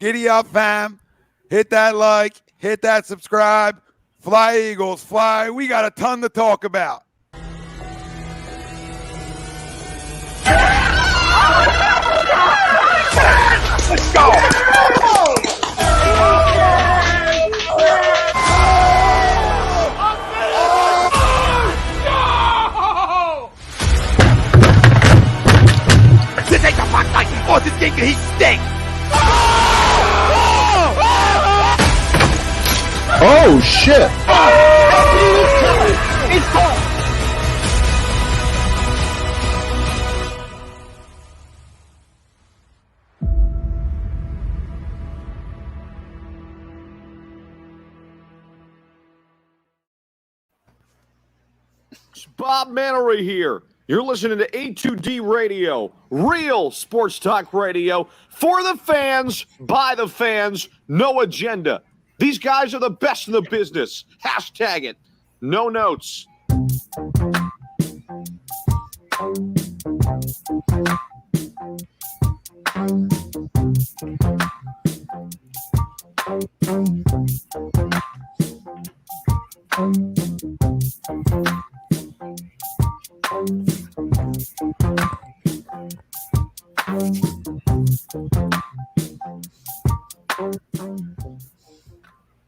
Giddy up, fam. Hit that like, hit that subscribe. Fly, Eagles, fly. We got a ton to talk about. Let's go. This ain't the fuck like oh, this game he stinks. Oh shit! It's gone. Bob Mannery here. You're listening to A2D Radio, real sports talk radio for the fans, by the fans, no agenda. These guys are the best in the business. Hashtag it. No notes.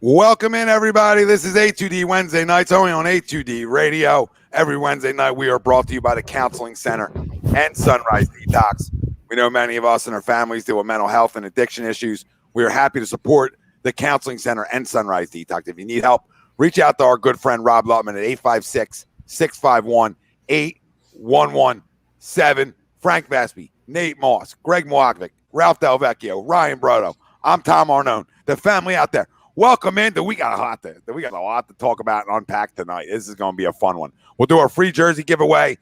Welcome in, everybody. This is A2D Wednesday nights, only on A2D Radio. Every Wednesday night, we are brought to you by the Counseling Center and Sunrise Detox. We know many of us and our families deal with mental health and addiction issues. We are happy to support the Counseling Center and Sunrise Detox. If you need help, reach out to our good friend Rob Lutman at 856-651-8117. Frank Vespi, Nate Moss, Greg Moakvik, Ralph Del Vecchio, Ryan Brodo. I'm Tom Arnone. The family out there. Welcome in. We got a lot to talk about and unpack tonight. This is going to be a fun one. We'll do our free jersey giveaway,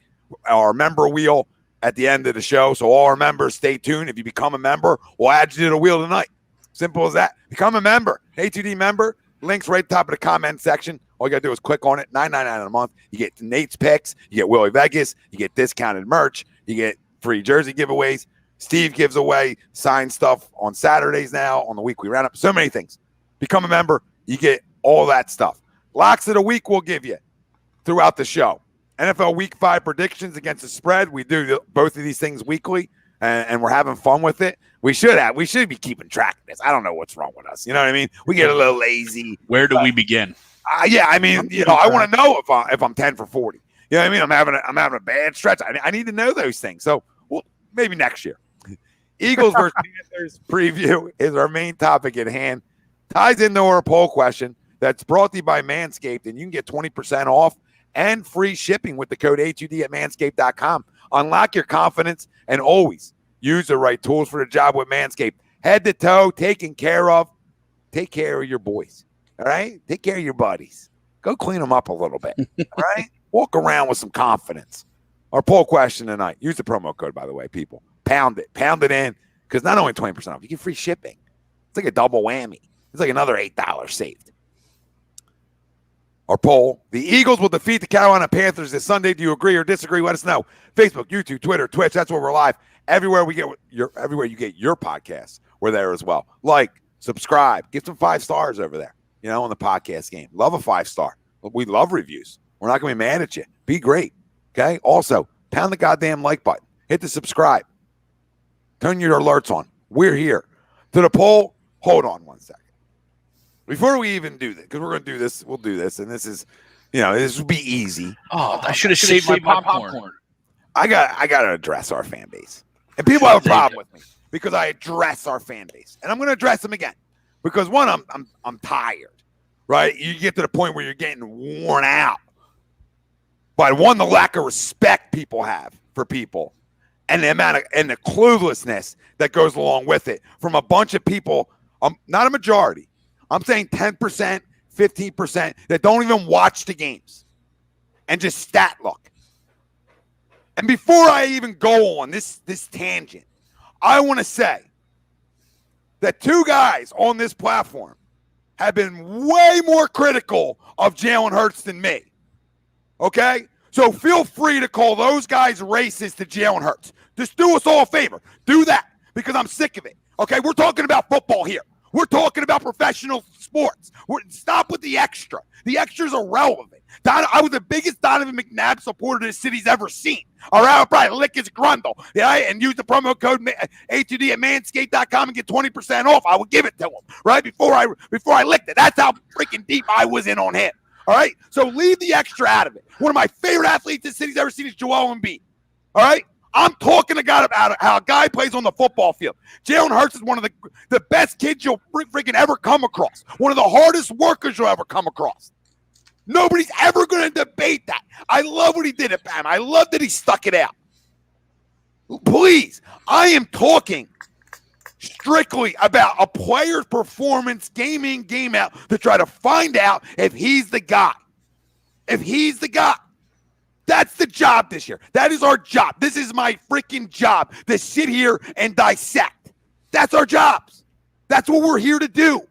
our member wheel at the end of the show. So all our members, stay tuned. If you become a member, we'll add you to the wheel tonight. Simple as that. Become a member. A2D member. Links right at the top of the comment section. All you got to do is click on it. $9.99 a month. You get Nate's picks. You get Willie Vegas. You get discounted merch. You get free jersey giveaways. Steve gives away signed stuff on Saturdays now, on the weekly roundup. So many things. Become a member. You get all that stuff. Locks of the week we'll give you throughout the show. NFL Week 5 predictions against the spread. We do both of these things weekly, and we're having fun with it. We should be keeping track of this. I don't know what's wrong with us. You know what I mean? We get a little lazy. Where do we begin? I mean, I want to know if I'm 10 for 40. You know what I mean? I'm having a bad stretch. I need to know those things. So maybe next year. Eagles versus Panthers preview is our main topic at hand. Ties into our poll question that's brought to you by Manscaped, and you can get 20% off and free shipping with the code A2D at manscaped.com. Unlock your confidence and always use the right tools for the job with Manscaped. Head to toe, taken care of. Take care of your boys, all right? Take care of your buddies. Go clean them up a little bit, all right? Walk around with some confidence. Our poll question tonight. Use the promo code, by the way, people. Pound it in, because not only 20% off, you get free shipping. It's like a double whammy. It's like another $8 saved. Our poll: the Eagles will defeat the Carolina Panthers this Sunday. Do you agree or disagree? Let us know. Facebook, YouTube, Twitter, Twitch. That's where we're live. Everywhere you get your podcasts, we're there as well. Like, subscribe, give some 5 stars over there. On the podcast game. Love a 5-star. We love reviews. We're not going to be mad at you. Be great. Okay. Also, pound the goddamn like button. Hit the subscribe. Turn your alerts on. We're here. To the poll. Hold on one second. Before we even do this, because we're going to do this, we'll do this, and this is, this will be easy. Oh, I should have saved my popcorn. I got to address our fan base, and people have a problem with me because I address our fan base, and I'm going to address them again because one, I'm tired, right? You get to the point where you're getting worn out by one, the lack of respect people have for people, and the amount of and the cluelessness that goes along with it from a bunch of people. Not a majority. I'm saying 10%, 15% that don't even watch the games and just stat look. And before I even go on this tangent, I want to say that 2 guys on this platform have been way more critical of Jalen Hurts than me. Okay? So feel free to call those guys racist to Jalen Hurts. Just do us all a favor. Do that. because I'm sick of it. Okay, we're talking about football here. We're talking about professional sports. Stop with the extra. The extra's irrelevant. I was the biggest Donovan McNabb supporter this city's ever seen. All right, I'll probably lick his grundle. Yeah, and use the promo code A2D at manscaped.com and get 20% off. I would give it to him right before I licked it. That's how freaking deep I was in on him. All right, so leave the extra out of it. One of my favorite athletes this city's ever seen is Joel Embiid. All right. I'm talking about how a guy plays on the football field. Jalen Hurts is one of the best kids you'll freaking ever come across. One of the hardest workers you'll ever come across. Nobody's ever going to debate that. I love what he did at Bama. I love that he stuck it out. Please, I am talking strictly about a player's performance game in, game out to try to find out if he's the guy. If he's the guy. That's the job this year. That is our job. This is my freaking job, to sit here and dissect. That's our jobs. That's what we're here to do,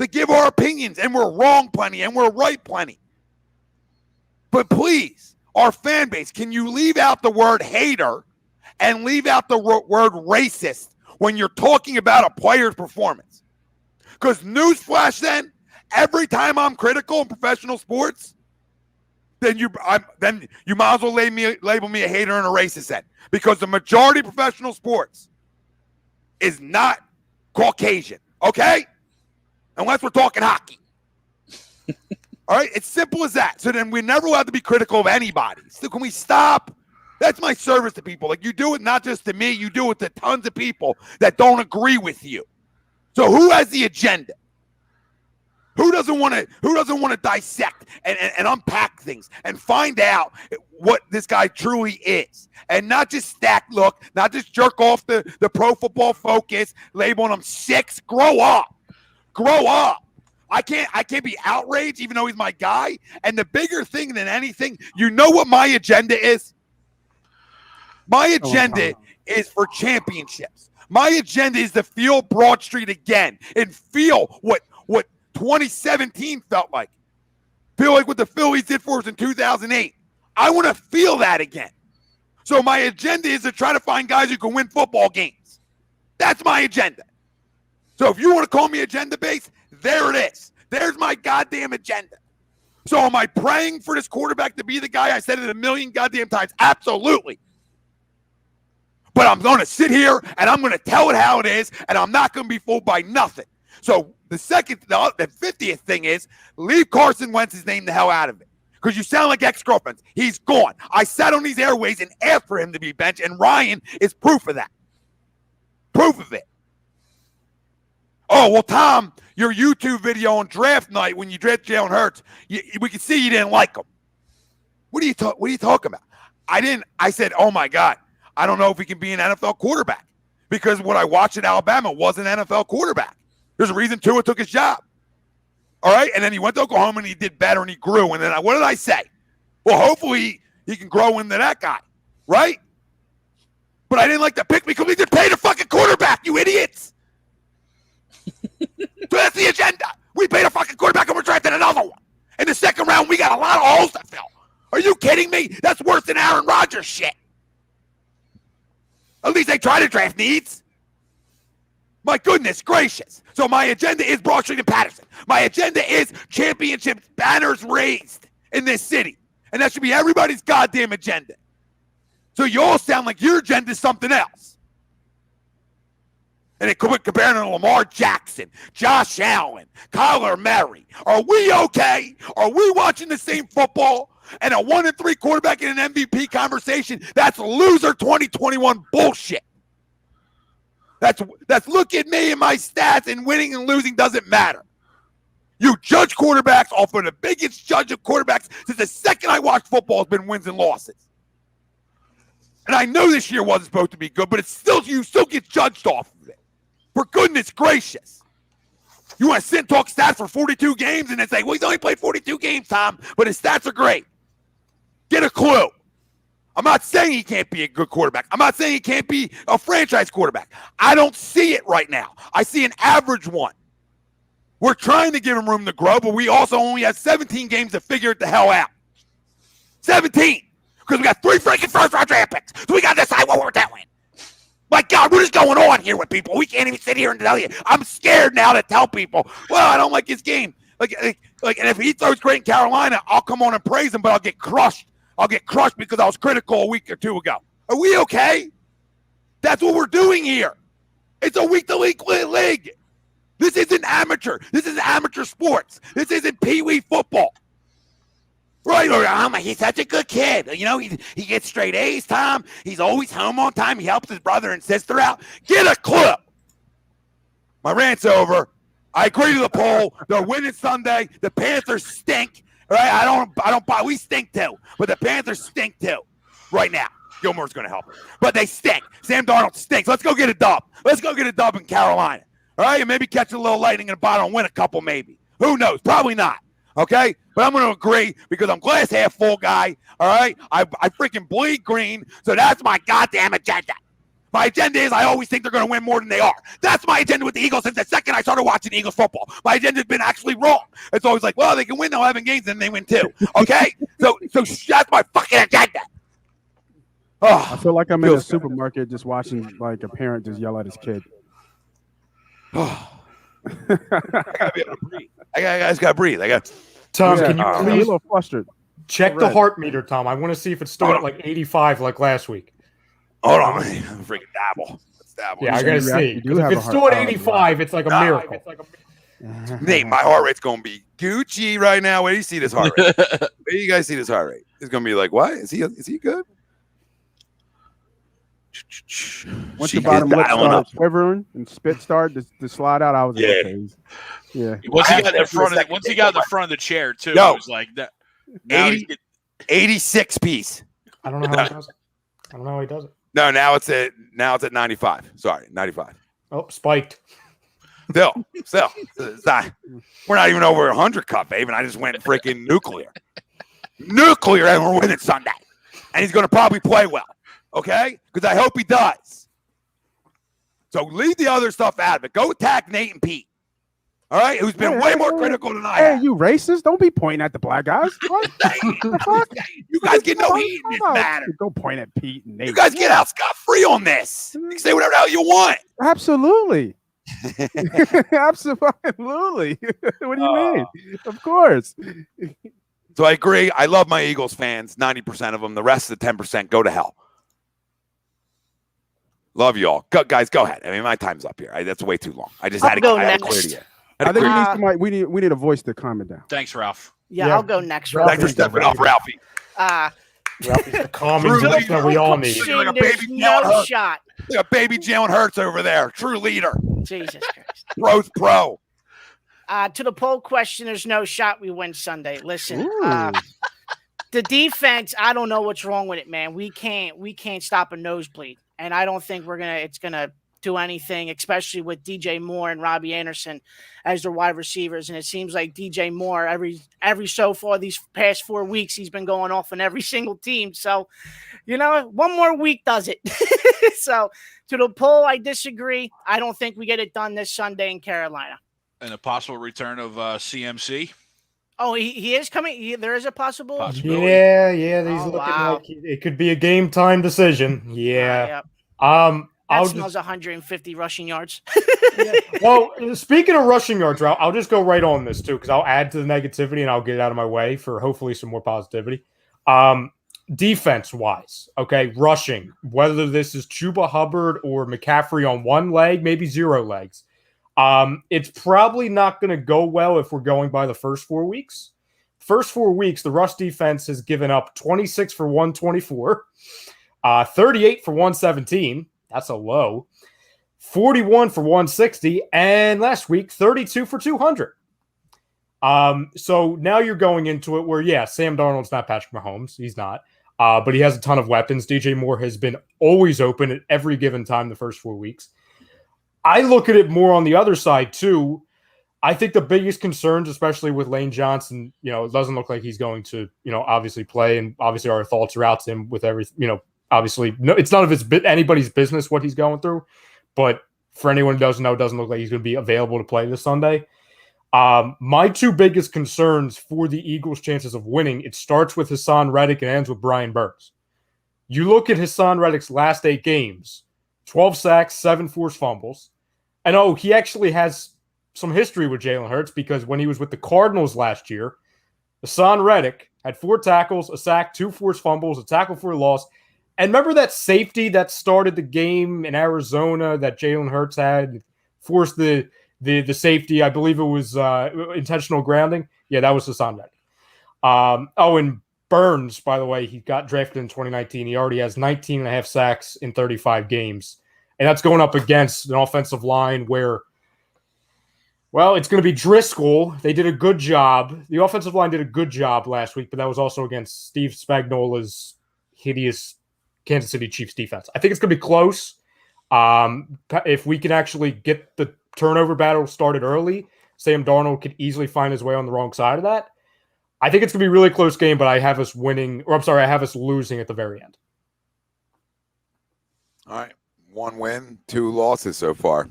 to give our opinions, and we're wrong plenty, and we're right plenty. But please, our fan base, can you leave out the word hater and leave out the word racist when you're talking about a player's performance? Because newsflash then, every time I'm critical in professional sports, then you might as well label me a hater and a racist then. Because the majority of professional sports is not Caucasian, okay? Unless we're talking hockey. All right? It's simple as that. So then we're never allowed to be critical of anybody. So can we stop? That's my service to people. Like, you do it not just to me, you do it to tons of people that don't agree with you. So who has the agenda? Who doesn't want to dissect and unpack things and find out what this guy truly is, and not just not just jerk off the Pro Football Focus, labeling him 6. Grow up. I can't be outraged even though he's my guy. And the bigger thing than anything, you know what my agenda is? My agenda is for championships. My agenda is to feel Broad Street again and feel what 2017 felt like. Feel like what the Phillies did for us in 2008. I want to feel that again. So my agenda is to try to find guys who can win football games. That's my agenda. So if you want to call me agenda-based, there it is. There's my goddamn agenda. So am I praying for this quarterback to be the guy? I said it a million goddamn times. Absolutely. But I'm going to sit here and I'm going to tell it how it is, and I'm not going to be fooled by nothing. So the 50th thing is leave Carson Wentz's name the hell out of it, because you sound like ex-girlfriends. He's gone. I sat on these airways and asked for him to be benched, and Ryan is proof of that. Proof of it. Oh, well, Tom, your YouTube video on draft night when you drafted Jalen Hurts, we could see you didn't like him. What are you talking about? I said, oh, my God, I don't know if he can be an NFL quarterback, because what I watched at Alabama was an NFL quarterback. There's a reason Tua took his job. All right? And then he went to Oklahoma and he did better and he grew. And then what did I say? Well, hopefully he can grow into that guy. Right? But I didn't like the pick because we just paid a fucking quarterback, you idiots. So that's the agenda. We paid a fucking quarterback and we're drafting another one. In the second round, we got a lot of holes to fill. Are you kidding me? That's worse than Aaron Rodgers shit. At least they try to draft needs. My goodness gracious. So my agenda is Broad Street and Patterson. My agenda is championships, banners raised in this city. And that should be everybody's goddamn agenda. So you all sound like your agenda is something else. And it could comparing to Lamar Jackson, Josh Allen, Kyler Murray. Are we okay? Are we watching the same football? And a 1-3 quarterback in an MVP conversation? That's loser 2021 bullshit. That's look at me and my stats, and winning and losing doesn't matter. You judge quarterbacks off of the biggest judge of quarterbacks since the second I watched football has been wins and losses. And I know this year wasn't supposed to be good, but you still get judged off of it. For goodness gracious. You want to sit and talk stats for 42 games and then say, well, he's only played 42 games, Tom, but his stats are great. Get a clue. I'm not saying he can't be a good quarterback. I'm not saying he can't be a franchise quarterback. I don't see it right now. I see an average one. We're trying to give him room to grow, but we also only have 17 games to figure it the hell out. 17! Because we got 3 freaking first-round draft picks. So we got to decide what we're doing. My God, what is going on here with people? We can't even sit here and tell you. I'm scared now to tell people, well, I don't like his game. And if he throws great in Carolina, I'll come on and praise him, but I'll get crushed. I'll get crushed because I was critical a week or two ago. Are we okay? That's what we're doing here. It's a week-to-week league. This isn't amateur. This is amateur sports. This isn't Pee-wee football. Right? He's such a good kid. You know, he gets straight A's, Tom. He's always home on time. He helps his brother and sister out. Get a clip. My rant's over. I agree to the poll. They're winning Sunday. The Panthers stink. Right? I don't buy. We stink too. But the Panthers stink too. Right now. Gilmore's going to help. But they stink. Sam Darnold stinks. Let's go get a dub. Let's go get a dub in Carolina. All right? And maybe catch a little lightning in a bottle and win a couple maybe. Who knows? Probably not. Okay? But I'm going to agree because I'm glass half full guy. All right? I freaking bleed green. So that's my goddamn agenda. My agenda is I always think they're going to win more than they are. That's my agenda with the Eagles since the second I started watching Eagles football. My agenda's been actually wrong. It's always like, well, they can win 11 games and they win 2. Okay? so that's my fucking agenda. Oh, I feel like I'm in a supermarket just watching like a parent just yell at his kid. I gotta be able to breathe. I guys gotta breathe. Tom, can you I'm a please little flustered. check the heart meter, Tom? I want to see if it's still at like 85 like last week. Hold on, I'm freaking dabble. Let's dabble. Yeah, I gotta see. If it's still at 85, it's like a miracle. Nate, my heart rate's gonna be Gucci right now. Where do you see this heart rate? Where do you guys see this heart rate? It's gonna be like, what? Is he good? Once the bottom lip started quivering and spit started to slide out, I was like, okay. Yeah. Once he got in the front of the chair too, it was like that. 86 piece. I don't know how he does it. I don't know how he does it. No, now it's at 95. Sorry, 95. Oh, spiked. Still, it's not, we're not even over 100 cup, babe, and I just went freaking nuclear, and we're winning Sunday, and he's going to probably play well, okay? Because I hope he does. So leave the other stuff out of it. Go attack Nate and Pete. All right, who's been way more critical than I have. Hey, you racist? Don't be pointing at the black guys. You guys get no heat in this matter. Don't point at Pete and Nate. You guys get out scot-free on this. You can say whatever the hell you want. Absolutely. Absolutely. What do you mean? Of course. So I agree. I love my Eagles fans, 90% of them. The rest of the 10% go to hell. Love you all. Guys, go ahead. I mean, my time's up here. That's way too long. I just had to clear you. I think we need a voice to calm it down. Thanks, Ralph. Yeah, I'll go next. Thanks for stepping up, Ralphie. Ralphie's the calming voice that we all need. Like a baby no shot. Like a baby Jalen Hurts over there. True leader. Jesus Christ. Bro's pro. To the poll question, there's no shot we win Sunday. Listen, the defense, I don't know what's wrong with it, man. We can't stop a nosebleed. And I don't think it's gonna do anything, especially with DJ Moore and Robbie Anderson as their wide receivers. And it seems like DJ Moore, every so far these past 4 weeks, he's been going off on every single team. So, one more week does it. So to the poll, I disagree. I don't think we get it done this Sunday in Carolina. And a possible return of CMC. Oh, he is coming. There is a possibility. Yeah. He's looking like it could be a game time decision. Yeah. That smells 150 rushing yards. Well, speaking of rushing yards, I'll just go right on this too, because I'll add to the negativity and I'll get it out of my way for hopefully some more positivity. Defense-wise, okay, rushing, whether this is Chuba Hubbard or McCaffrey on one leg, maybe 0 legs, it's probably not going to go well if we're going by the first 4 weeks. First 4 weeks, the rush defense has given up 26 for 124, 38 for 117. That's a low. 41 for 160. And last week, 32 for 200. So now you're going into it where, Sam Darnold's not Patrick Mahomes. He's not. But he has a ton of weapons. DJ Moore has been always open at every given time the first 4 weeks. I look at it more on the other side, too. I think the biggest concerns, especially with Lane Johnson, it doesn't look like he's going to, obviously play. And obviously our thoughts are out to him with every, obviously, no, it's none of anybody's business what he's going through. But for anyone who doesn't know, it doesn't look like he's going to be available to play this Sunday. My 2 biggest concerns for the Eagles' chances of winning, it starts with Hassan Reddick and ends with Brian Burns. You look at Hassan Reddick's last 8 games, 12 sacks, 7 forced fumbles. And he actually has some history with Jalen Hurts because when he was with the Cardinals last year, Hassan Reddick had 4 tackles, a sack, 2 forced fumbles, a tackle for a loss. And remember that safety that started the game in Arizona that Jalen Hurts had, forced the safety? I believe it was intentional grounding. Yeah, that was Hassan Reddick. And Burns, by the way, he got drafted in 2019. He already has 19 and a half sacks in 35 games. And that's going up against an offensive line where, well, it's going to be Driscoll. They did a good job. The offensive line did a good job last week, but that was also against Steve Spagnuolo's hideous Kansas City Chiefs defense. I think it's going to be close. If we can actually get the turnover battle started early, Sam Darnold could easily find his way on the wrong side of that. I think it's going to be a really close game, but I have us losing at the very end. All right. 1 win, 2 losses so far.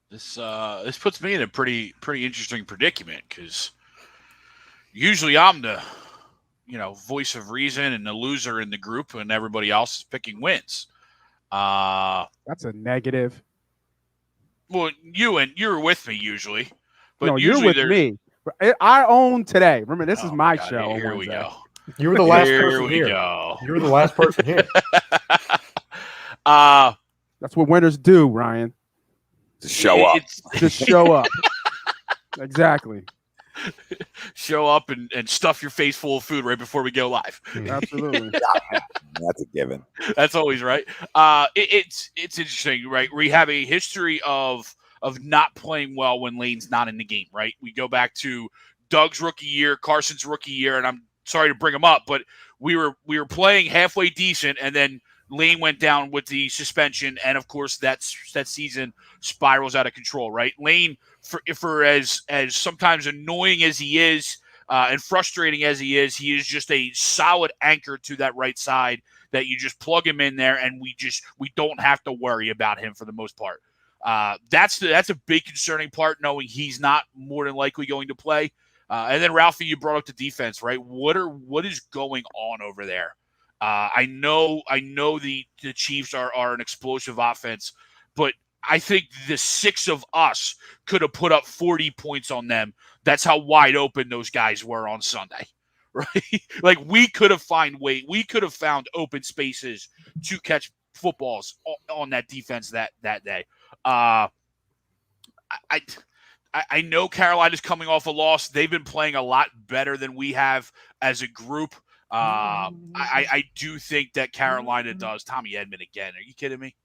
This puts me in a pretty interesting predicament because usually I'm the voice of reason and the loser in the group, and everybody else is picking wins. That's a negative. Well, you're with me usually, but no, usually you're with me. I own today. Remember, this is my show. Here we go. You were the last here person we here. Go. You were the last person here. That's what winners do, Ryan. Just show up. Just show up. Exactly. Show up and stuff your face full of food right before we go live. Absolutely. That's a given. That's always right. It's interesting, right? We have a history of not playing well when Lane's not in the game, right? We go back to Doug's rookie year, Carson's rookie year, and I'm sorry to bring him up, but we were playing halfway decent, and then Lane went down with the suspension, and of course that season spirals out of control, right? Lane, for as sometimes annoying as he is and frustrating as he is just a solid anchor to that right side that you just plug him in there, and we don't have to worry about him for the most part. That's a big concerning part, knowing he's not more than likely going to play. And then Ralphie, you brought up the defense, right? What is going on over there? I know the Chiefs are an explosive offense, but I think the 6 of us could have put up 40 points on them. That's how wide open those guys were on Sunday, right? Like we could have found open spaces to catch footballs on that defense that day. I know Carolina's coming off a loss. They've been playing a lot better than we have as a group. I do think that Carolina does. Tommy Edmond again. Are you kidding me?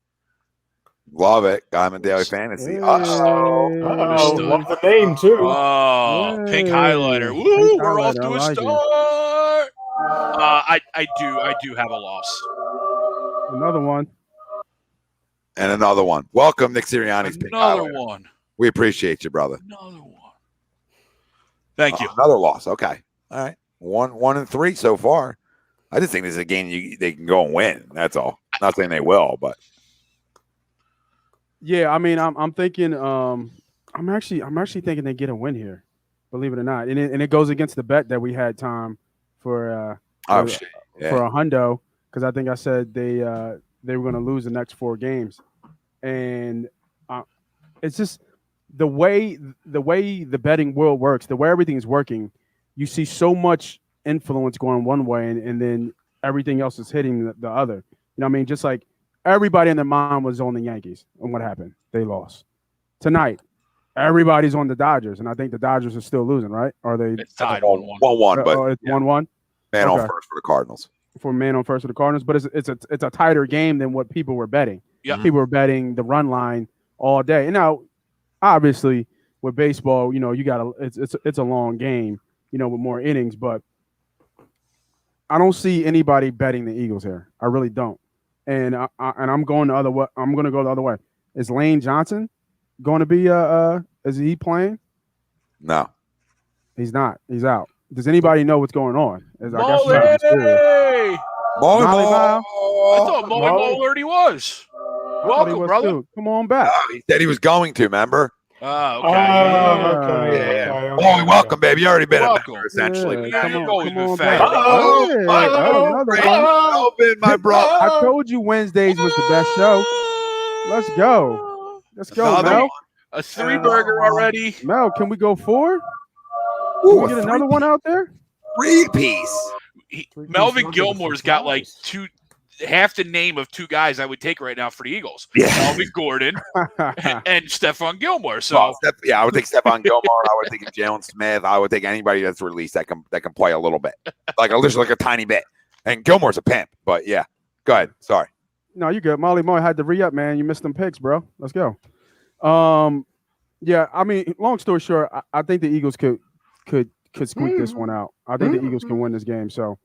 Love it. Diamond Daily Fantasy. Love the name too. Oh, pink highlighter. Woo, we're off to a start. I do have a loss. Another one. And another one. Welcome, Nick Sirianni's pink highlighter. Another one. We appreciate you, brother. Another one. Thank you. Another loss. Okay. All right. 1 and 3 so far. I just think this is a game they can go and win. That's all. Not saying they will, but yeah, I mean, I'm thinking. I'm actually thinking they get a win here. Believe it or not, and it goes against the bet that we had time for a hundo, because I think I said they were going to lose the next 4 games, and it's just the way the betting world works, the way everything is working. You see so much influence going one way, and then everything else is hitting the other. You know what I mean? Just like everybody in their mind was on the Yankees, and what happened? They lost. Tonight, everybody's on the Dodgers, and I think the Dodgers are still losing, right? Are they? It's tied 1-1, but it's 1-1. Man on first for the Cardinals. For man on first for the Cardinals, but it's a tighter game than what people were betting. Yeah, people were betting the run line all day. And now, obviously, with baseball, you got it's a long game, with more innings, but I don't see anybody betting the Eagles here. I really don't. And I'm going the other way. I'm going to go the other way. Is Lane Johnson going to be is he playing? No. He's not. He's out. Does anybody know what's going on? Molly! Molly I thought Molly already was. Welcome, brother. Come on back. He said he was going to, remember? Oh, okay. Oh, welcome, baby. You already been a Welcome. member, essentially. Yeah, You've come always been on fat. back. Another one. Melvin, my bro. I told you Wednesdays was the best show. Let's go. Let's go, Another Mel. one. A 3-burger already. Mel, can we go 4? Ooh, Can we get another one out there? 3-piece. Melvin Gilmore's got like half the name of 2 guys I would take right now for the Eagles. Yeah. Melvin Gordon and Stephon Gilmore. So I would take Stephon Gilmore. I would take Jalen Smith. I would take anybody that's released that can play a little bit, like a tiny bit. And Gilmore's a pimp, but yeah. Go ahead. Sorry. No, you good. Molly Moy had to re-up, man. You missed them picks, bro. Let's go. Yeah, I mean, long story short, I think the Eagles could squeak this one out. I think the Eagles can win this game. So,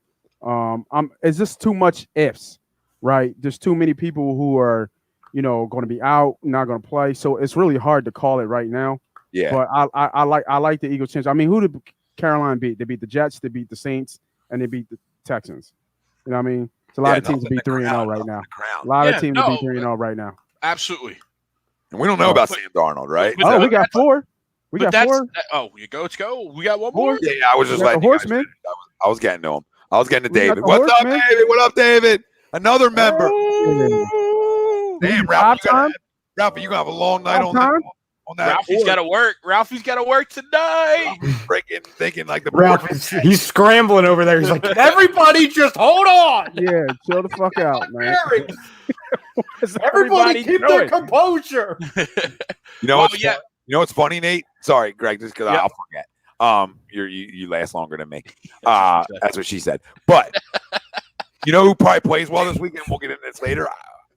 it's just too much ifs, right? There's too many people who are, going to be out, not going to play. So it's really hard to call it right now. Yeah. But I like the Eagles' chance. I mean, who did Carolina beat? They beat the Jets, they beat the Saints, and they beat the Texans. You know what I mean? It's a lot of teams to be 3-0 right now. A lot of teams to be 3-0 right now. Absolutely. And we don't know about Sam Darnold, right? Oh, we got 4. We got 4. Oh, let's go. We got one more. Yeah, I was just letting Horseman. I was getting to him. I was getting to We got David. the What's up, Horseman. David? What up, David? Another member. Damn, Ralph. Ralph, you gonna have a long night on that. Ralphie's got to work. Ralphie's got to work tonight. Freaking thinking like the Ralph, he's scrambling over there. He's like, everybody just hold on. Yeah, chill the fuck out, man. Everybody keep their composure. You know what's you know what's funny, Nate? Sorry, Greg, just because I'll forget. You last longer than me. That's what she said. But you know who probably plays well this weekend? We'll get into this later.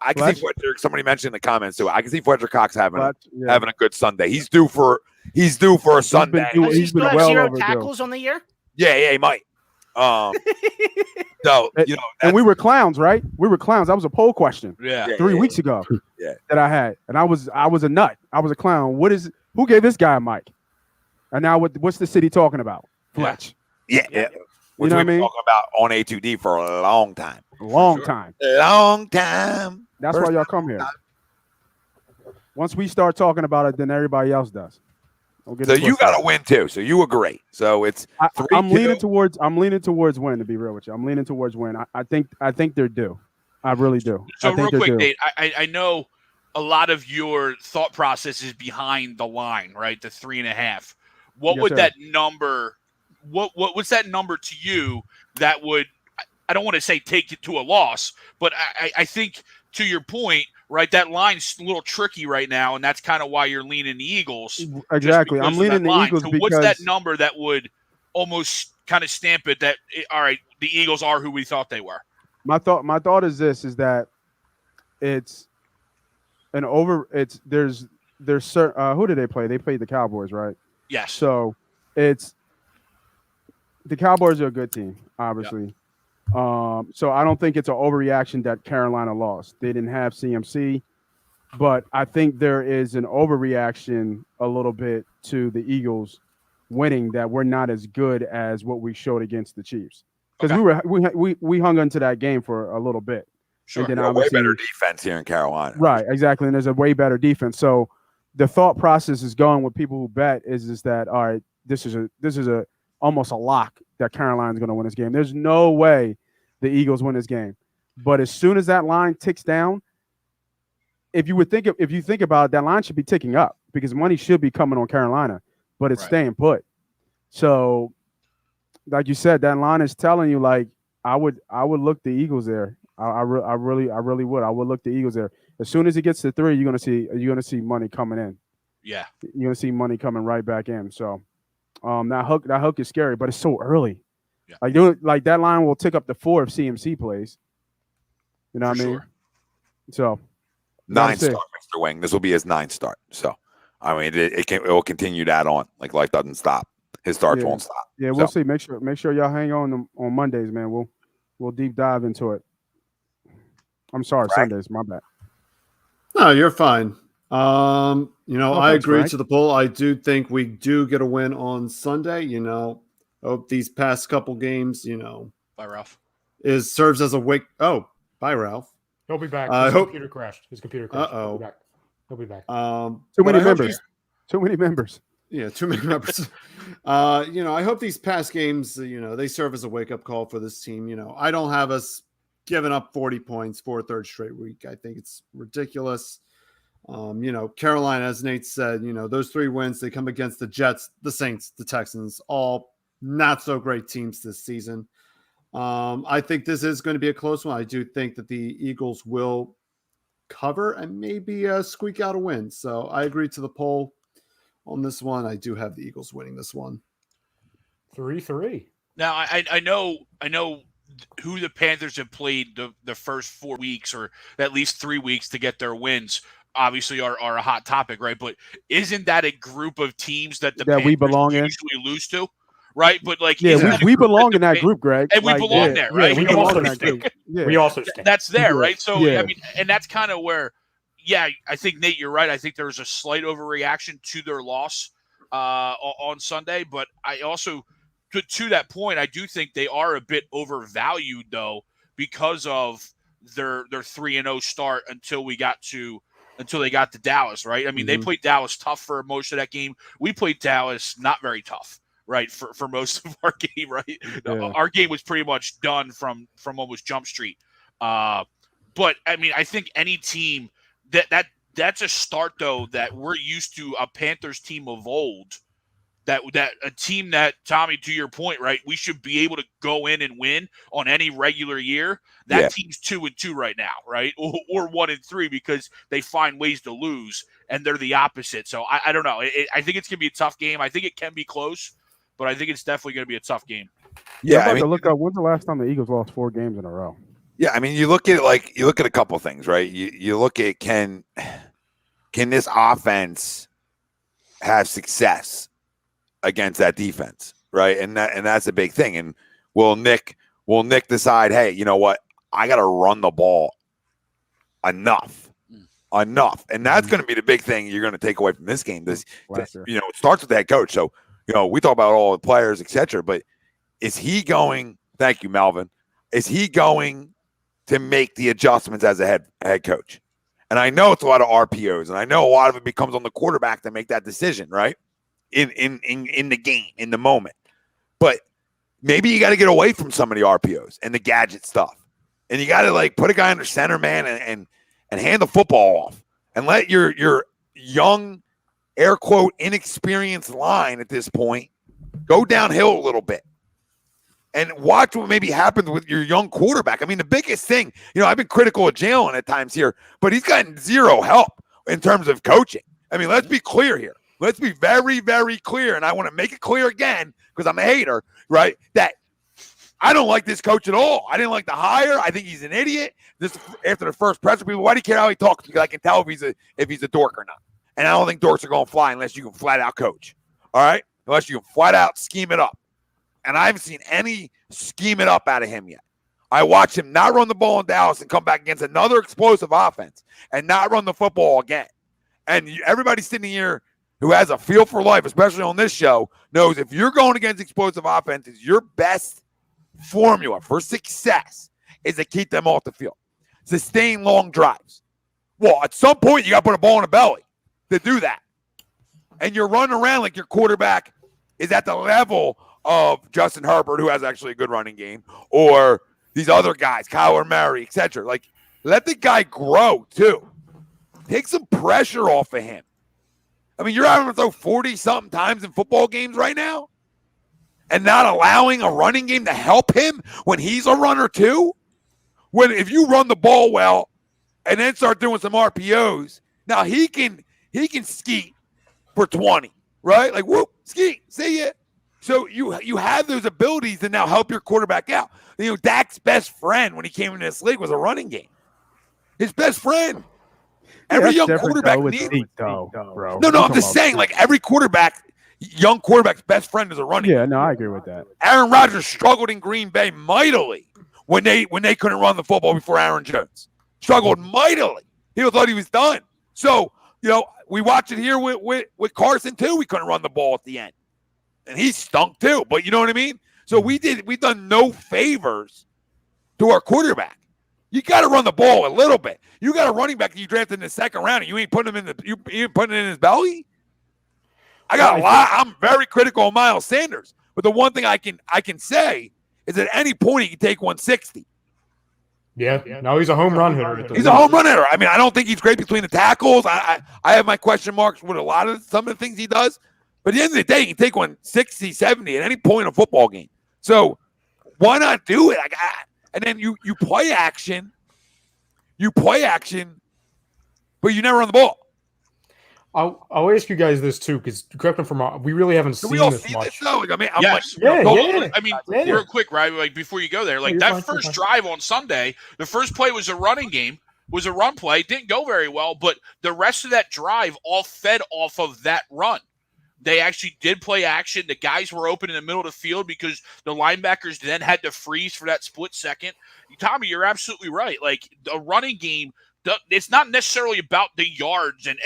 I can see Fletcher. Somebody mentioned in the comments too. I can see Fletcher Cox having a good Sunday. He's due for a Sunday. He's been well 0 tackles on the year. Yeah, he might. So and we were clowns, right? We were clowns. That was a poll question. 3 weeks ago. That I had, and I was a nut. I was a clown. Who gave this guy a mic? And now what's the city talking about? Fletch. Yeah. You know what I mean? Talking about on A2D for a long time. Long time. That's why y'all come here. Once we start talking about it, then everybody else does. So you got to win too. So you agree. So it's I'm leaning towards win. To be real with you, I'm leaning towards win. I think they're due. I really do. So real quick, Nate, I know a lot of your thought process is behind the line, right? The 3.5. What would that number? What's that number to you that would? I don't want to say take it to a loss, but I think to your point, right? That line's a little tricky right now, and that's kind of why you're leaning the Eagles. Exactly, I'm leaning the Eagles. So because what's that number that would almost kind of stamp it that all right, the Eagles are who we thought they were? My thought is this: is that it's an over. It's there's who did they play? They played the Cowboys, right? Yes. So it's the Cowboys are a good team, obviously. Yep. So I don't think it's an overreaction that Carolina lost. They didn't have CMC, but I think there is an overreaction a little bit to the Eagles winning, that we're not as good as what we showed against the Chiefs, because we hung onto that game for a little bit. Sure, and then way better defense here in Carolina. Right, exactly, and there's a way better defense. So the thought process is going with people who bet is that all right, this is a almost a lock that Carolina's going to win this game. There's no way the Eagles win this game. But as soon as that line ticks down, if you think about it, that line should be ticking up because money should be coming on Carolina, but it's staying put. So, like you said, that line is telling you, like, I would look the Eagles there. I really would. I would look the Eagles there. As soon as it gets to 3, you're gonna see money coming in. Yeah, you're gonna see money coming right back in. So, that hook is scary, but it's so early. Yeah. Like that line will tick up to 4 if CMC plays. You know what I mean? So 9 start, Mr. Wing. This will be his 9th start. So I mean, it will continue that on. Like life doesn't stop. His starts won't stop. Yeah, we'll see. Make sure y'all hang on Mondays, man. We'll deep dive into it. I'm sorry, Sundays. My bad. No, you're fine. I agree to the poll. I do think we do get a win on Sunday. Hope these past couple games, Bye, Ralph. Serves as a wake. Oh, bye, Ralph. He'll be back. His computer crashed. Uh-oh. He'll be back. Too many members. Too many members. Yeah, too many members. I hope these past games, they serve as a wake-up call for this team. I don't have us giving up 40 points for a third straight week. I think it's ridiculous. Carolina, as Nate said, those 3 wins, they come against the Jets, the Saints, the Texans, all not so great teams this season. I think this is going to be a close one. I do think that the Eagles will cover and maybe squeak out a win. So I agree to the poll on this one. I do have the Eagles winning this one. 3-3. Now I know who the Panthers have played the first 4 weeks or at least 3 weeks to get their wins. Obviously are a hot topic, right? But isn't that a group of teams that the Panthers we belong in? usually lose to? Right, but we belong in that group, Greg, and we belong there, right? We belong in that group. Yeah. We also stink. That's there, right? So yeah. I mean, and that's kind of where, I think Nate, you're right. I think there was a slight overreaction to their loss on Sunday, but I also, to that point, I do think they are a bit overvalued though because of their 3-0 start until they got to Dallas, right? I mean, they played Dallas tough for most of that game. We played Dallas not very tough. Right, for most of our game, right? Yeah. Our game was pretty much done from almost Jump Street. But I mean, I think any team that's a start though that we're used to a Panthers team of old. That a team that, Tommy, to your point, right? We should be able to go in and win on any regular year. That team's 2-2 right now, right? Or 1-3 because they find ways to lose, and they're the opposite. So I don't know. I think it's gonna be a tough game. I think it can be close. But I think it's definitely going to be a tough game. Yeah, I mean, look up. When's the last time the Eagles lost 4 games in a row? Yeah, I mean, you look at a couple things, right? You look at can this offense have success against that defense, right? And that's a big thing. And will Nick decide, hey, you know what? I got to run the ball enough, and that's going to be the big thing you're going to take away from this game. It starts with the head coach. So. We talk about all the players, etc. But is he going? Thank you, Melvin. Is he going to make the adjustments as a head coach? And I know it's a lot of RPOs, and I know a lot of it becomes on the quarterback to make that decision, right? In the game, in the moment. But maybe you got to get away from some of the RPOs and the gadget stuff, and you got to put a guy under center, man, and hand the football off, and let your young, air quote, inexperienced line at this point go downhill a little bit and watch what maybe happens with your young quarterback. I mean, the biggest thing, I've been critical of Jalen at times here, but he's gotten zero help in terms of coaching. I mean, let's be clear here. Let's be very, very clear. And I want to make it clear again, because I'm a hater, right? That I don't like this coach at all. I didn't like the hire. I think he's an idiot. This after the first presser, people, why do you care how he talks? Because I can tell if he's a dork or not. And I don't think dorks are going to fly unless you can flat out coach. All right? Unless you can flat out scheme it up. And I haven't seen any scheme it up out of him yet. I watched him not run the ball in Dallas and come back against another explosive offense and not run the football again. And everybody sitting here who has a feel for life, especially on this show, knows if you're going against explosive offenses, your best formula for success is to keep them off the field. Sustain long drives. Well, at some point, you got to put a ball in the belly to do that. And you're running around like your quarterback is at the level of Justin Herbert, who has actually a good running game, or these other guys, Kyler Murray, etc. Let the guy grow, too. Take some pressure off of him. I mean, you're having to throw 40-something times in football games right now and not allowing a running game to help him when he's a runner, too? If you run the ball well and then start doing some RPOs, now he can skeet for 20, right? Whoop, skeet, see ya. So you have those abilities to now help your quarterback out. Dak's best friend when he came into this league was a running game. His best friend. Every young quarterback needs it. Bro. No, I'm just saying, every young quarterback's best friend is a running game. Yeah, no, I agree with that. Aaron Rodgers struggled in Green Bay mightily when they couldn't run the football before Aaron Jones. Struggled mightily. He thought he was done. So, we watch it here with Carson, too. We couldn't run the ball at the end. And he stunk, too. But you know what I mean? So we've done no favors to our quarterback. You got to run the ball a little bit. You got a running back that you drafted in the second round, and you ain't putting him you ain't putting it in his belly. I got a lot. I'm very critical of Miles Sanders, but the one thing I can say is at any point he can take 160. Yeah. No, he's a home run hitter. He's a home run hitter. I mean, I don't think he's great between the tackles. I have my question marks with some of the things he does. But at the end of the day, he can take 160, 70 at any point in a football game. So why not do it? And then you play action. You play action, but you never run the ball. I'll ask you guys this too, because correct me if I'm wrong, we really haven't seen this much. Yes. I mean, real quick, right? Like before you go there, like that first drive on Sunday, the first play was a running game, was a run play, didn't go very well, but the rest of that drive all fed off of that run. They actually did play action. The guys were open in the middle of the field because the linebackers then had to freeze for that split second. Tommy, you're absolutely right. Like a running game, it's not necessarily about the yards and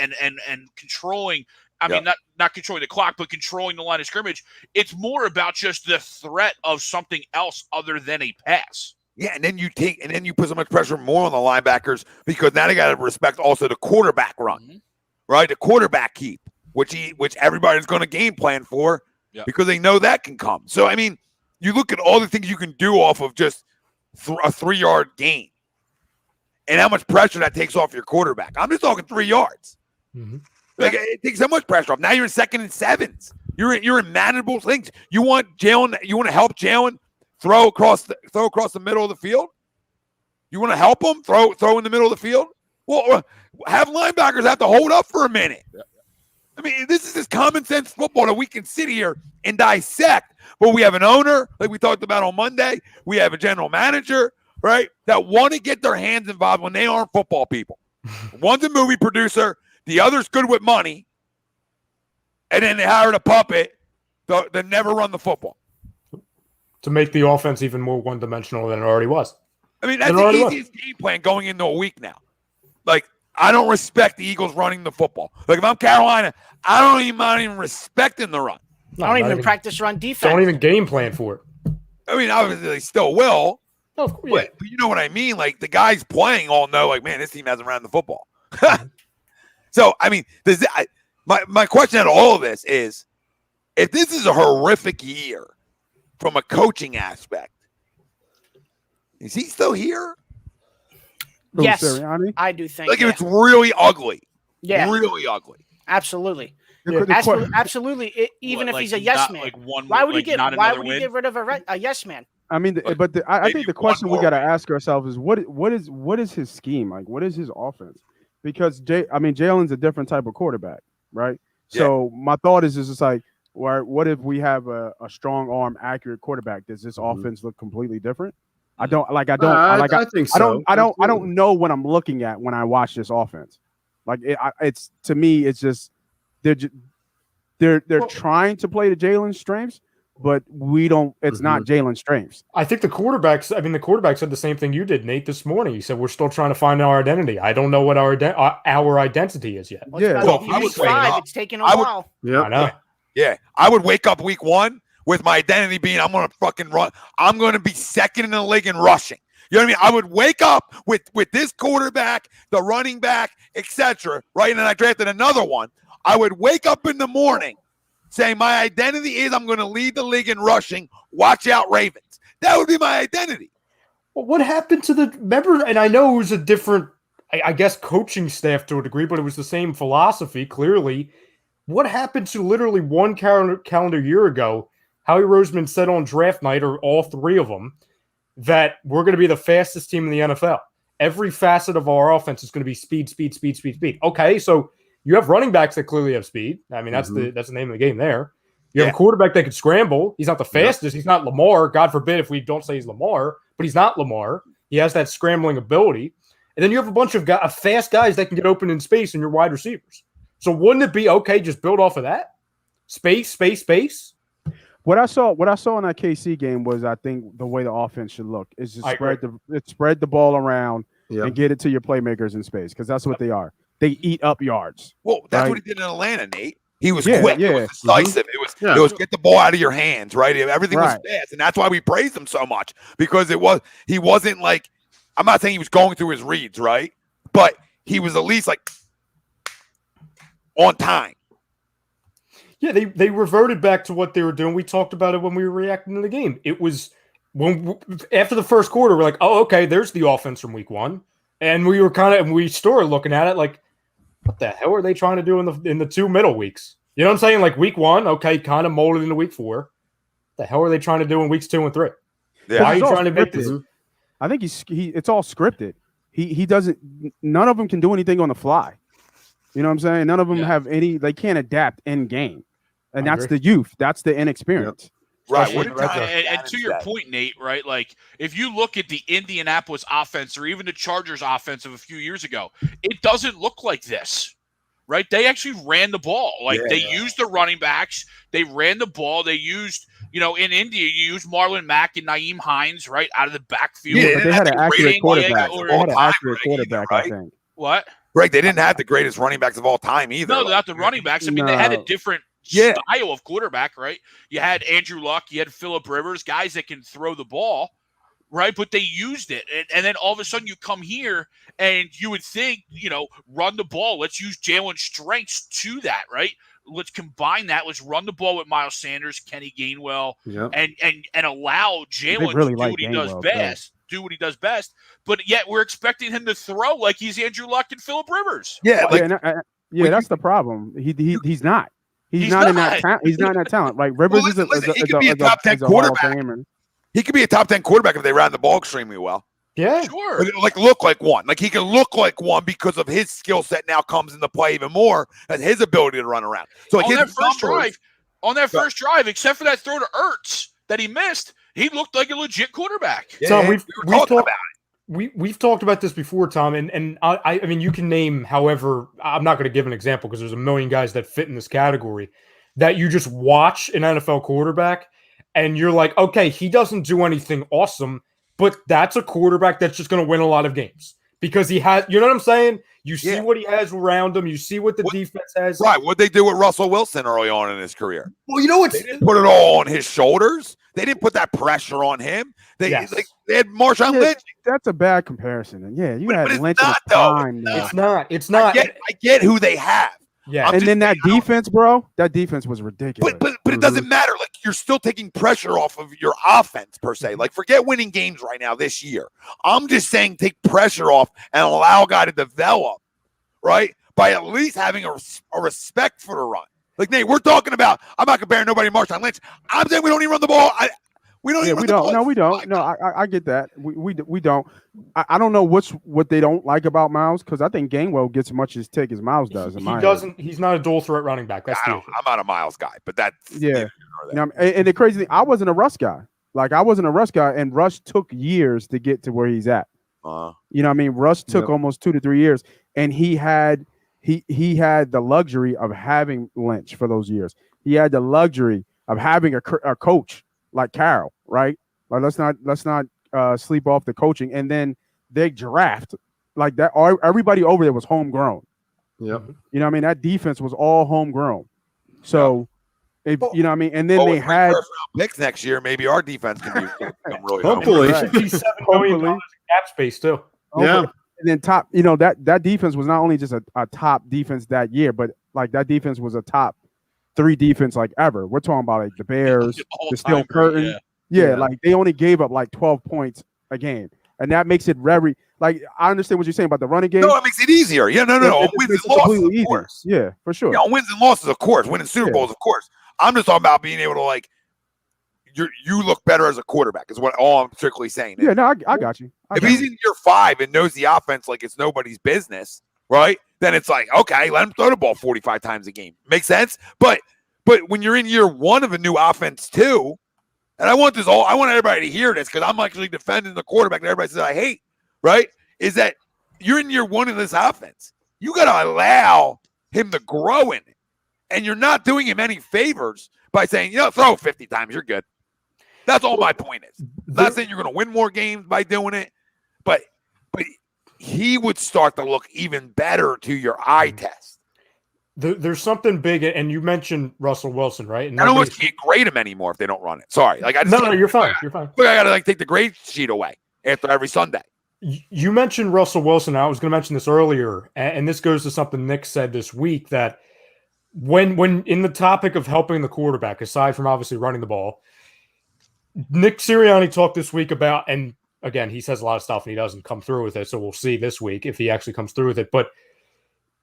controlling. I mean, not controlling the clock, but controlling the line of scrimmage. It's more about just the threat of something else other than a pass. Yeah, and then you put so much pressure more on the linebackers because now they got to respect also the quarterback run, right? The quarterback keep, which everybody's going to game plan for because they know that can come. So I mean, you look at all the things you can do off of just a 3-yard gain. And how much pressure that takes off your quarterback. I'm just talking 3 yards. Like it takes so much pressure off. Now you're in 2nd and 7s. You're in manageable things. You want to help Jalen throw across the middle of the field? You want to help him throw in the middle of the field? Well, have linebackers have to hold up for a minute. I mean, this is just common sense football that we can sit here and dissect. But we have an owner, like we talked about on Monday. We have a general manager, right, that want to get their hands involved when they aren't football people. One's a movie producer. The other's good with money. And then they hired a puppet to never run the football. To make the offense even more one-dimensional than it already was. I mean, that's the easiest game plan going into a week now. Like, I don't respect the Eagles running the football. Like, if I'm Carolina, I don't even mind even respecting the run. I don't even practice run defense. Don't even game plan for it. I mean, obviously, they still will. Oh, of course, but you know what I mean? Like, the guys playing all know, like, man, this team hasn't ran the football. So, I mean, my question out of all of this is, if this is a horrific year from a coaching aspect, is he still here? Yes, I do think. Like, if it's really ugly. Yeah. Really ugly. Absolutely. Absolutely. Even if he's a yes man. Why would he get rid of a yes man? I mean, I think the question we got to ask ourselves is what is his scheme? Like, what is his offense? Because Jalen's a different type of quarterback, right? Yeah. So my thought is just like, what if we have a strong arm, accurate quarterback? Does this offense look completely different? I think so. I don't know what I'm looking at when I watch this offense. Like it's to me, it's just they're trying to play to Jalen's strengths, but we don't. It's not Jalen's strengths. I think the quarterback said the same thing you did, Nate, this morning. He said we're still trying to find our identity. I don't know what our identity is yet. It's taking a while. Yeah, I know. Yeah, I would wake up week 1 with my identity being I'm going to fucking run. I'm going to be second in the league in rushing. You know what I mean? I would wake up with this quarterback, the running back, etc. Right, and then I drafted another one. I would wake up in the morning saying my identity is I'm going to lead the league in rushing. Watch out, Ravens. That would be my identity. Well, what happened to remember? And I know it was a different, I guess, coaching staff to a degree, but it was the same philosophy. Clearly, what happened to literally one calendar year ago? Howie Roseman said on draft night, or all 3 of them, that we're going to be the fastest team in the NFL. Every facet of our offense is going to be speed, speed, speed, speed, speed. Okay, so you have running backs that clearly have speed. I mean, that's the name of the game there. You have a quarterback that can scramble. He's not the fastest. He's not Lamar. God forbid if we don't say he's Lamar, but he's not Lamar. He has that scrambling ability. And then you have a bunch of fast guys that can get open in space in your wide receivers. So wouldn't it be okay just build off of that? Space, space, space? What I saw in that KC game was, I think, the way the offense should look is to spread the ball around and get it to your playmakers in space, because that's what they are. They eat up yards. Well, that's what he did in Atlanta, Nate. He was quick. It was decisive. It was get the ball out of your hands, right? Everything was fast, and that's why we praised him so much, because he wasn't like, I'm not saying he was going through his reads, right? But he was at least like on time. Yeah, they reverted back to what they were doing. We talked about it when we were reacting to the game. It was after the first quarter, we're like, oh, okay, there's the offense from week 1. And we started looking at it like, what the hell are they trying to do in the 2 middle weeks? You know what I'm saying? Like week 1, okay, kind of molded into week 4. What the hell are they trying to do in weeks 2 and 3? Yeah. Why are you trying to make this? I think it's all scripted. He doesn't. None of them can do anything on the fly. You know what I'm saying? None of them have any. They can't adapt in game, and that's the youth. That's the inexperience. Right. And to your point, Nate, right? Like if you look at the Indianapolis offense or even the Chargers offense of a few years ago, it doesn't look like this, right? They actually ran the ball. Like they used the running backs. They ran the ball. They used, in India, you used Marlon Mack and Naeem Hines, right, out of the backfield. Yeah, but they had an accurate quarterback. I think. What? Greg, they didn't have the greatest running backs of all time either. No, not the running backs. I mean, they had a different style of quarterback, right? You had Andrew Luck, you had Phillip Rivers, guys that can throw the ball, right? But they used it. And then all of a sudden you come here and you would think, run the ball. Let's use Jalen's strengths to that, right? Let's combine that. Let's run the ball with Miles Sanders, Kenny Gainwell, and allow Jalen to do what he does best. Do what he does best, but yet we're expecting him to throw like he's Andrew Luck and Phillip Rivers. Yeah, that's the problem. He's not. He's not in that. He's not in that talent. Like Rivers he could be a top 10 quarterback. He could be a top 10 quarterback if they ran the ball extremely well. Yeah, sure. Look like one. Like he can look like one because of his skill set now comes into play even more and his ability to run around. So like on that first drive, except for that throw to Ertz that he missed, he looked like a legit quarterback. So we've talked about this before, Tom, and I mean, you can name however. I'm not going to give an example because there's a million guys that fit in this category that you just watch an NFL quarterback and you're like, okay, he doesn't do anything awesome, but that's a quarterback that's just going to win a lot of games because he has. You know what I'm saying? You see what he has around him. You see what the defense has. Right. What they do with Russell Wilson early on in his career. Well, you know what? They didn't put it all on his shoulders. They didn't put that pressure on him. They had Marshawn Lynch. That's a bad comparison. And you had Lynch in his prime. It's not. I get who they have. Yeah, and then that defense, bro. That defense was ridiculous. But it doesn't matter. Like you're still taking pressure off of your offense per se. Like forget winning games right now this year. I'm just saying take pressure off and allow a guy to develop, right? By at least having a respect for the run. Like Nate, we're talking about. I'm not comparing nobody to Marshawn Lynch. I'm saying we don't even run the ball. We don't. No, we don't. No, I get that. We don't. I don't know what they don't like about Miles because I think Gainwell gets as much as take as Miles does. He doesn't. He's not a dual threat running back. That's I'm not a Miles guy, but that's and the crazy thing, I wasn't a Russ guy. Like I wasn't a Russ guy, and Russ took years to get to where he's at. You know what I mean? Russ took almost 2 to 3 years, and he had the luxury of having Lynch for those years. He had the luxury of having a coach like Carroll, right? Like let's not sleep off the coaching. And then they draft like that. Everybody over there was homegrown. Yep. You know what I mean? That defense was all homegrown. So, you know what I mean? And then they had picks next year. Maybe our defense can become really hopefully. $57 million in cap space too. Yeah. And then top, that defense was not only just a top defense that year, but like that defense was a top 3 defense like ever. We're talking about like the Bears, the Steel Curtain. Yeah, like they only gave up like 12 points a game. And that makes it very like I understand what you're saying about the running game. No, it makes it easier. Yeah, no. Wins and losses, of course. Yeah, for sure. Wins and losses, of course. Winning Super Bowls, of course. I'm just talking about being able to like you look better as a quarterback is what all I'm strictly saying. Yeah, no, I got you. If he's in year 5 and knows the offense like it's nobody's business, right? Then it's like, okay, let him throw the ball 45 times a game. Makes sense? But when you're in year 1 of a new offense too, and I want everybody to hear this because I'm actually defending the quarterback that everybody says I hate, right? Is that you're in year 1 of this offense. You got to allow him to grow in it. And you're not doing him any favors by saying, throw 50 times, you're good. That's all my point is. I'm not saying you're going to win more games by doing it, but he would start to look even better to your eye test. There's something big, and you mentioned Russell Wilson, right? And I almost can't grade him anymore if they don't run it. Sorry, no, you're fine. You're fine. Look, I got to take the grade sheet away after every Sunday. You mentioned Russell Wilson. I was going to mention this earlier, and this goes to something Nick said this week that when in the topic of helping the quarterback, aside from obviously running the ball, Nick Sirianni talked this week about, and again, he says a lot of stuff and he doesn't come through with it, so we'll see this week if he actually comes through with it, but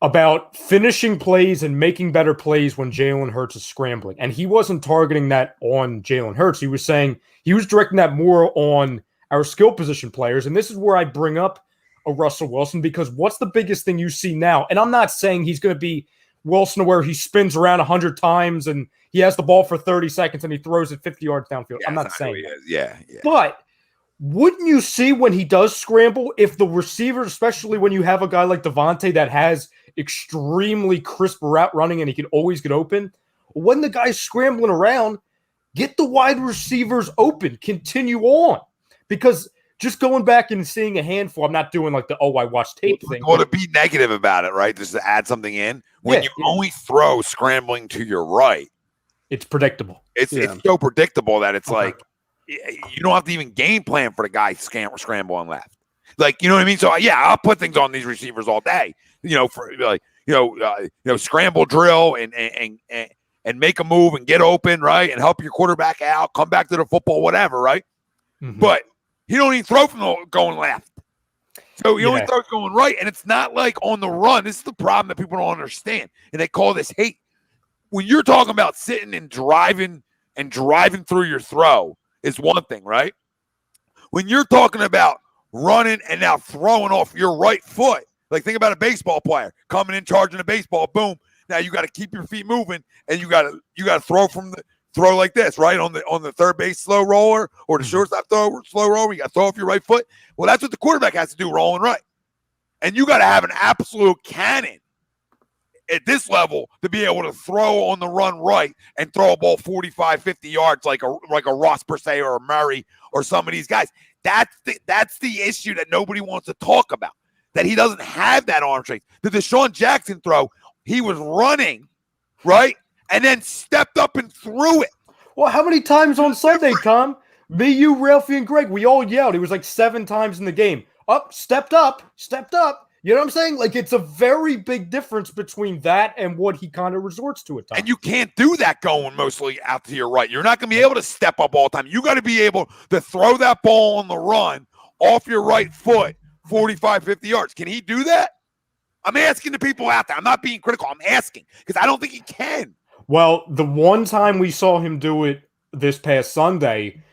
about finishing plays and making better plays when Jalen Hurts is scrambling. And he wasn't targeting that on Jalen Hurts. He was saying he was directing that more on our skill position players. And this is where I bring up a Russell Wilson, because what's the biggest thing you see now? And I'm not saying he's going to be Wilson where he spins around 100 times and he has the ball for 30 seconds and he throws it 50 yards downfield. Yeah, I'm not saying that. Yeah. But wouldn't you see when he does scramble, if the receiver, especially when you have a guy like Devontae that has extremely crisp route running and he can always get open, when the guy's scrambling around, get the wide receivers open, continue on. Because just going back and seeing a handful, I'm not doing like the, I watched tape thing. Well, to be negative about it, right? Just to add something in, when you only throw scrambling to your right, it's predictable. It's so predictable that it's like, you don't have to even game plan for the guy scrambling left. Like, you know what I mean? So yeah, I'll put things on these receivers all day, for like, scramble drill and make a move and get open, right? And help your quarterback out, come back to the football, whatever, right? Mm-hmm. But he don't even throw from going left. So he only throws going right. And it's not like on the run. This is the problem that people don't understand. And they call this hate. When you're talking about sitting and driving through your throw is one thing, right? When you're talking about running and now throwing off your right foot, like think about a baseball player coming in, charging a baseball, boom. Now you got to keep your feet moving and you got to throw like this, right? On the third base slow roller or the shortstop slow roller, you got to throw off your right foot. Well, that's what the quarterback has to do, rolling right. And you got to have an absolute cannon at this level to be able to throw on the run right and throw a ball 45, 50 yards like a Ross per se or a Murray or some of these guys. That's the issue that nobody wants to talk about, that he doesn't have that arm strength. The Deshaun Jackson throw, he was running, right? And then stepped up and threw it. Well, how many times on Sunday, Tom? Me, you, Ralphie, and Greg, we all yelled. It was like 7 times in the game. Stepped up. You know what I'm saying? Like, it's a very big difference between that and what he kind of resorts to at times. And you can't do that going mostly out to your right. You're not going to be able to step up all the time. You got to be able to throw that ball on the run off your right foot 45, 50 yards. Can he do that? I'm asking the people out there. I'm not being critical. I'm asking because I don't think he can. Well, the one time we saw him do it this past Sunday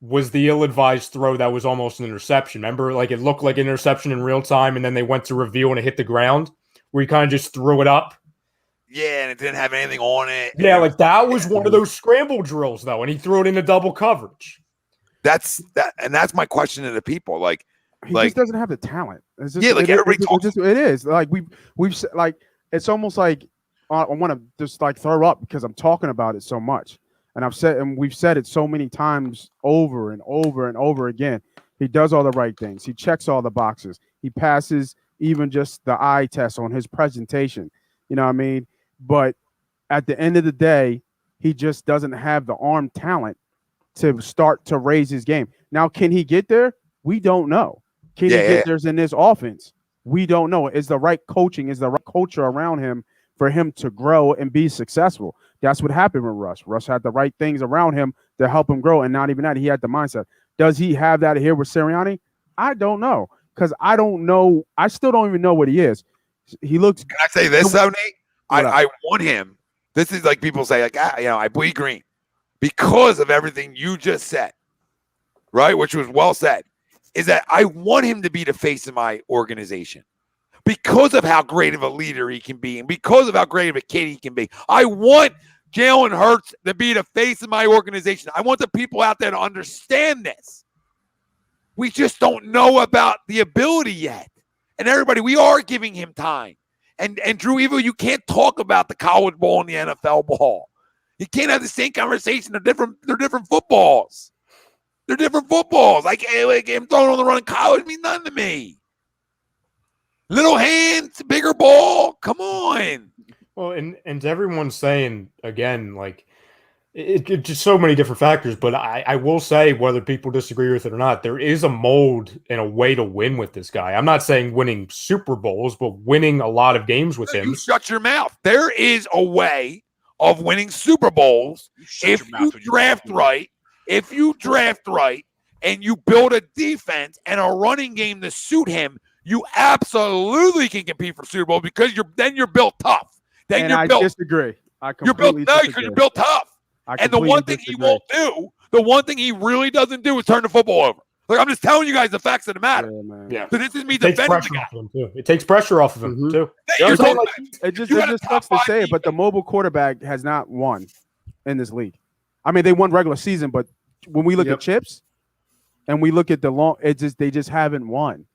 was the ill-advised throw that was almost an interception. Remember, like it looked like an interception in real time, and then they went to review and it hit the ground, where he kind of just threw it up. Yeah, and it didn't have anything on it. Yeah, like that was one of those scramble drills, though, and he threw it into double coverage. That's my question to the people. Like, he just doesn't have the talent. It's just, everybody talks. It is like we've like it's almost like I want to just like throw up because I'm talking about it so much. And we've said it so many times over and over and over again. He does all the right things. He checks all the boxes. He passes even just the eye test on his presentation. You know what I mean? But at the end of the day, he just doesn't have the arm talent to start to raise his game. Now, can he get there? We don't know. Can he get there in this offense? We don't know. Is the right coaching, is the right culture around him for him to grow and be successful? That's what happened with Russ. Russ had the right things around him to help him grow, and not even that. He had the mindset. Does he have that here with Sirianni? I don't know, because I don't know. I still don't even know what he is. He looks. Can I say this, though, Nate? I want him. This is like people say, like, I bleed green because of everything you just said, right? Which was well said. Is that I want him to be the face of my organization because of how great of a leader he can be and because of how great of a kid he can be. I want Jalen Hurts to be the face of my organization. I want the people out there to understand this. We just don't know about the ability yet. And everybody, we are giving him time. And Drew Evo, you can't talk about the college ball and the NFL ball. You can't have the same conversation. They're different footballs. They're different footballs. Like him throwing on the run in college means nothing to me. Little hands, bigger ball. Come on. Well, and everyone's saying, again, like, It's just so many different factors, but I will say, whether people disagree with it or not, there is a mold and a way to win with this guy. I'm not saying winning Super Bowls, but winning a lot of games with him. You shut your mouth. There is a way of winning Super Bowls if you draft right. If you draft right and you build a defense and a running game to suit him, you absolutely can compete for Super Bowl because you're built tough. Then I disagree. You're built tough. And the one thing he won't do, the one thing he really doesn't do is turn the football over. Like, I'm just telling you guys the facts of the matter. Yeah. So this is me defending the guy. It takes pressure off of him, too. It just sucks to say it, but the mobile quarterback has not won in this league. I mean, they won regular season, but when we look at chips and we look at they just haven't won.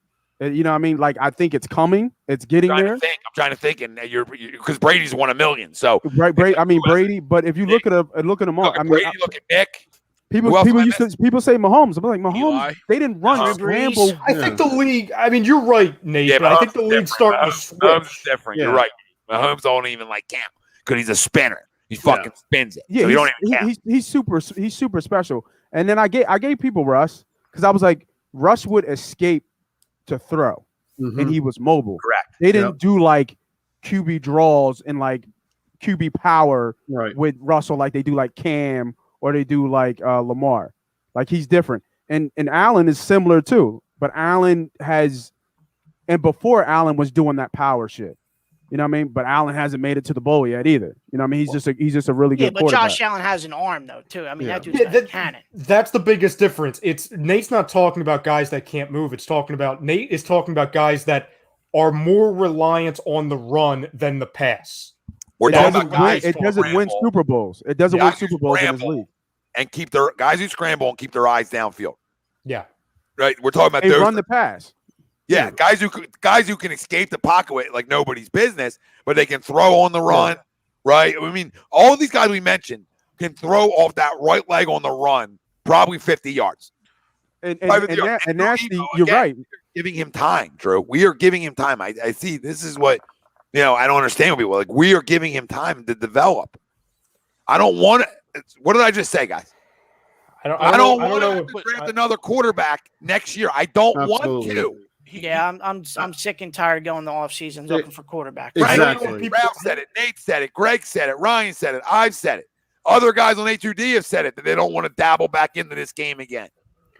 You know what I mean? Like, I think it's coming. It's getting there. I'm trying to think, and you're because Brady's won $1 million. So Brady. But if you look at them all, Brady, look at Nick. People say Mahomes. I'm like, Mahomes. Eli. They didn't run scramble. I think the league. I mean, you're right, Nate. Yeah, but I think the league's starting to switch. Mahomes is different. Yeah. You're right. Mahomes don't even like count because he's a spinner. He fucking spins it. Yeah, so don't even count. He's super special. And then I gave people Russ because I was like, Russ would escape to throw, and he was mobile. Correct. They didn't do like QB draws and like QB power with Russell like they do like Cam or they do like Lamar. Like, he's different. And Allen is similar too, but Allen before Allen was doing that power shit. You know what I mean? But Allen hasn't made it to the bowl yet either. You know what I mean? He's just a really good quarterback. But Josh Allen has an arm though too. I mean, that dude's got a cannon. That's the biggest difference. Nate's not talking about guys that can't move. Nate is talking about guys that are more reliant on the run than the pass. We're talking about guys. It doesn't win Super Bowls. It doesn't win Super Bowls in this league. And keep their guys who scramble and keep their eyes downfield. Yeah. Right. We're talking about they run the pass. Yeah, guys who can escape the pocket like nobody's business, but they can throw on the run, right? I mean, all of these guys we mentioned can throw off that right leg on the run, probably 50 yards. And Nasty, you're right. Giving him time, Drew. We are giving him time. I see. This is what I don't understand with people. Like, we are giving him time to develop. I don't want to. What did I just say, guys? I don't want to draft another quarterback next year. I don't want to. Yeah, I'm sick and tired going the offseason looking for quarterback. Exactly. Ralph said it. Nate said it. Greg said it. Ryan said it. I've said it. Other guys on A2D have said it, that they don't want to dabble back into this game again.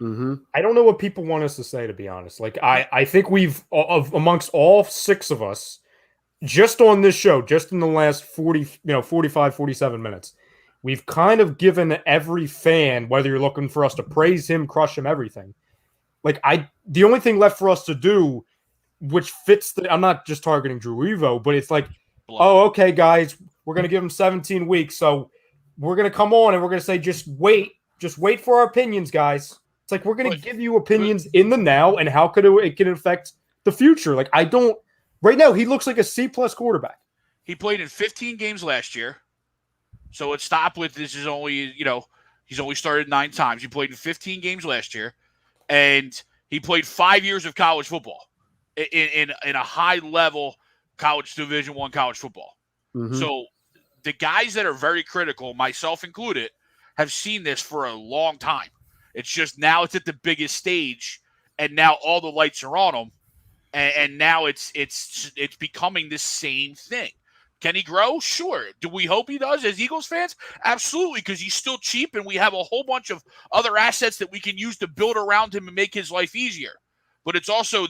I don't know what people want us to say, to be honest. Like, I think we've, amongst all six of us, just on this show, just in the last 45, 47 minutes, we've kind of given every fan, whether you're looking for us to praise him, crush him, everything. Like, the only thing left for us to do, which fits I'm not just targeting Drew Evo, but it's like, oh, okay, guys, we're going to give him 17 weeks. So we're going to come on and we're going to say, just wait for our opinions, guys. It's like, we're going to give you opinions in the now and how it can affect the future. Like, right now, he looks like a C+ quarterback. He played in 15 games last year. So it stopped with, this is only, he's only started 9 times. He played in 15 games last year. And he played 5 years of college football in a high-level college Division I college football. So the guys that are very critical, myself included, have seen this for a long time. It's just now it's at the biggest stage, and now all the lights are on him, and now it's becoming the same thing. Can he grow? Sure. Do we hope he does as Eagles fans? Absolutely, because he's still cheap and we have a whole bunch of other assets that we can use to build around him and make his life easier. But it's also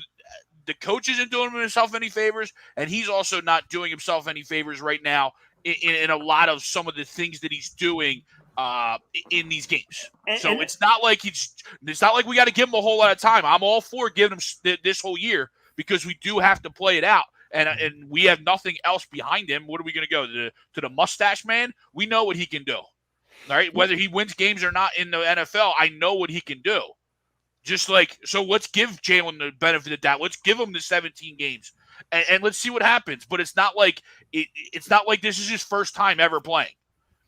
the coach isn't doing himself any favors, and he's also not doing himself any favors right now in a lot of some of the things that he's doing in these games. So it's not like we got to give him a whole lot of time. I'm all for giving him this whole year because we do have to play it out. And we have nothing else behind him. What are we going to go to the mustache man? We know what he can do. All right, whether he wins games or not in the NFL, I know what he can do. Just like, so let's give Jalen the benefit of the doubt. Let's give him the 17 games, and let's see what happens. But it's not like it's not like this is his first time ever playing,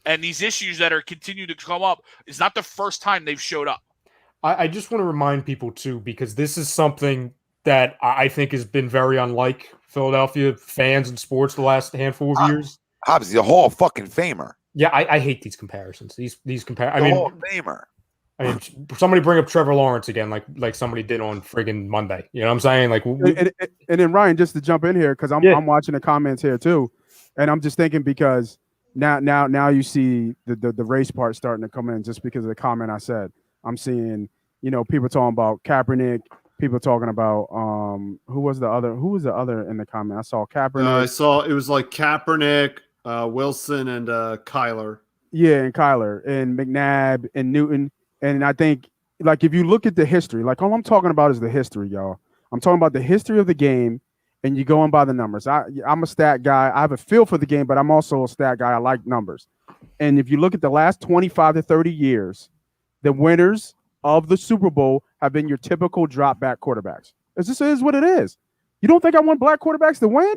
and these issues that are continuing to come up, it's not the first time they've showed up. I just want to remind people too, because this is something that I think has been very unlike Philadelphia fans and sports the last handful of years. Hobbs, he's a Hall of fucking Famer. Yeah, I hate these comparisons. These Hall of Famer. I mean, somebody bring up Trevor Lawrence again, like somebody did on friggin' Monday. You know what I'm saying? Like, and then Ryan, just to jump in here because I'm watching the comments here too, and I'm just thinking because now you see the race part starting to come in just because of the comment I said. I'm seeing people talking about Kaepernick, people talking about who was the other in the comment? I saw Kaepernick. I saw it was like Kaepernick, Wilson, and Kyler. Yeah, and Kyler and McNabb and Newton. And I think, like, if you look at the history, like, all I'm talking about is the history, y'all. I'm talking about the history of the game, and you going by the numbers. I'm a stat guy. I have a feel for the game, but I'm also a stat guy. I like numbers. And if you look at the last 25 to 30 years, the winners of the Super Bowl have been your typical drop back quarterbacks. This is what it is. You don't think I want black quarterbacks to win?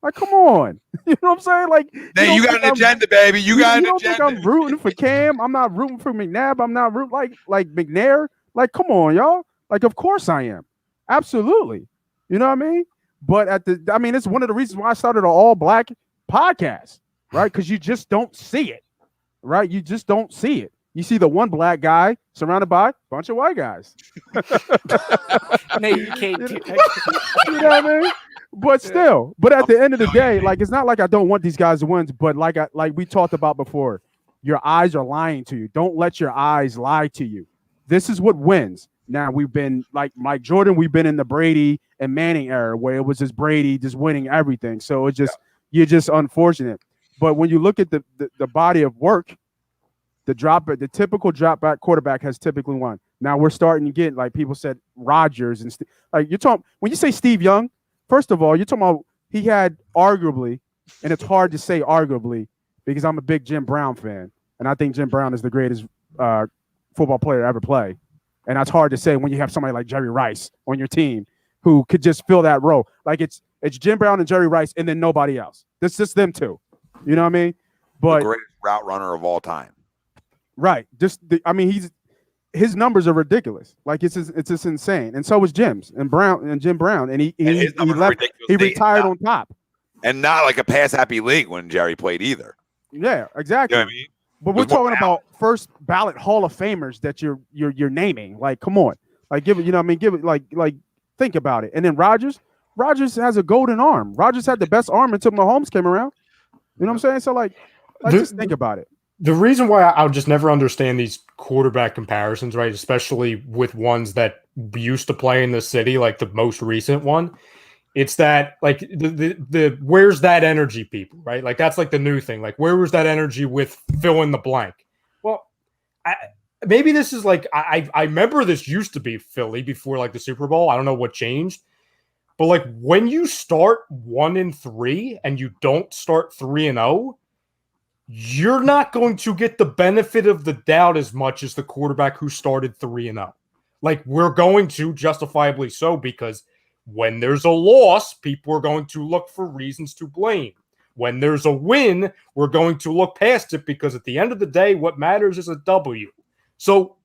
Like, come on. You know what I'm saying? Like, hey, you got an agenda, baby. You got an agenda. Think I'm rooting for Cam. I'm not rooting for McNabb. I'm not rooting like McNair. Like, come on, y'all. Like, of course I am. Absolutely. You know what I mean? But it's one of the reasons why I started an all-black podcast, right? Because you just don't see it, right? You just don't see it. You see the one black guy surrounded by a bunch of white guys. Nate, you can't do that. You know what I mean? But still, at the end of the day, like, it's not like I don't want these guys to win, but like we talked about before, your eyes are lying to you. Don't let your eyes lie to you. This is what wins. Now, we've been like Mike Jordan, we've been in the Brady and Manning era where it was just Brady just winning everything. So you're just unfortunate. But when you look at the body of work, the typical drop back quarterback has typically won. Now we're starting to get, like people said, Rodgers and like you're talking when you say Steve Young. First of all, you're talking about he had arguably, and it's hard to say arguably because I'm a big Jim Brown fan, and I think Jim Brown is the greatest football player to ever play. And that's hard to say when you have somebody like Jerry Rice on your team who could just fill that role. Like it's Jim Brown and Jerry Rice and then nobody else. It's just them two. You know what I mean? But the greatest route runner of all time. Right. His numbers are ridiculous. Like it's just insane. And so was Jim Brown. And he left. He retired on top. And not like a pass happy league when Jerry played either. Yeah, exactly. You know what I mean? But we're talking about first ballot Hall of Famers that you're naming. Like, come on. Like give it, you know what I mean? Give it like think about it. And then Rodgers has a golden arm. Rodgers had the best arm until Mahomes came around. You know what I'm saying? So like just think about it. The reason why I'll just never understand these quarterback comparisons, right? Especially with ones that used to play in the city, like the most recent one, it's that like the where's that energy, people, right? Like that's like the new thing. Like where was that energy with fill in the blank? Well, maybe this is like I remember this used to be Philly before like the Super Bowl. I don't know what changed, but like when you start 1-3 and you don't start 3-0. You're not going to get the benefit of the doubt as much as the quarterback who started 3-0. Like we're going to, justifiably so, because when there's a loss, people are going to look for reasons to blame. When there's a win, we're going to look past it because at the end of the day, what matters is a W. So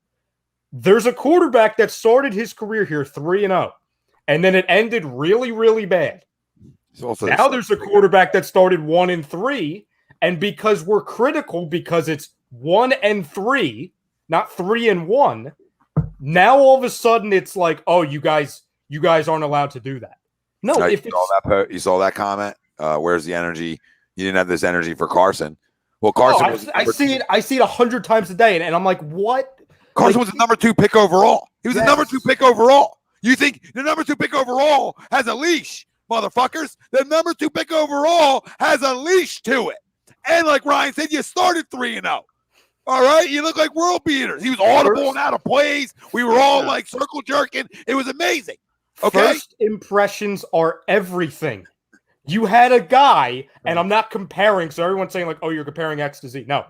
there's a quarterback that started his career here 3-0, and then it ended really, really bad. Now there's a quarterback that started 1-3. And because we're critical, because it's 1-3, not 3-1, now all of a sudden it's like, oh, you guys aren't allowed to do that. No, if you saw that comment, where's the energy? You didn't have this energy for Carson. Well, Carson, I see it 100 times a day, and I'm like, what? Carson was the number 2 pick overall. He was the number 2 pick overall. You think the number 2 pick overall has a leash, motherfuckers? The number 2 pick overall has a leash to it. And like Ryan said, you started 3-0. All right? You look like world beaters. He was audible and out of plays. We were all like circle jerking. It was amazing. Okay? First impressions are everything. You had a guy, and I'm not comparing, so everyone's saying like, oh, you're comparing X to Z. No.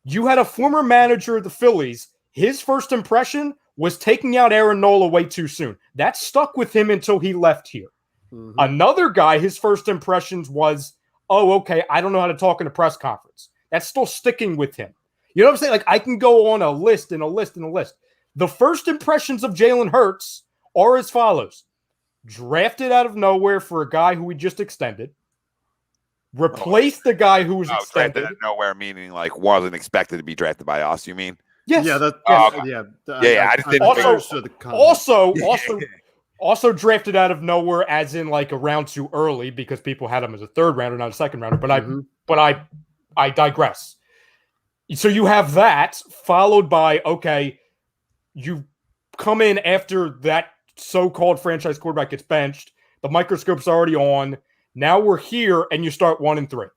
You had a former manager of the Phillies. His first impression was taking out Aaron Nola way too soon. That stuck with him until he left here. Mm-hmm. Another guy, his first impressions was, oh, okay, I don't know how to talk in a press conference. That's still sticking with him. You know what I'm saying? Like, I can go on a list and a list and a list. The first impressions of Jalen Hurts are as follows. Drafted out of nowhere for a guy who we just extended. Replace the guy who was drafted extended. out of nowhere, meaning like wasn't expected to be drafted by us. You mean? Yes. Yeah, I just didn't also drafted out of nowhere, as in like a round too early because people had him as a third rounder, not a second rounder. But I digress. So you have that followed by, okay, you come in after that so-called franchise quarterback gets benched. The microscope's already on. Now we're here, and you start 1-3.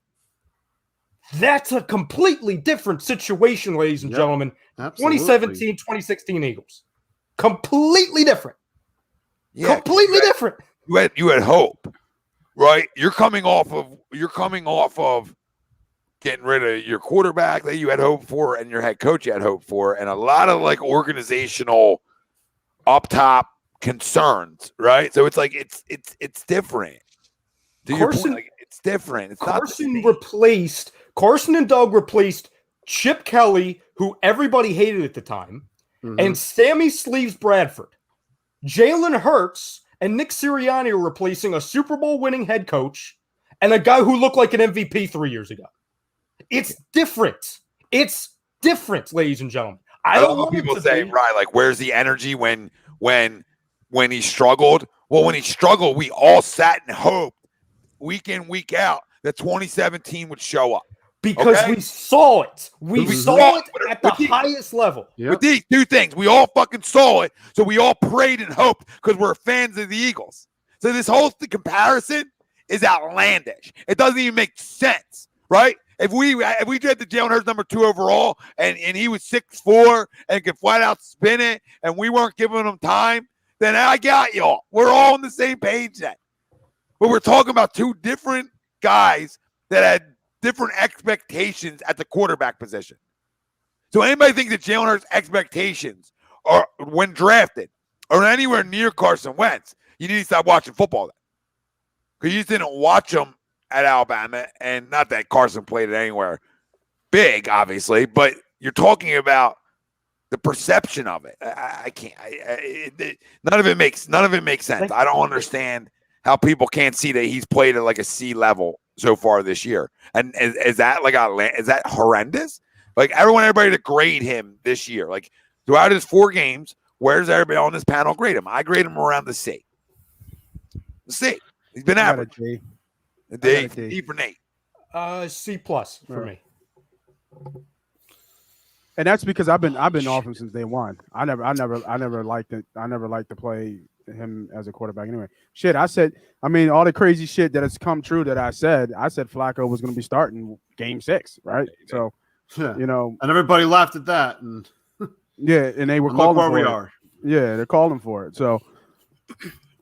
That's a completely different situation, ladies and gentlemen. Absolutely. 2017, 2016 Eagles. Completely different. Yeah, completely different. You had hope, right? You're coming off of getting rid of your quarterback that you had hope for, and your head coach you had hope for, and a lot of like organizational up top concerns, right? So it's like it's different. To your point, like, it's different. It's Carson and Doug replaced Chip Kelly, who everybody hated at the time, and Sammy Sleeves Bradford. Jalen Hurts and Nick Sirianni are replacing a Super Bowl winning head coach and a guy who looked like an MVP 3 years ago. It's different. It's different, ladies and gentlemen. I don't want people say, right, like, where's the energy when he struggled? Well, when he struggled, we all sat and hoped week in, week out that 2017 would show up. Because we saw it. We saw it at the highest level. With these two things, we all fucking saw it. So we all prayed and hoped because we're fans of the Eagles. So this whole comparison is outlandish. It doesn't even make sense, right? If we drafted Jalen Hurts number 2 overall and he was 6'4" and could flat out spin it and we weren't giving him time, then I got y'all. We're all on the same page then. But we're talking about two different guys that had different expectations at the quarterback position. So anybody thinks that Jalen Hurts' expectations are when drafted or anywhere near Carson Wentz, you need to stop watching football then. Because you just didn't watch him at Alabama, and not that Carson played it anywhere big, obviously, but you're talking about the perception of it. I can't. None of it makes sense. I don't understand how people can't see that he's played at like a C level so far this year. And is that horrendous? Like everybody to grade him this year. Like throughout his 4 games, where's everybody on this panel grade him? I grade him around the C. The C. He's been average. D for Nate. C+ for me. And that's because I've been off him since day one. I never liked it. I never liked to play him as a quarterback anyway. Shit, all the crazy shit that has come true that I said Flacco was going to be starting game 6, right? So, and everybody laughed at that. And and they were calling where for we it. are. Yeah, they're calling for it. So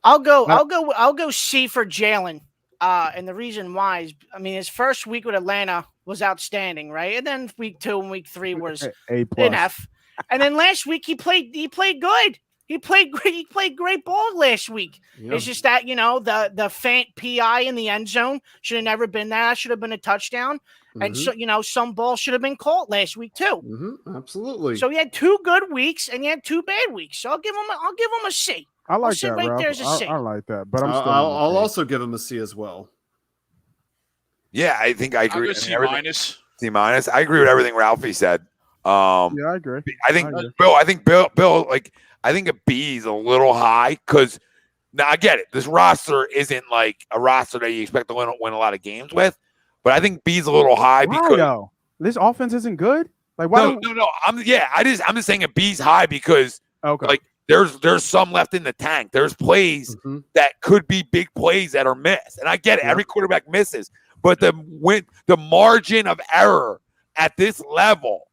I'll go C for Jalen. And the reason why is, his first week with Atlanta was outstanding, right? And then week 2 and week 3 was A+. an F. And then last week he played good. He played great ball last week. Yeah. It's just that, the faint PI in the end zone should have never been that. Should have been a touchdown. Mm-hmm. And so, some ball should have been caught last week too. Mm-hmm. Absolutely. So he had 2 good weeks and he had 2 bad weeks. So I'll give him a C. I like that, right Ralph. There's a C. I like that, but I'll also give him a C as well. Yeah, I think I agree. C-. C-. I agree with everything Ralphie said. Yeah, I agree. I think Bill, like, I think a B is a little high because now I get it. This roster isn't like a roster that you expect to win a lot of games with, but I think B is a little high because this offense isn't good. Like, why? No. I'm just saying a B's high because like there's some left in the tank. There's plays that could be big plays that are missed, and I get it. Every quarterback misses, but the margin of error at this level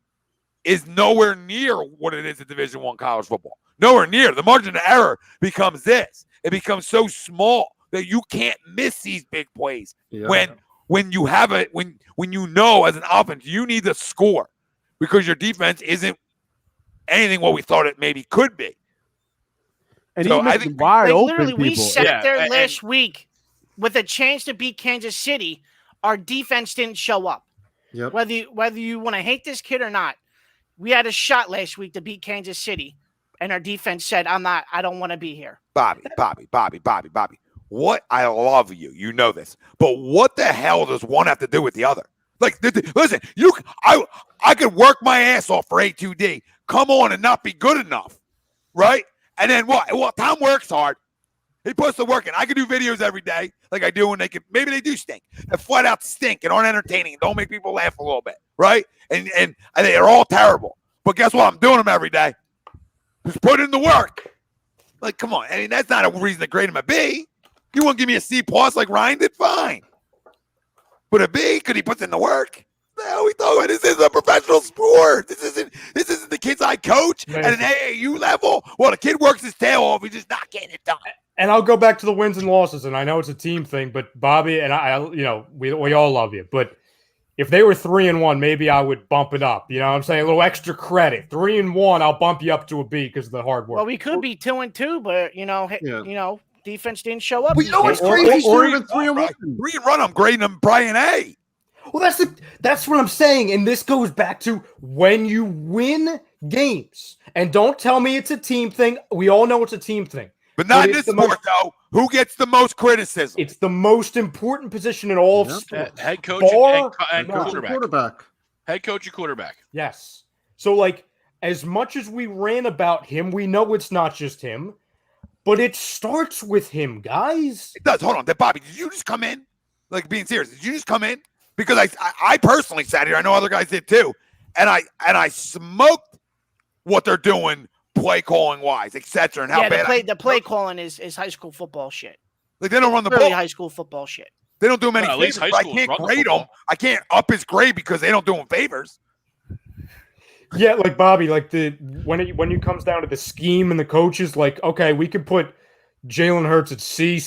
is nowhere near what it is at Division I college football. Nowhere near. The margin of error becomes this. It becomes so small that you can't miss these big plays. Yeah. When you have it, when you know as an offense you need to score because your defense isn't anything what we thought it maybe could be. And so I think wide open literally people. We sat there last week with a chance to beat Kansas City. Our defense didn't show up. Yep. Whether you want to hate this kid or not, we had a shot last week to beat Kansas City, and our defense said, I don't want to be here. Bobby. what? I love you. You know this. But what the hell does one have to do with the other? Like, listen, I could work my ass off for A2D, come on and not be good enough, right? And then what? Well, Tom works hard. He puts the work in. I can do videos every day like I do, and maybe they do stink. They flat out stink and aren't entertaining and don't make people laugh a little bit, right? And they're all terrible. But guess what? I'm doing them every day. Just put in the work. Like, come on. I mean, that's not a reason to grade him a B. You want to give me a C+ like Ryan did? Fine. But a B, because he puts in the work. No, we thought this is a professional sport. This isn't the kids I coach at an AAU level. Well, the kid works his tail off. He's just not getting it done. And I'll go back to the wins and losses, and I know it's a team thing, but Bobby and I, we all love you. But if they were 3-1, maybe I would bump it up. You know what I'm saying? A little extra credit. 3-1, I'll bump you up to a B because of the hard work. Well, we could be 2-2, but defense didn't show up. We know it's crazy. Or even 3-1. 3-1, I'm grading them probably an A. Well, that's what I'm saying, and this goes back to when you win games. And don't tell me it's a team thing. We all know it's a team thing. But not in this sport, though. Who gets the most criticism? It's the most important position in all of sports. Head coach and quarterback. Head coach and quarterback. Yes. So, like, as much as we ran about him, we know it's not just him, but it starts with him, guys. It does. Hold on. Bobby, did you just come in? Like, being serious, did you just come in? Because I personally sat here. I know other guys did too. And I smoked what they're doing play calling wise, etc. And how bad the play calling is high school football shit. Like, they don't run the really ball. high school football shit. They don't do him any favors. I can't grade him. I can't up his grade because they don't do him favors. Yeah, like Bobby, like when it comes down to the scheme and the coaches, like, okay, we could put Jalen Hurts at C+,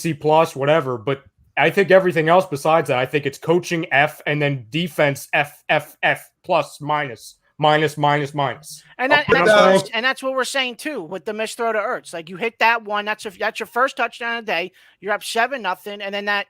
whatever, but I think everything else besides that, I think it's coaching F and then defense F plus minus. And that's what we're saying too with the missed throw to Ertz. Like, you hit that one, that's your first touchdown of the day. You're up 7-0, and then that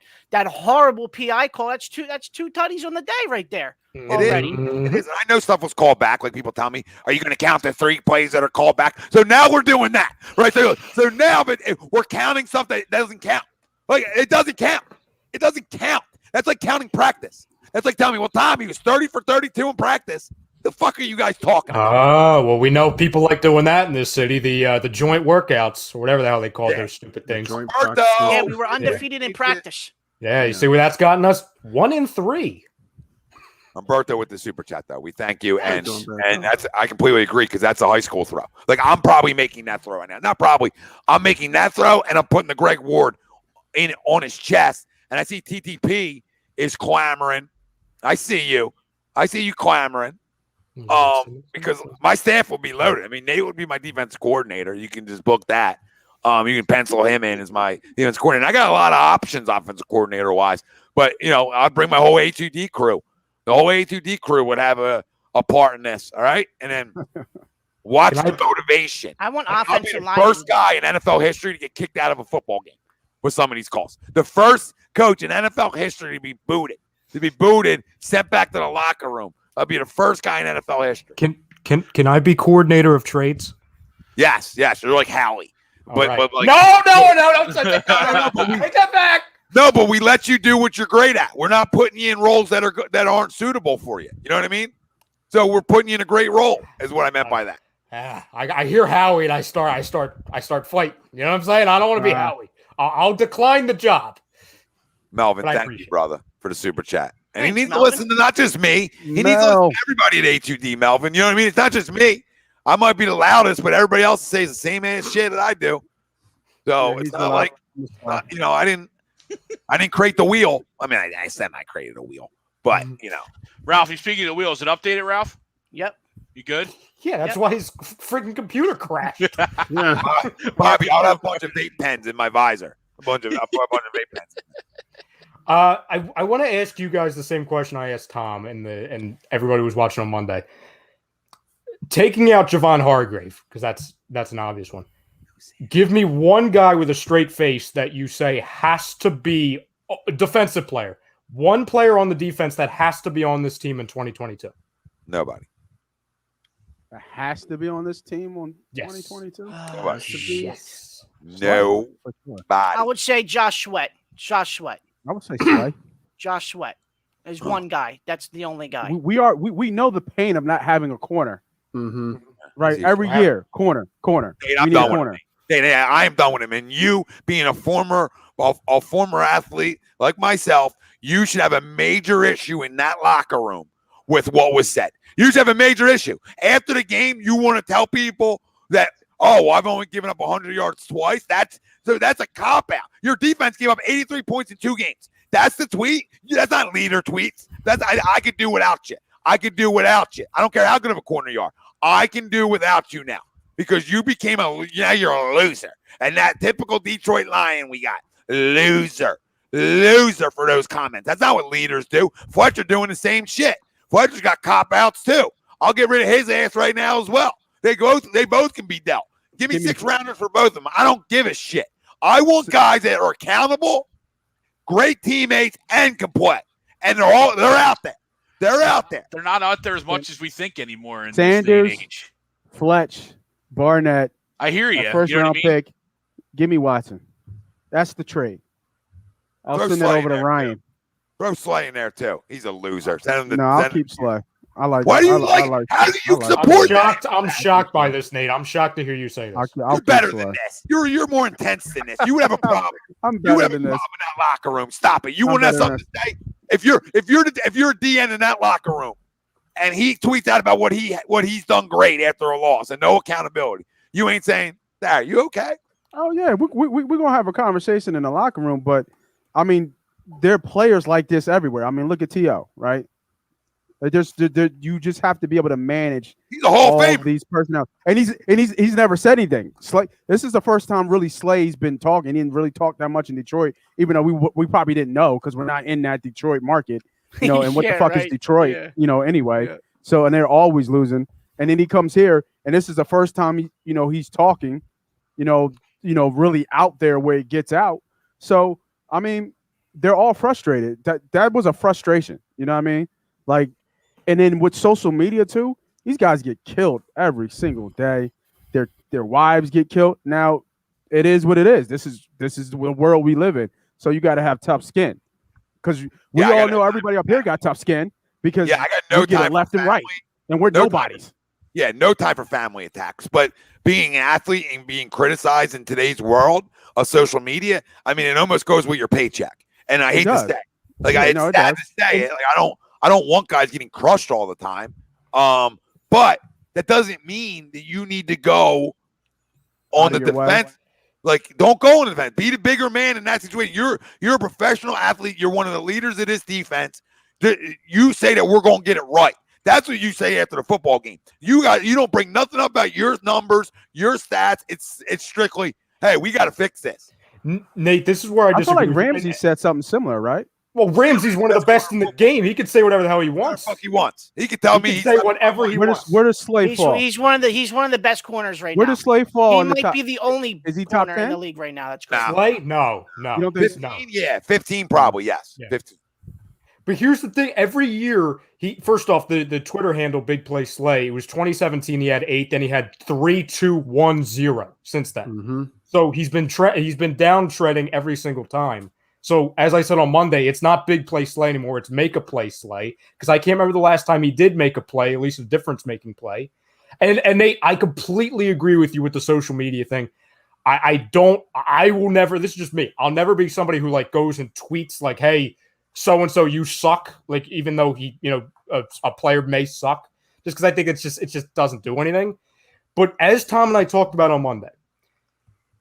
horrible PI call. That's two tutties on the day right there. Already. It is. I know stuff was called back. Like, people tell me, are you going to count the 3 plays that are called back? So now we're doing that, right? So now, but we're counting something that doesn't count. Like, it doesn't count. It doesn't count. That's like counting practice. That's like telling me, well, Tom, he was 30 for 32 in practice. The fuck are you guys talking about? Oh, well, we know people like doing that in this city, the joint workouts, or whatever the hell they call those stupid things. Yeah, we were undefeated in practice. Yeah, you see where that's gotten us? 1-3. Umberto with the super chat, though. We thank you, and that's, I completely agree, because that's a high school throw. Like, I'm probably making that throw right now. Not probably. I'm making that throw, and I'm putting the Greg Ward on his chest, and I see TTP is clamoring. I see you clamoring. Because my staff will be loaded. I mean, Nate would be my defense coordinator. You can just book that. You can pencil him in as my defense coordinator. I got a lot of options offensive coordinator wise, but I'd bring my whole A2D crew. The whole A2D crew would have a part in this. All right, and then watch the motivation. I want I'll be offensive the first guy in NFL history to get kicked out of a football game with some of these calls. The first coach in NFL history to be booted, sent back to the locker room. I'll be the first guy in NFL history. Can I be coordinator of trades? Yes. You're like Howie. But like, no, don't say that. No, take that back. No, but we let you do what you're great at. We're not putting you in roles that aren't suitable for you. You know what I mean? So we're putting you in a great role, is what I meant by that. I hear Howie and I start fighting. You know what I'm saying? I don't want to be Howie. I'll decline the job. Melvin, thank you, brother, for the super chat. And he needs to listen to not just me. He needs to listen to everybody at A2D, Melvin. You know what I mean? It's not just me. I might be the loudest, but everybody else says the same ass shit that I do. So it's not like, I didn't create the wheel. I mean, I said I created a wheel, but Ralph, you speaking of the wheel, is it updated, Ralph? Yep. You good? Yeah, that's why his freaking computer crashed. Yeah. Bobby, I'll have a bunch of vape pens in my visor. A bunch of vape pens. I want to ask you guys the same question I asked Tom and everybody who was watching on Monday. Taking out Javon Hargrave, because that's an obvious one. Give me one guy with a straight face that you say has to be a defensive player. One player on the defense that has to be on this team in 2022. Nobody. That has to be on this team on 2022. Nobody. Yes. No. I would say Josh Sweat. Josh Sweat. I would say Slay. Josh Sweat. There's one guy. That's the only guy. We know the pain of not having a corner. Mm-hmm. Right. Every year, corner. Hey, I'm done with it. Hey, I am done with him. And you being a former athlete like myself, you should have a major issue in that locker room with what was said. You should have a major issue. After the game, you want to tell people that, oh, I've only given up 100 yards twice. That's a cop-out. Your defense gave up 83 points in 2 games. That's the tweet. That's not leader tweets. I could do without you. I don't care how good of a corner you are. I can do without you now because you became you're a loser. And that typical Detroit Lion we got. Loser for those comments. That's not what leaders do. Fletcher doing the same shit. Fletcher's got cop-outs too. I'll get rid of his ass right now as well. They both can be dealt. Give me 6 rounders for both of them. I don't give a shit. I want guys that are accountable, great teammates, and can play. And they're out there. They're out there. They're not out there as much as we think anymore in Sanders, this day and age. Fletch, Barnett. I hear you. First round pick. Give me Watson. That's the trade. I'll send that over to Ryan. Too. Throw Slay in there too. He's a loser. I'll keep Slay. I like. Why do you like? How do you support? I'm shocked by this, Nate. I'm shocked to hear you say this. You're better than this. You're more intense than this. You would have a problem. I'm better than this. In that locker room. Stop it. You wouldn't have something to say. If you're a DN in that locker room, and he tweets out about what he's done great after a loss and no accountability, you ain't saying, "Are you okay?" Oh yeah, we're gonna have a conversation in the locker room, but I mean, there are players like this everywhere. I mean, look at T.O., right? You just have to be able to manage. He's a Hall of Famer. These personnel, and he's never said anything. This is the first time really Slay's been talking. He didn't really talk that much in Detroit, even though we probably didn't know because we're not in that Detroit market, And what the fuck is Detroit, Anyway. Yeah. So and they're always losing, and then he comes here, and this is the first time he's talking, really out there where it gets out. So I mean, they're all frustrated. That was a frustration. You know what I mean? Like. And then with social media too, these guys get killed every single day. Their wives get killed. Now, it is what it is. This is the world we live in. So you got to have tough skin, because we all know everybody up here got tough skin because I got no time left and right, and we're nobodies. No time for family attacks. But being an athlete and being criticized in today's world of social media, I mean, it almost goes with your paycheck. And I hate to say, it's sad to say it. Like I don't want guys getting crushed all the time. But that doesn't mean that you need to go on the defense. Like, don't go on the defense. Be the bigger man in that situation. You're a professional athlete. You're one of the leaders of this defense. You say that we're going to get it right. That's what you say after the football game. You don't bring nothing up about your numbers, your stats. It's strictly, hey, we got to fix this. Nate, this is where I disagree. I feel like Ramsey said something similar, right? Well, Ramsey's one of the best in the game. He can say whatever the hell he wants. He wants. He can tell me. He can say whatever he wants. Where does Slay fall? He's one of the best corners right now. Where does Slay fall? He might be the only corner in the league right now. That's correct. Slay? No. You don't think 15, yeah, 15 probably, yes. Yeah. 15. But here's the thing. Every year, first off, the Twitter handle Big Play Slay, it was 2017, he had 8, then he had 3, 2, 1, 0 since then. Mm-hmm. So he's been down treading every single time. So, as I said on Monday, it's not Big Play Slay anymore. It's Make a Play Slay, because I can't remember the last time he did make a play, at least a difference-making play. And Nate, I completely agree with you with the social media thing. I will never, this is just me, I'll never be somebody who goes and tweets like, hey, so-and-so, you suck, even though he, a player may suck, just because I think it just doesn't do anything. But as Tom and I talked about on Monday,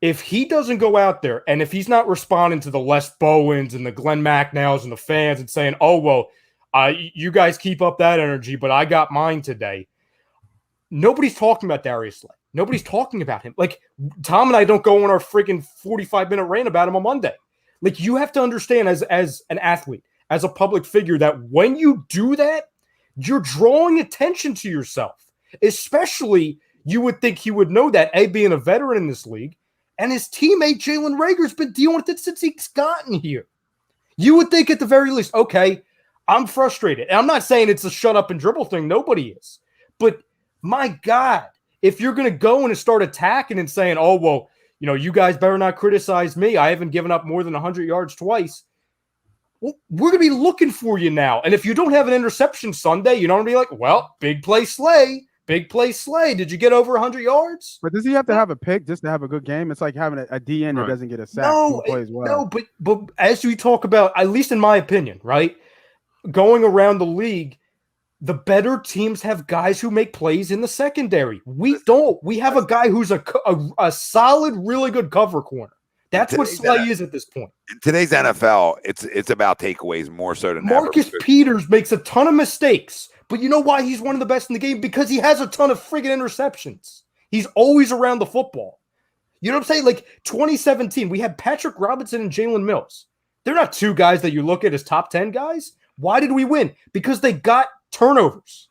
if he doesn't go out there and if he's not responding to the Les Bowens and the Glenn McNails and the fans and saying, oh, well, you guys keep up that energy, but I got mine today. Nobody's talking about Darius Slay. Nobody's talking about him. Tom and I don't go on our freaking 45-minute rant about him on Monday. You have to understand as an athlete, as a public figure, that when you do that, you're drawing attention to yourself. Especially, you would think he would know that, being a veteran in this league. And his teammate, Jalen Reagor's been dealing with it since he's gotten here. You would think at the very least, okay, I'm frustrated. And I'm not saying it's a shut up and dribble thing. Nobody is. But my God, if you're going to go and start attacking and saying, oh, well, You guys better not criticize me. I haven't given up more than 100 yards twice. Well, we're going to be looking for you now. And if you don't have an interception Sunday, you're going to be like, well, big play Slay. Big play Slay. Did you get over 100 yards? But does he have to have a pick just to have a good game? It's like having a DN that doesn't get a sack. No, plays well. no, but as we talk about, at least in my opinion, right, going around the league, the better teams have guys who make plays in the secondary. We don't. We have a guy who's a solid, really good cover corner. That's what Slay is at this point. In today's NFL, it's about takeaways more so than Marcus Peters makes a ton of mistakes. But you know why he's one of the best in the game? Because he has a ton of friggin' interceptions. He's always around the football. You know what I'm saying? Like 2017, we had Patrick Robinson and Jalen Mills. They're not two guys that you look at as top 10 guys. Why did we win? Because they got turnovers.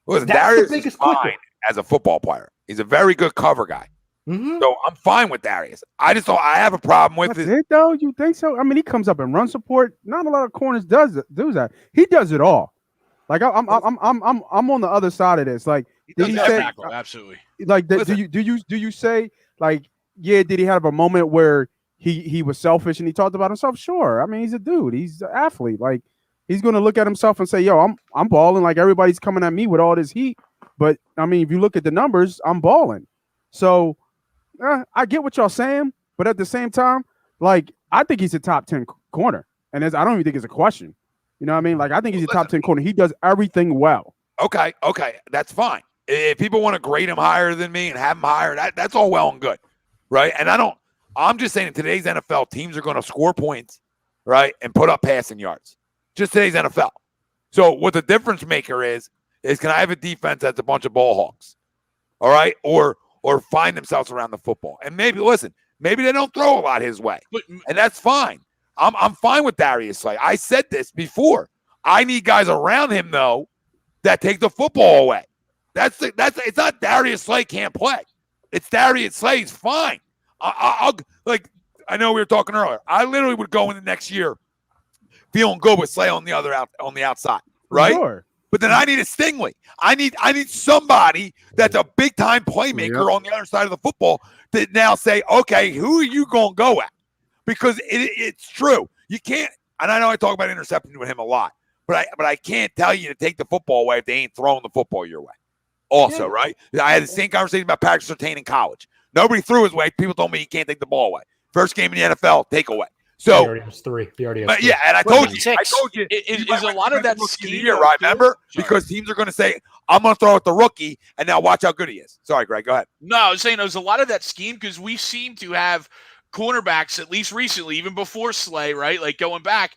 Listen, Darius is fine as a football player. He's a very good cover guy. Mm-hmm. So I'm fine with Darius. I have a problem with it. Though, you think so? I mean, he comes up and run support. Not a lot of corners do that. He does it all. Like I'm on the other side of this. Like, did he say absolutely? Like, do you say like, yeah? Did he have a moment where he was selfish and he talked about himself? Sure. I mean, he's a dude. He's an athlete. Like, he's gonna look at himself and say, "Yo, I'm balling. Like everybody's coming at me with all this heat." But I mean, if you look at the numbers, I'm balling. So I get what y'all saying, but at the same time, like I think he's a top 10 corner, and I don't even think it's a question. You know what I mean? Like, I think he's a top 10 corner. He does everything well. Okay, that's fine. If people want to grade him higher than me and have him higher, that's all well and good, right? And I'm just saying in today's NFL, teams are going to score points, right, and put up passing yards. Just today's NFL. So what the difference maker is can I have a defense that's a bunch of ball hawks, all right, or find themselves around the football? And maybe they don't throw a lot his way, and that's fine. I'm fine with Darius Slay. I said this before. I need guys around him though that take the football away. It's not Darius Slay can't play. It's Darius Slay's fine. I know we were talking earlier. I literally would go in the next year feeling good with Slay on the outside, right? Sure. But then I need a Stingley. I need somebody that's a big time playmaker on the other side of the football to now say, okay, who are you gonna go at? Because it's true. You can't, and I know I talk about interceptions with him a lot, but I can't tell you to take the football away if they ain't throwing the football your way. Also, right? I had the same conversation about Patrick Surtain in college. Nobody threw his way. People told me he can't take the ball away. First game in the NFL, take away. So he already has three. Yeah, and I told you, is a lot of that scheme, right? Remember, because teams are going to say, "I'm going to throw at the rookie," and now watch how good he is. Sorry, Greg, go ahead. No, I was saying there's a lot of that scheme because we seem to have cornerbacks, at least recently, even before Slay, right? Like going back,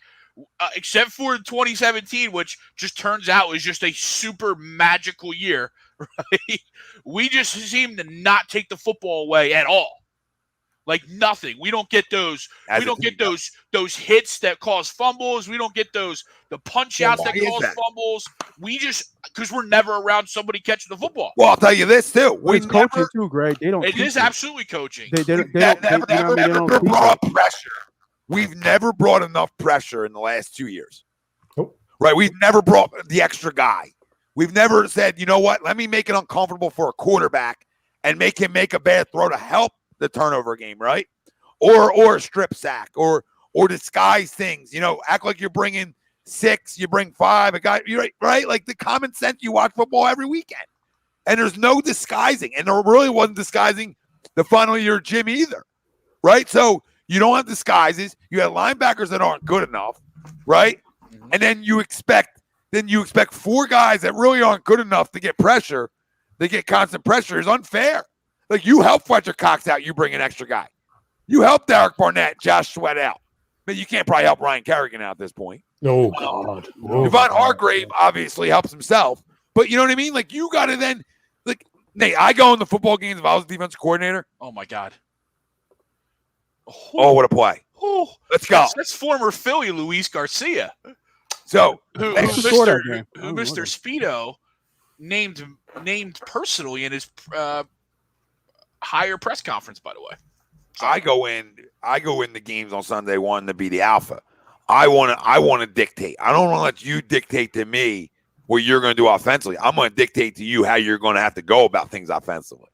except for 2017, which just turns out was just a super magical year, right? We just seem to not take the football away at all. Like nothing. We don't get those. Those hits that cause fumbles. We don't get the punch outs that cause fumbles. We just because we're never around somebody catching the football. Well, I'll tell you this too. It's coaching too, Greg. They don't. It is absolutely coaching. They never brought pressure. We've never brought enough pressure in the last 2 years. Nope. Right? We've never brought the extra guy. We've never said, you know what? Let me make it uncomfortable for a quarterback and make him make a bad throw to help the turnover game, right? Or a strip sack, or disguise things. You know, act like you're bringing 6, you bring 5. A guy, right? Like the common sense. You watch football every weekend, and there's no disguising, and there really wasn't disguising the final year of Jim either, right? So you don't have disguises. You have linebackers that aren't good enough, right? And then you expect 4 guys that really aren't good enough to get pressure. They get constant pressure. It's unfair. Like, you help Fletcher Cox out, you bring an extra guy. You help Derek Barnett, Josh Sweat out. But you can't probably help Ryan Kerrigan out at this point. Oh, God. Devon Hargrave obviously helps himself. But you know what I mean? Like, you got to then, like, Nate, I go in the football games if I was a defensive coordinator. Oh, my God. Oh, what a play. Oh, let's go. That's former Philly Luis Garcia. So, who Mr. Speedo named personally in his higher press conference, by the way. I go in the games on Sunday wanting to be the alpha. I want to dictate. I don't want to let you dictate to me what you're going to do offensively. I'm going to dictate to you how you're going to have to go about things offensively.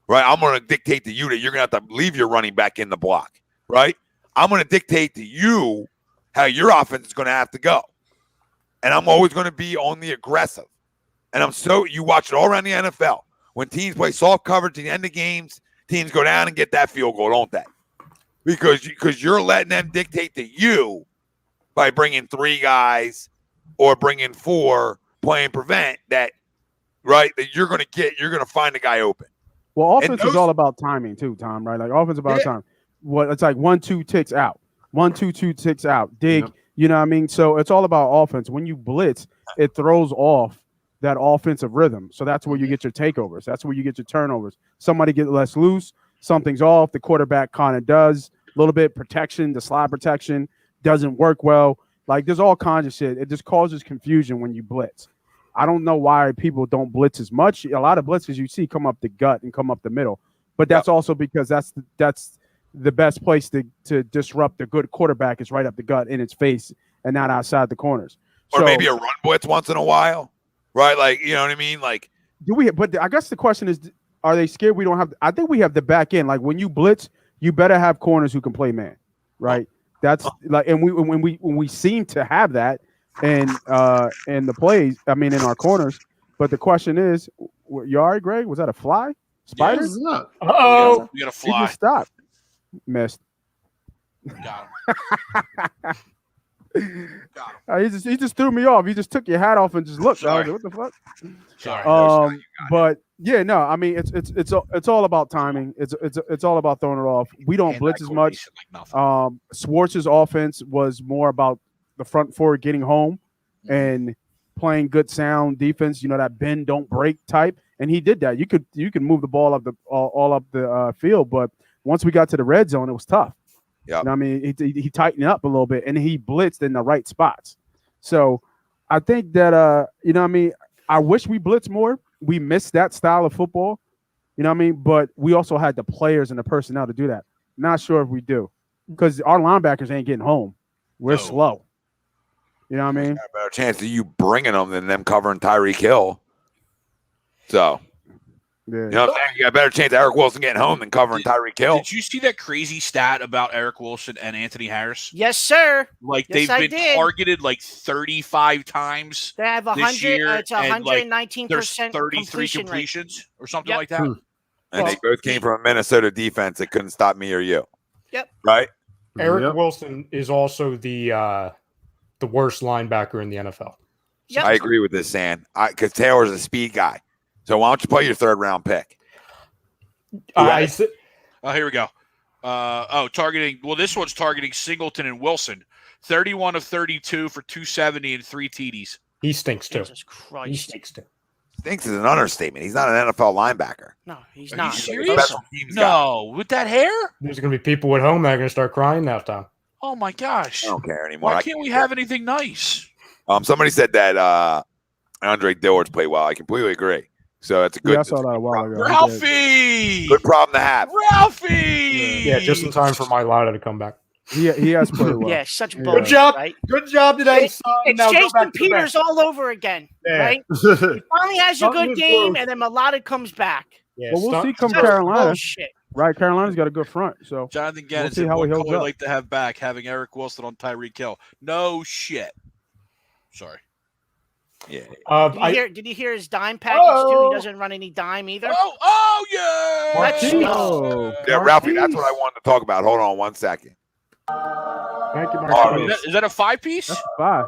right? I'm going to dictate to you that you're going to have to leave your running back in the block, right? I'm going to dictate to you how your offense is going to have to go. And I'm always going to be on the aggressive. And you watch it all around the NFL. When teams play soft coverage at the end of games, teams go down and get that field goal, don't they? Because you're letting them dictate to you by bringing 3 guys or bringing 4 playing prevent that, right, that you're going to find a guy open. Well, offense is all about timing too, Tom, right? Like offense about time. It's like 1-2 ticks out. 1-2 ticks out. Dig. Yep. You know what I mean? So it's all about offense. When you blitz, it throws off that offensive rhythm. So that's where you get your takeovers. That's where you get your turnovers. Somebody get less loose. Something's off. The quarterback kind of does a little bit protection. The slide protection doesn't work well. Like there's all kinds of shit. It just causes confusion when you blitz. I don't know why people don't blitz as much. A lot of blitzes you see come up the gut and come up the middle. But that's also because that's the best place to disrupt a good quarterback is right up the gut in its face and not outside the corners. Or maybe a run blitz once in a while, right? Like, you know what I mean? Like, but I guess the question is, are they scared we don't have? I think we have the back end. Like when you blitz, you better have corners who can play man, right? That's like, and when we seem to have that in the plays. I mean, in our corners. But the question is, you all right, Greg? Was that a fly? Spider? Yeah, oh, we got a fly. He just stopped. Missed. Got him. He just threw me off. He just took your hat off and just looked. I was like, what the fuck? Sorry. But yeah, no. I mean, it's all about timing. It's all about throwing it off. We don't blitz as much. Like Schwartz's offense was more about the front four getting home and playing good sound defense. You know, that bend don't break type, and he did that. You could move the ball up all up the field, but once we got to the red zone, it was tough. Yeah, you know, I mean, he tightened up a little bit, and he blitzed in the right spots. So I think that you know what I mean, I wish we blitzed more. We missed that style of football. You know what I mean? But we also had the players and the personnel to do that. Not sure if we do, because our linebackers ain't getting home. We're slow. You know what I mean? Got a better chance of you bringing them than them covering Tyreek Hill. So. Yeah. You know what I'm saying? You got a better chance of Eric Wilson getting home than covering Tyreek Hill. Did you see that crazy stat about Eric Wilson and Anthony Harris? Yes, sir. Like yes, they've been targeted like 35 times. They have 100. This year, it's 119%. There's 33 completions or something like that. And they both came from a Minnesota defense that couldn't stop me or you. Yep. Right. Eric Wilson is also the worst linebacker in the NFL. Yep. I agree with this, Sam. Because Taylor's a speed guy. So why don't you play your 3rd round pick? Oh, here we go. Targeting. Well, this one's targeting Singleton and Wilson. 31 of 32 for 270 and 3 TDs. He stinks too. Jesus Christ. He stinks too. Stinks is an understatement. He's not an NFL linebacker. No, he's Are not. you serious? No, with that hair? There's going to be people at home that are going to start crying now, Tom. Oh my gosh! I don't care anymore. Why can't we have anything nice? Somebody said that Andre Dillard's played well. I completely agree. So that's a good. Yeah, I saw that a while ago. Ralphie, good problem to have. Ralphie. Yeah, just in time for my Lada to come back. He has played well. Yeah, such bullshit. Good job. Right? Good job today, son. It's Now go Jason back to Peters all over again, right? He finally has a good game, and then Melada comes back. Yeah, well, we'll see come Such Carolina. bullshit. Right, Carolina's got a good front. So Jonathan Gannon see said, how what he holds color up. like to have back, having Eric Wilson on Tyreek Hill. No shit. Sorry. Yeah. Did you hear his dime package too? He doesn't run any dime either. Oh yeah. Yeah, Ralphie, that's what I wanted to talk about. Hold on 1 second. Thank you, Mark. Is that a 5-piece? That's 5.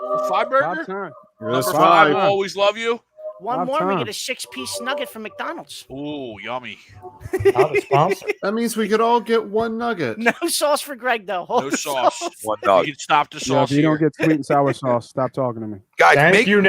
A 5-burger? 5 time. Number 5 will always love you. One more, we time. get a 6-piece nugget from McDonald's. Ooh, yummy. That means we could all get 1 nugget. No sauce for Greg, though. No sauce. 1 You nugget. can stop the Yeah, sauce if you don't here. get sweet and sour sauce, stop talking to me. Guys, Thank you,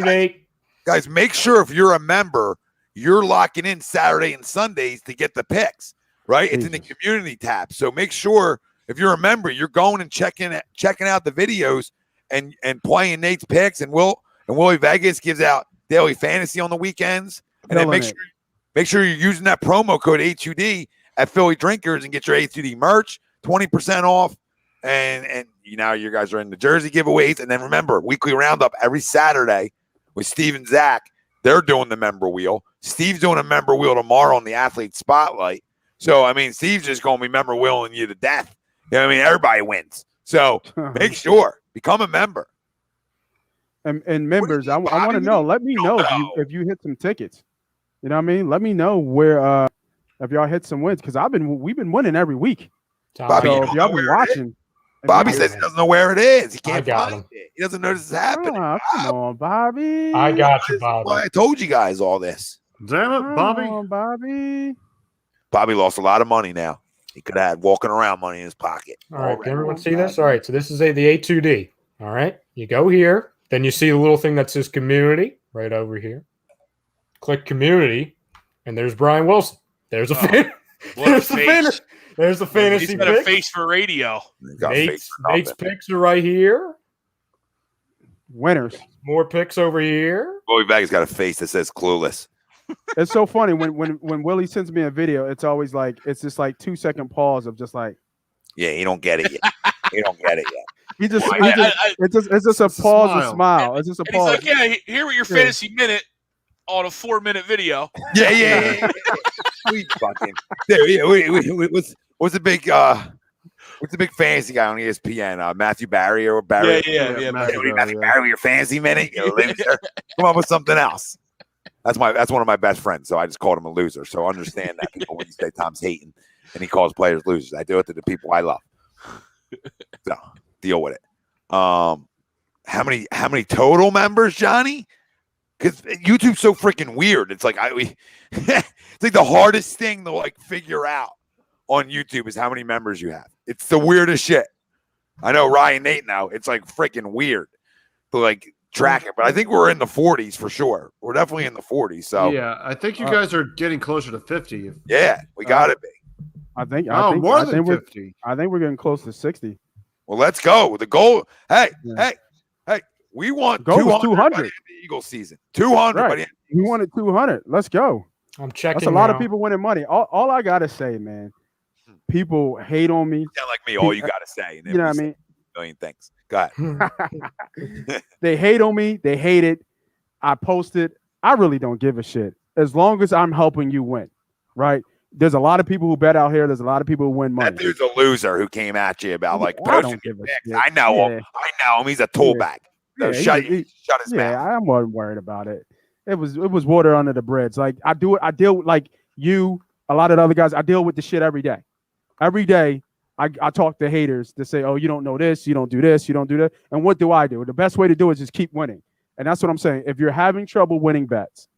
Nate. Guys, make sure if you're a member, you're locking in Saturday and Sundays to get the picks, right? It's in the community tab. So make sure if you're a member, you're going and checking out the videos and playing Nate's picks. And Willie Vegas gives out daily fantasy on the weekends. And then make sure you're using that promo code HUD at Philly Drinkers and get your HUD merch, 20% off. And you guys are in the jersey giveaways. And then remember, weekly roundup every Saturday with Steve and Zach. They're doing the member wheel. Steve's doing a member wheel tomorrow on the Athlete Spotlight. So, I mean, Steve's just going to be member wheeling you to death. You know what I mean? Everybody wins. So make sure, become a member. And members, I want to know. Let me know if you hit some tickets. You know what I mean? Let me know where if y'all hit some wins, because we've been winning every week. Bobby, so if y'all been watching, Bobby says he doesn't know where it is. He can't got find it. He doesn't know this is happening. Come on, Bobby. I got you, Bobby. Well, I told you guys all this. Damn it, Bobby. Come on, Bobby. Bobby lost a lot of money now. He could have had walking around money in his pocket. All right, can everyone see this? All right, so this is the A2D. All right, you go here. Then you see a little thing that says community right over here. Click community, and there's Brian Wilson. There's a fan. There's the fantasy. There's the fantasy. He's got a face for radio. Nate's picks are right here. Winners. More picks over here. Bobby Bag's got a face that says clueless. It's so funny when Willie sends me a video. It's always like it's just like 2-second pause of just like. Yeah, you don't get it yet. You don't get it yet. It's just a pause and smile. It's just a pause. He's like, yeah, here with your fantasy minute on a 4-minute video. Yeah. We fucking what's the big fantasy guy on ESPN? Matthew Barry or Barry? Yeah. Matthew Barry, your fantasy minute. Loser. Come up with something else. That's one of my best friends. So I just called him a loser. So understand that people when you say Tom's hating and he calls players losers. I do it to the people I love. So deal with it. How many total members, Johnny? Because YouTube's so freaking weird. It's like it's like the hardest thing to like figure out on YouTube is how many members you have. It's the weirdest shit. I know Ryan Nate now. It's like freaking weird to like track it, but I think we're in the 40s for sure. We're definitely in the 40s. So yeah, I think you guys are getting closer to 50. Yeah, we got to be. I think more than 50. I think we're getting close to 60. Well, let's go. The goal. Hey, we want 200 by the Eagles season. 200 by the end. We wanted 200. Let's go. I'm checking. That's a lot of people winning money. All I gotta say, man. People hate on me. Sound like me. All you gotta say. You know what I mean? A million things. Go ahead. They hate on me. They hate it. I posted. I really don't give a shit. As long as I'm helping you win, right? There's a lot of people who bet out here. There's a lot of people who win money. That dude's a loser who came at you about like I don't give a shit. I know him. He's a tool bag. So shut his mouth. Yeah, I wasn't worried about it. It was water under the bridge. Like I deal with like you, a lot of the other guys. I deal with the shit every day. Every day, I talk to haters to say, "Oh, you don't know this, you don't do this, you don't do that." And what do I do? The best way to do it is just keep winning. And that's what I'm saying. If you're having trouble winning bets,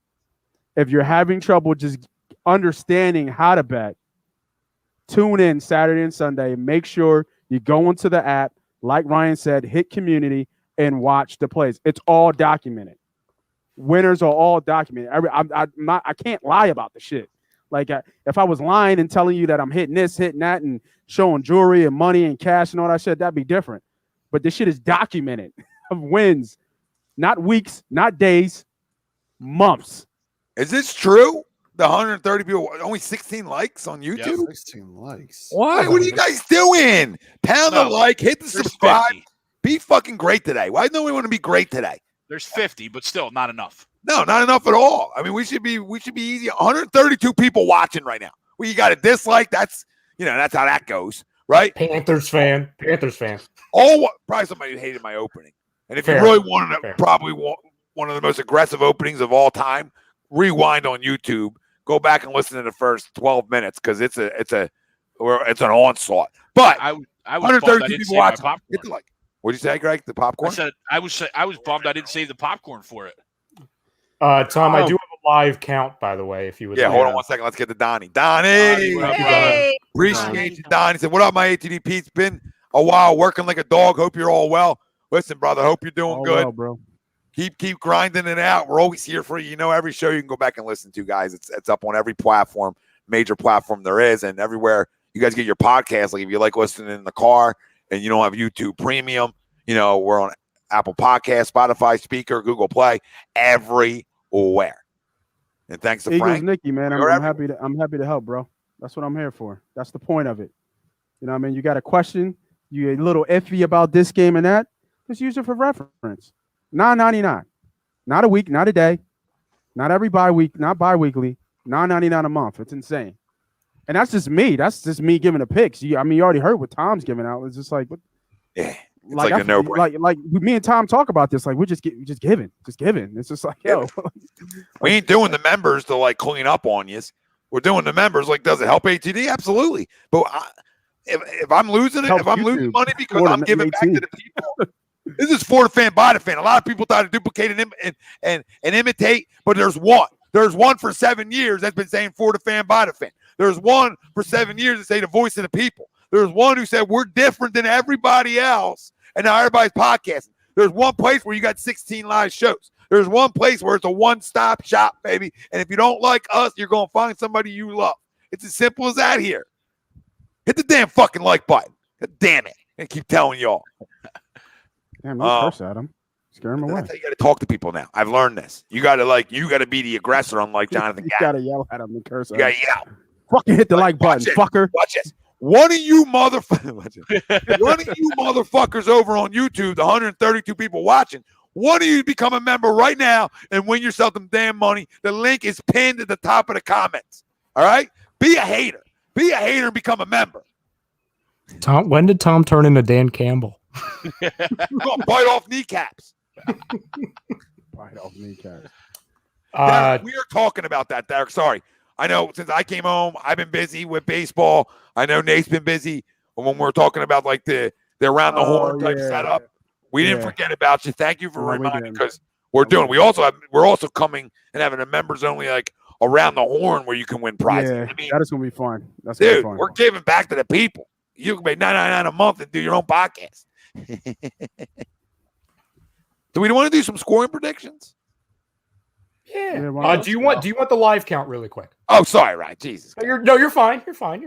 if you're having trouble just understanding how to bet, tune in Saturday and Sunday. Make sure you go into the app, like Ryan said, hit community and watch the plays. It's all documented. Winners are all documented. I can't lie about the shit. Like if I was lying and telling you that I'm hitting this, hitting that, and showing jewelry and money and cash and all that shit, that'd be different. But this shit is documented of wins, not weeks, not days, months. Is this true? The 130 people, only 16 likes on YouTube? 16 likes. Why? What are you guys doing? Pound the like, hit the subscribe. 50. Be fucking great today. Why don't we want to be great today? There's 50, but still not enough. No, not enough at all. I mean, we should be easy. 132 people watching right now. Well, you got a dislike. That's how that goes, right? Panthers fan. Probably somebody who hated my opening. And if you really wanted to, probably one of the most aggressive openings of all time, rewind on YouTube. Go back and listen to the first 12 minutes because it's an onslaught. But I was 132 people watching. Hit the like. What'd you say, Greg? The popcorn? I was bummed I didn't save the popcorn for it. Tom, I do have a live count, by the way, if you would. Yeah, hold on 1 second. Let's get to Donnie. Donnie! Hey. Appreciate you, Donnie. He said, what up, my ATD Pete? It's been a while working like a dog. Hope you're all well. Listen, brother, hope you're doing good. Well, bro. Keep grinding it out. We're always here for you. Every show you can go back and listen to, guys. It's up on every platform, major platform there is, and everywhere you guys get your podcast. Like if you like listening in the car and you don't have YouTube Premium, we're on Apple Podcast, Spotify, Speaker, Google Play, everywhere. And thanks to Eagles Frank. Nicky, man. I'm happy to help, bro. That's what I'm here for. That's the point of it. You know what I mean? You got a question, you're a little iffy about this game and that, just use it for reference. $9.99. Not a week, not a day. Not every bye week, not bi-weekly, $9.99 a month. It's insane. And that's just me. That's just me giving the picks. You already heard what Tom's giving out. It's just like, what? Yeah, it's like a no-brainer. Like me and Tom talk about this. Like we're just giving. It's just like, yo, we ain't doing the members to like clean up on you. We're doing the members. Like, does it help ATD? Absolutely. But if I'm losing it, if I'm losing money because I'm giving back to the people, this is for the fan, by the fan. A lot of people try to duplicate and imitate, but there's one. There's one for 7 years that's been saying for the fan, by the fan. There's one for 7 years that say the voice of the people. There's one who said we're different than everybody else, and now everybody's podcasting. There's one place where you got 16 live shows. There's one place where it's a one-stop shop, baby. And if you don't like us, you're going to find somebody you love. It's as simple as that here. Hit the damn fucking like button. God damn it. I keep telling y'all. Damn, don't curse at him. Scare him away. That's how you got to talk to people now. I've learned this. You got to be the aggressor, unlike Jonathan. You got to yell at him and curse at him. You got to yell. Fucking hit the like button, fucker. Watch this. One of you motherfuckers over on YouTube, the 132 people watching, one of you become a member right now and win yourself some damn money. The link is pinned at the top of the comments. All right? Be a hater. Be a hater and become a member. Tom, when did Tom turn into Dan Campbell? You're going to bite off kneecaps. Bite off kneecaps. Derek, we are talking about that, Derek. Sorry. I know since I came home, I've been busy with baseball. I know Nate's been busy when we're talking about like the around the horn type setup. We didn't forget about you. Thank you for reminding because we're doing. We're also coming and having a members only like around the horn where you can win prizes. Yeah, I mean, that is gonna be fun. That's dude, fun. we're giving back to the people. You can pay $9.99 a month and do your own podcast. Do we want to do some scoring predictions? Yeah. Do you want the live count really quick? Oh, sorry, right. Jesus. You're fine. You're fine.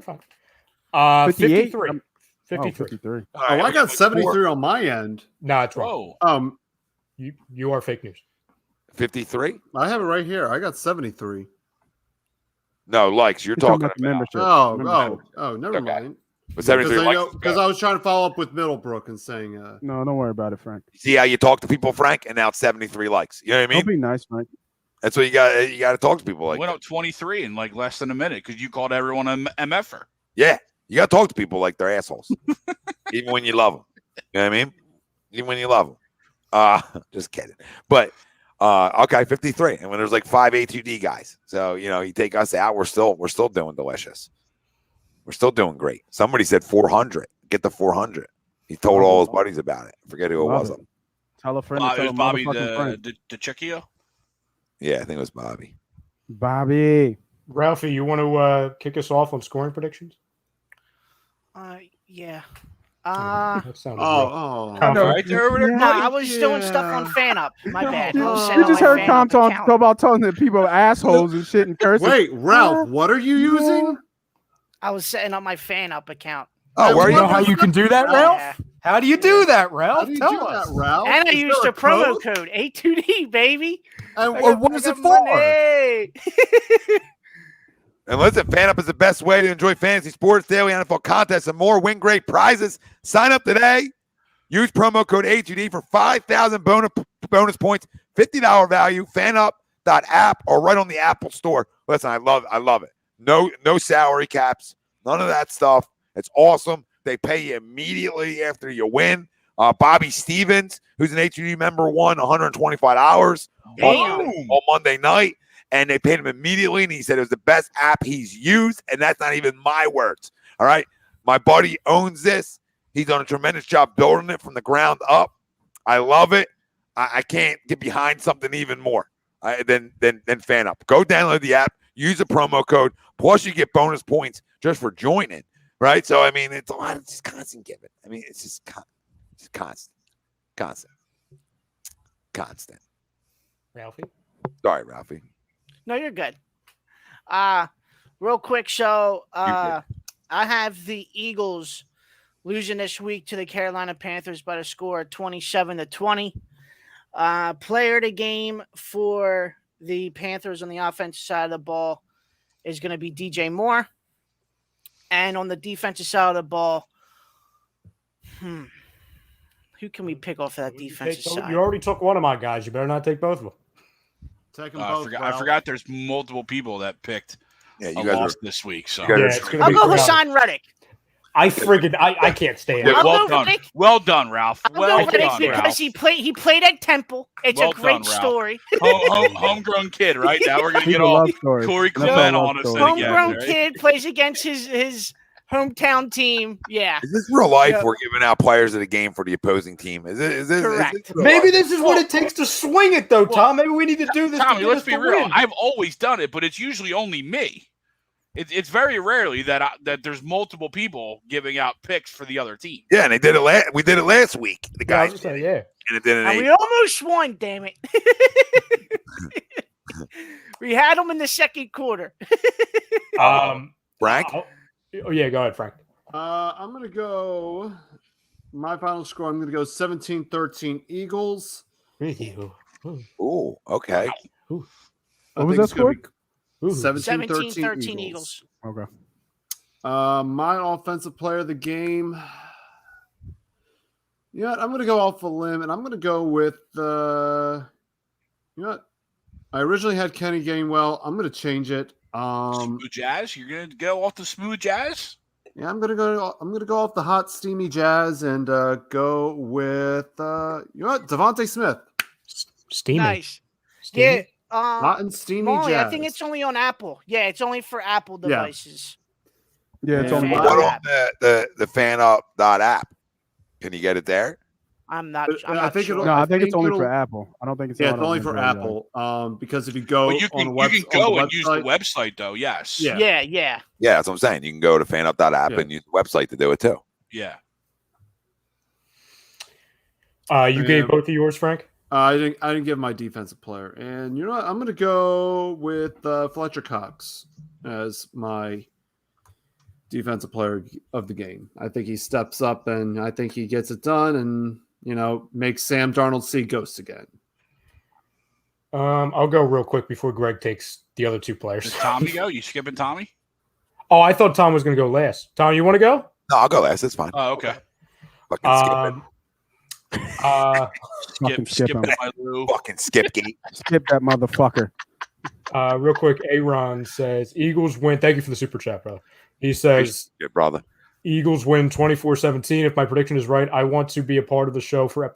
53. 53. I got 73 on my end. No, it's wrong. You are fake news. 53? I have it right here. I got 73. No, likes. You're talking about membership. Never mind. But 73 likes. Because I was trying to follow up with Middlebrook and saying no, don't worry about it, Frank. See how you talk to people, Frank, and now it's 73 likes. You know what I mean? Don't be nice, Frank. That's what you got. You got to talk to people like. Went up 23 in like less than a minute because you called everyone an MFer. Yeah, you got to talk to people like they're assholes, even when you love them. You know what I mean? Even when you love them. Just kidding. But okay, 53, and when there's like 5 A2D guys, so you take us out, we're still doing delicious. We're still doing great. Somebody said 400. Get the 400. He told all his buddies about it. I forget who it was. Tell a friend. It was Bobby DeCecchio. Yeah, I think it was Bobby. Bobby. Ralphie, you want to kick us off on scoring predictions? Yeah. That sounded right there over there. I was doing stuff on FanUp. My bad. You just heard Tom talk about telling the people assholes and shit and cursing. Wait, Ralph, what are you using? I was setting up my FanUp account. Oh, where you know how you can do that, Ralph? Yeah. How do you do that, Ralph? Tell us. Ralph? And I used a promo code A2D, baby. And what is it for? And listen, FanUp is the best way to enjoy fantasy sports, daily NFL contests, and more. Win great prizes. Sign up today. Use promo code A2D for 5,000 bonus points, $50 value. FanUp.app or right on the Apple Store. Listen, I love it. No salary caps. None of that stuff. It's awesome. They pay you immediately after you win. Bobby Stevens, who's an A2D member, won $125 on Monday night. And they paid him immediately, and he said it was the best app he's used, and that's not even my words. All right? My buddy owns this. He's done a tremendous job building it from the ground up. I love it. I can't get behind something even more than FanUp. Go download the app, use the promo code, plus you get bonus points just for joining, right? So, I mean, it's a lot of just constant giving. I mean, it's just constant. Ralphie? Sorry, Ralphie. No, you're good. Real quick show. I have the Eagles losing this week to the Carolina Panthers by the score of 27-20. Player of the game for the Panthers on the offensive side of the ball is going to be DJ Moore. And on the defensive side of the ball, who can we pick off of that defensive side? You already took one of my guys. You better not take both of them. Take them both. I forgot there's multiple people that picked a loss this week. So I'll go Hassan Reddick. I can't stand it. Well done. Well done, Ralph. Well done, because he played at Temple. It's a great story. Homegrown kid, right? Now we're gonna get all Corey Clement on us. Homegrown kid plays against his hometown team. Yeah. Is this real life? We're giving out players of the game for the opposing team. Is this correct? Maybe this is what it takes to swing it, though, Tom. Maybe we need to do this. Tommy, let's be real. I've always done it, but it's usually only me. It's very rarely that there's multiple people giving out picks for the other team. Yeah, and they did it. We did it last week. The guys, and it didn't. And we almost won. Damn it! We had them in the second quarter. Frank. Oh yeah, go ahead, Frank. I'm gonna go. My final score. I'm gonna go 17-13 Eagles. Ooh, okay. What was that score? 17-13 Eagles. Okay. My offensive player of the game. You know what? I'm going to go off a limb, and I'm going to go with you know what? I originally had Kenny Gainwell. I'm going to change it. Smooth Jazz. You're going to go off the Smooth Jazz. Yeah, I'm going to go off the hot, steamy Jazz and go with you know what? Devontae Smith. Steamy. Nice. Steamy. Yeah. Hot and steamy Molly, Jazz. I think it's only on Apple. Yeah, it's only for Apple devices. Yeah, it's only what on the FanUp.app? Can you get it there? I'm not sure. I think it's only for Apple. I don't think it's. Yeah, it's only for Apple. Because if you go you can go and use the website though. Yes. Yeah. Yeah, that's what I'm saying. You can go to FanUp.app and use the website to do it too. Yeah. You gave both of yours, Frank? I didn't give my defensive player, and you know what? I'm going to go with Fletcher Cox as my defensive player of the game. I think he steps up, and I think he gets it done, and makes Sam Darnold see ghosts again. I'll go real quick before Greg takes the other two players. Does Tommy go? You skipping Tommy? Oh, I thought Tom was going to go last. Tom, you want to go? No, I'll go last. It's fine. Oh, okay. Fucking skip him. Fucking skip gate. Skip that motherfucker. Real quick, Aaron says Eagles win. Thank you for the super chat, brother. He says, good brother. Eagles win 24-17. If my prediction is right, I want to be a part of the show for one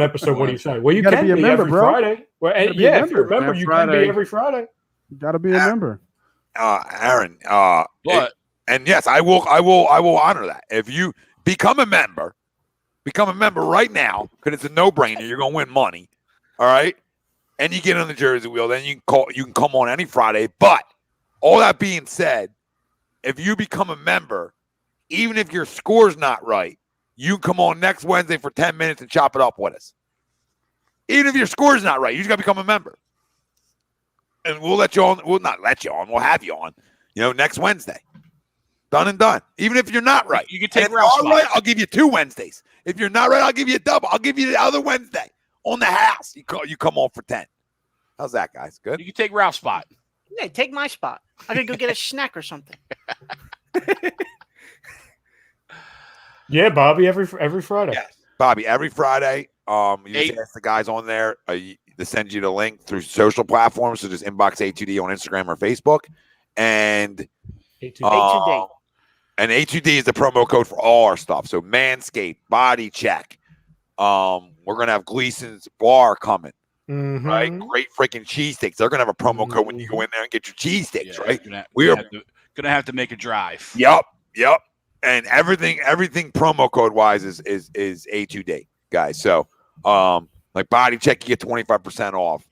episode. What do you say? Well, you can be a member, every Friday. Well, if you're a member, you can be every Friday. You got to be a member. Aaron. And yes, I will honor that. If you become a member right now, because it's a no-brainer. You're going to win money, all right? And you get on the Jersey wheel, then you can come on any Friday. But all that being said, if you become a member, even if your score's not right, you come on next Wednesday for 10 minutes and chop it up with us. Even if your score's not right, you just got to become a member. And we'll let you on. We'll not let you on. We'll have you on, next Wednesday. Done and done. Even if you're not right. You can take Ralph's right, I'll give you 2 Wednesdays. If you're not right, I'll give you a double. I'll give you the other Wednesday on the house. You come on for 10. How's that, guys? Good? You can take Ralph's spot. Yeah, take my spot. I could go get a snack or something. Yeah, Bobby, every Friday. Yes, Bobby, every Friday. You just ask the guys on there to send you the link through social platforms. So just inbox A2D on Instagram or Facebook. And A2D. And A2D is the promo code for all our stuff. So Manscaped, Body Check. We're going to have Gleason's Bar coming. Mm-hmm. Right? Great freaking cheesesteaks. They're going to have a promo code when you go in there and get your cheesesteaks, right? We're going to have to make a drive. Yep. And everything promo code wise is A2D, guys. So, like Body Check, you get 25% off.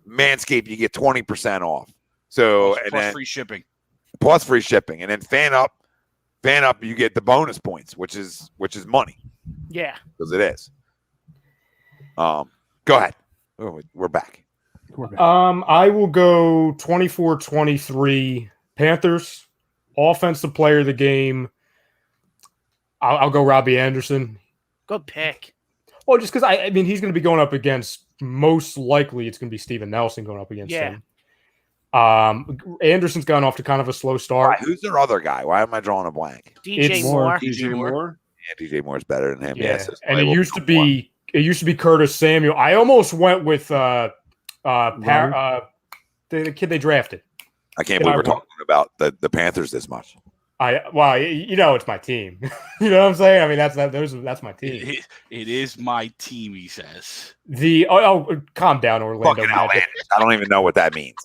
Manscaped, you get 20% off. So, plus free shipping. Plus free shipping. And then FanUp, you get the bonus points, which is money. Yeah. Because it is. Go ahead. Oh, we're back. I will go 24-23 Panthers. Offensive player of the game. I'll go Robbie Anderson. Good pick. Well, just because I mean he's going to be going up against, most likely it's going to be Steven Nelson going up against him. Anderson's gone off to kind of a slow start. Right, who's their other guy? Why am I drawing a blank? DJ Moore. DJ Moore. Yeah, DJ Moore's better than him. Yeah. Yes, and it used to be it used to be Curtis Samuel. I almost went with the kid they drafted. I can't believe we're talking about the Panthers this much. It's my team. You know what I'm saying? I mean, that's my team. It is my team, he says. Calm down, Orlando Magic. I don't even know what that means.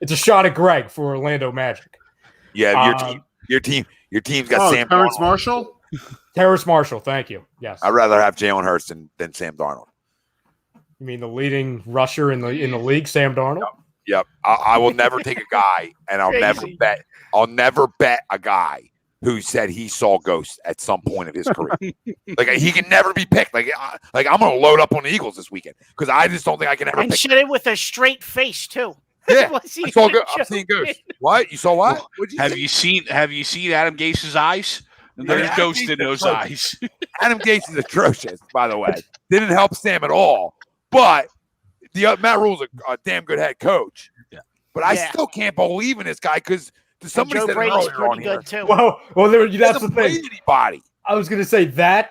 It's a shot at Greg for Orlando Magic. Yeah, your team's got Sam Terrence Darnold. Marshall. Terrace Marshall, thank you. Yes, I'd rather have Jalen Hurts than Sam Darnold. You mean the leading rusher in the league, Sam Darnold? Yep. I will never take a guy, and I'll never bet a guy who said he saw ghosts at some point of his career. Like he can never be picked. Like I'm gonna load up on the Eagles this weekend because I just don't think I can ever. And pick said it with a straight face too. Yeah, I'm seeing ghosts. What you saw? What? Have you seen Adam Gase's eyes? There's ghosts in those eyes. Adam Gase is atrocious, by the way. Didn't help Sam at all. But Matt Rule's a damn good head coach. Yeah. But I still can't believe in this guy because somebody said Brady's earlier on here. too. Well, that's the thing. Anybody. I was going to say that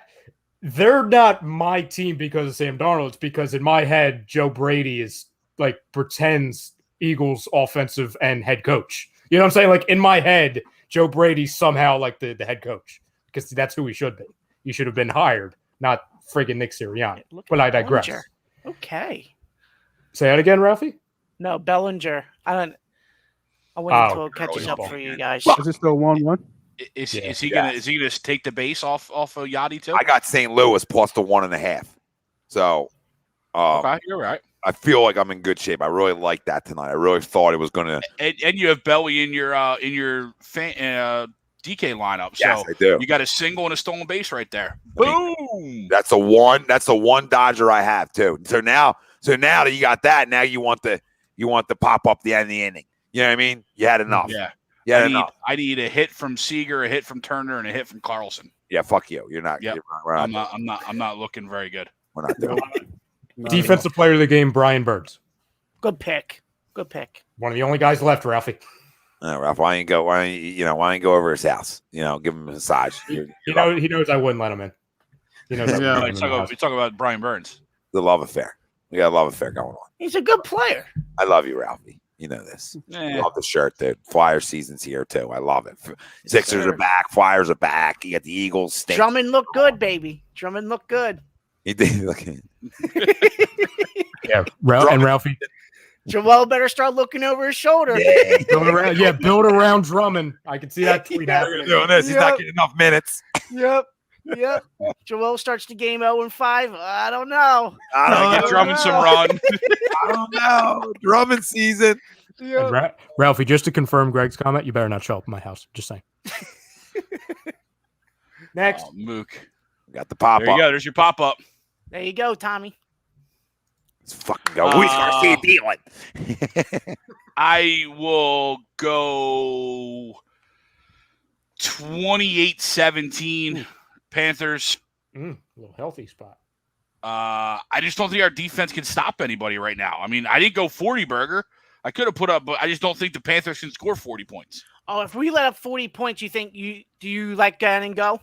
they're not my team because of Sam Darnold. It's because in my head, Joe Brady is like pretends Eagles offensive and head coach. You know what I'm saying? Like in my head, Joe Brady's somehow like the head coach because that's who he should be. He should have been hired, not friggin' Nick Sirianni. But I digress. Bellinger. Okay. Say that again, Ralphie? No, Bellinger. I waited until it catches up for you guys. Is it still 1-1? Is he gonna take the base off of Yachty too? I got St. Louis plus the 1.5. So okay, you're right. I feel like I'm in good shape. I really like that tonight. I really thought it was gonna and you have Belly in your DK lineup. So yes, I do. You got a single and a stolen base right there. Boom. That's the one Dodger I have too. So now that you got that, now you want to pop up the end of the inning. You know what I mean? You had enough. Yeah. I need a hit from Seager, a hit from Turner, and a hit from Carlson. Yeah, fuck you. You're not. Yep. I'm not looking very good. We're not doing it. Defensive player of the game, Brian Burns. Good pick. One of the only guys left, Ralphie. Ralph, why ain't go over his house? Give him a massage. He knows I wouldn't let him in. He knows. Let's talk about Brian Burns. The love affair. We got a love affair going on. He's a good player. I love you, Ralphie. You know this. I love the shirt, dude. Flyer season's here too. I love it. Sixers are back. Flyers are back. You got the Eagles. Stink. Drummond looked good, baby. Drummond looked good. He did. Look. Yeah, and Ralphie. Joel better start looking over his shoulder. Yeah. Build around Drummond. I can see that tweet happening. Doing this. He's not getting enough minutes. Yep. Joel starts the game 0-5. I don't know. Get Drummond some run. I don't know. Drummond season. Yeah. Ralphie, just to confirm Greg's comment, you better not show up at my house. Just saying. Next. Oh, Mook. Got the pop there up. You go. There's your pop up. There you go, Tommy. Let's fucking go. We start seeing dealing. I will go 28-17 Panthers. A little healthy spot. I just don't think our defense can stop anybody right now. I mean, I didn't go 40 burger. I could have put up, but I just don't think the Panthers can score 40 points. Oh, if we let up 40 points, do you like go and go?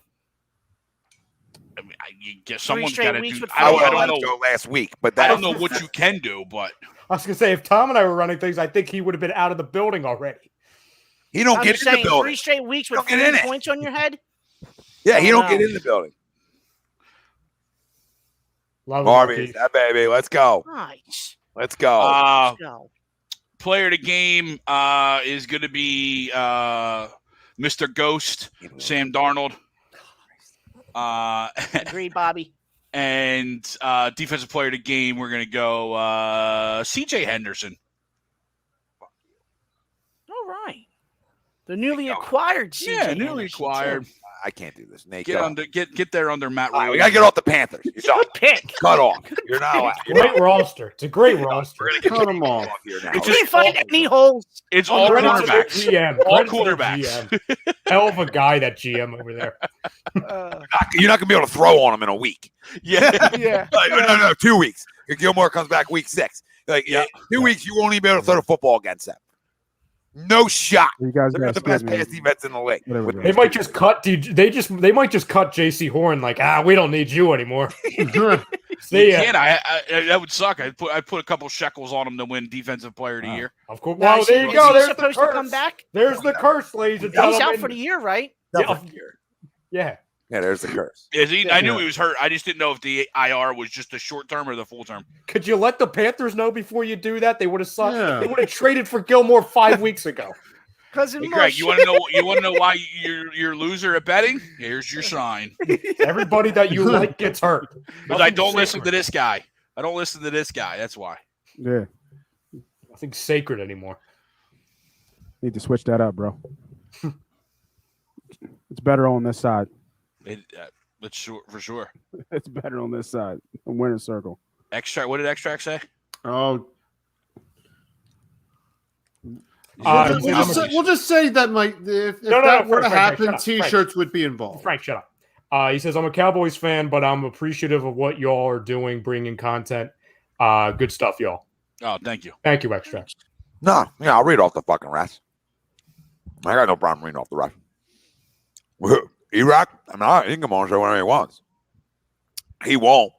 I mean, you guess someone's got to do. I don't know. Go last week, but I don't know what you can do. But I was gonna say, if Tom and I were running things, I think he would have been out of the building already. He don't get in the building. 3 straight weeks with 40 points on your head. Yeah, he don't get in the building. Harvey, that baby. Let's go. Nice. Let's go. Let's go. Player of the game is going to be Mr. Ghost, Sam Darnold. Agreed, Bobby. And defensive player of the game, we're going to go C.J. Henderson. All right. The newly acquired C.J. Yeah, newly acquired. I can't do this. Nate, get there under Matt Rule. We got to get off the Panthers. Good pick. Cut off. You're not allowed. Great roster. It's a great roster. Cut them off. You can't find any holes. It's all quarterbacks. GM. All quarterbacks. Hell of a guy, that GM over there. You're not going to be able to throw on him in a week. Yeah. No, 2 weeks. Gilmore comes back week 6. 2 weeks, you won't even be able to throw the football against them. No shot. You guys They're gotta the best skip me. pass defense in the league. Whatever, They might just cut. They might just cut J.C. Horn. Like, we don't need you anymore. See ya. That would suck. I put a couple shekels on him to win Defensive Player of the Year. Of course. Now, Well, there you go. Is he There's supposed the to come curse. back? There's the curse, ladies and gentlemen. He's out for the year, right? Yeah. Yeah, there's the curse. Is he? I knew he was hurt. I just didn't know if the IR was just the short term or the full term. Could you let the Panthers know before you do that? They would have Yeah. They would have traded for Gilmore 5 weeks ago. Because Hey, Greg, you want to know? You want to know why you're a loser at betting? Here's your sign. Everybody that you like gets hurt. Because I don't listen to this guy. I don't listen to this guy. That's why. Yeah. Nothing sacred anymore. Need to switch that up, bro. It's better on this side. That's sure for sure. It's better on this side. A winning circle. Extract. What did Extract say? Oh, we'll we'll just say that if that were to happen, T-shirts would be involved. Frank, shut up. He says, I'm a Cowboys fan, but I'm appreciative of what y'all are doing, bringing content. Good stuff, y'all. Oh, thank you. Thank you, Extract. No, yeah, I'll read off the fucking rest. I got no problem reading off the rest. Iraq, he can come on and show whenever he wants. He won't.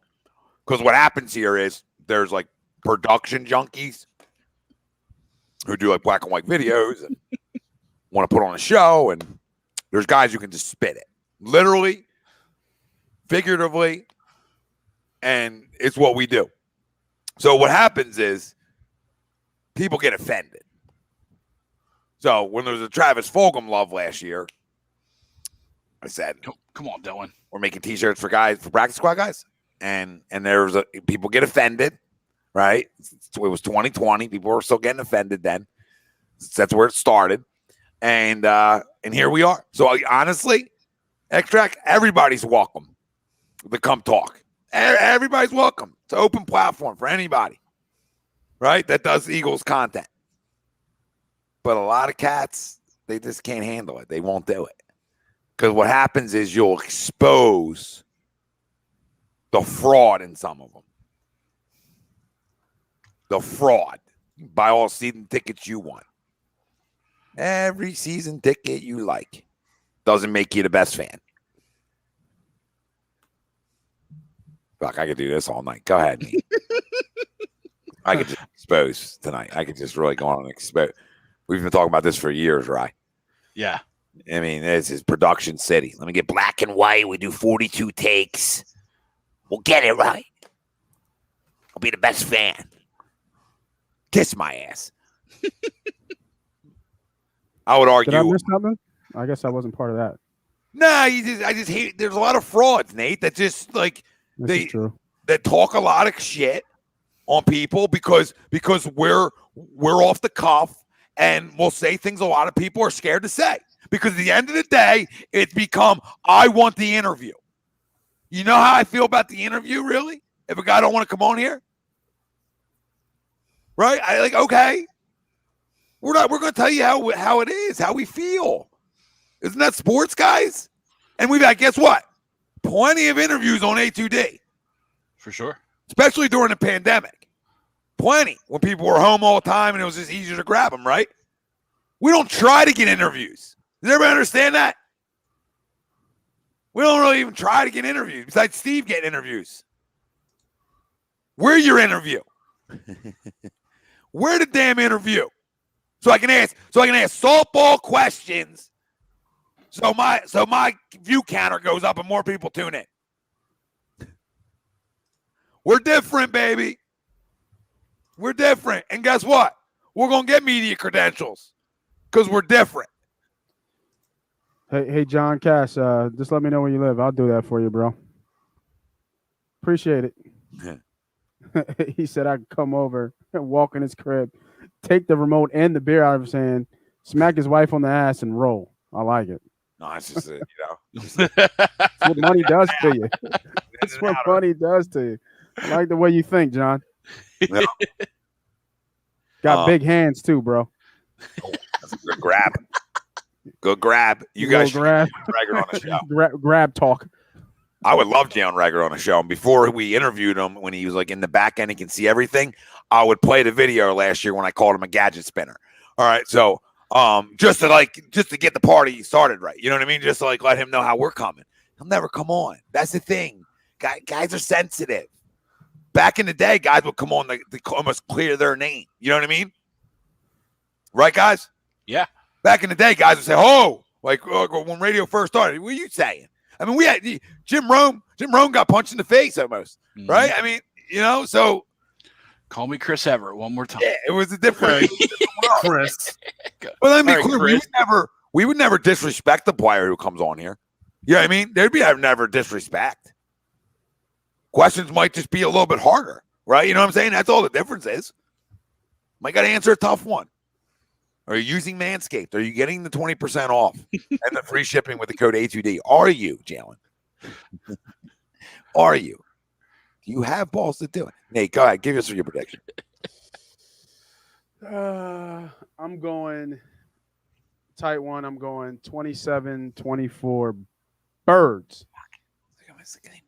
Because what happens here is there's like production junkies who do like black and white videos and want to put on a show. And there's guys who can just spit it. Literally, figuratively, and it's what we do. So what happens is people get offended. So when there was a Travis Fulgham love last year, I said, "Come on, Dylan, we're making T-shirts for guys, for practice squad guys," and there was people get offended, right? It was 2020. People were still getting offended then. That's where it started, and here we are. So honestly, Extract, everybody's welcome to come talk. Everybody's welcome. It's an open platform for anybody, right? That does Eagles content. But a lot of cats, they just can't handle it. They won't do it. Because what happens is you'll expose the fraud in some of them. The fraud. Buy all season tickets you want. Every season ticket you like doesn't make you the best fan. Fuck, I could do this all night. Go ahead, Nate. I could just expose tonight. I could just really go on and expose. We've been talking about this for years, right? Yeah. I mean, this is production city. Let me get black and white. We do 42 takes. We'll get it right. I'll be the best fan. Kiss my ass. I would argue. Did I miss something? I guess I wasn't part of that. Nah, I just hate. There's a lot of frauds, Nate. That just like that talk a lot of shit on people because we're off the cuff and we'll say things a lot of people are scared to say. Because at the end of the day, it's become, I want the interview. You know how I feel about the interview, really? If a guy don't want to come on here? Right? Okay. We're going to tell you how it is, how we feel. Isn't that sports, guys? And we've had, guess what? Plenty of interviews on A2D. For sure. Especially during the pandemic. Plenty. When people were home all the time and it was just easier to grab them, right? We don't try to get interviews. Does everybody understand that? We don't really even try to get interviews. Besides Steve getting interviews. We're your interview. We're the damn interview. So I can ask softball questions. So my view counter goes up and more people tune in. We're different, baby. We're different. And guess what? We're going to get media credentials because we're different. Hey, John Cash, just let me know where you live. I'll do that for you, bro. Appreciate it. Yeah. He said I could come over and walk in his crib, take the remote and the beer out of his hand, smack his wife on the ass, and roll. I like it. No, it's just, That's what money does to you. That's what money does to you. I like the way you think, John. Yeah. Got big hands too, bro. That's a good grab. Good grab. You guys should get Rager on the show. Grab talk. I would love Jalen Rager on the show. And before we interviewed him, when he was like in the back end, he can see everything. I would play the video last year when I called him a gadget spinner. All right. So just to get the party started right. You know what I mean? Just to let him know how we're coming. He'll never come on. That's the thing. Guys are sensitive. Back in the day, guys would come on to almost clear their name. You know what I mean? Right, guys? Yeah. Back in the day, guys would say, "Oh, when radio first started, what are you saying?" I mean, we had Jim Rome. Jim Rome got punched in the face almost, right? I mean, so call me Chris Everett one more time. Yeah, it was a different Chris. Well, let me be clear. We would never disrespect the player who comes on here. You know what I mean? There'd be never disrespect. Questions might just be a little bit harder, right? You know what I'm saying? That's all the difference is. Might got to answer a tough one. Are you using Manscaped? Are you getting the 20% off and the free shipping with the code A2D? Are you, Jalen? Are you? Do you have balls to do it? Nate, go ahead. Give us your prediction. I'm going tight one. I'm going 27-24 Birds.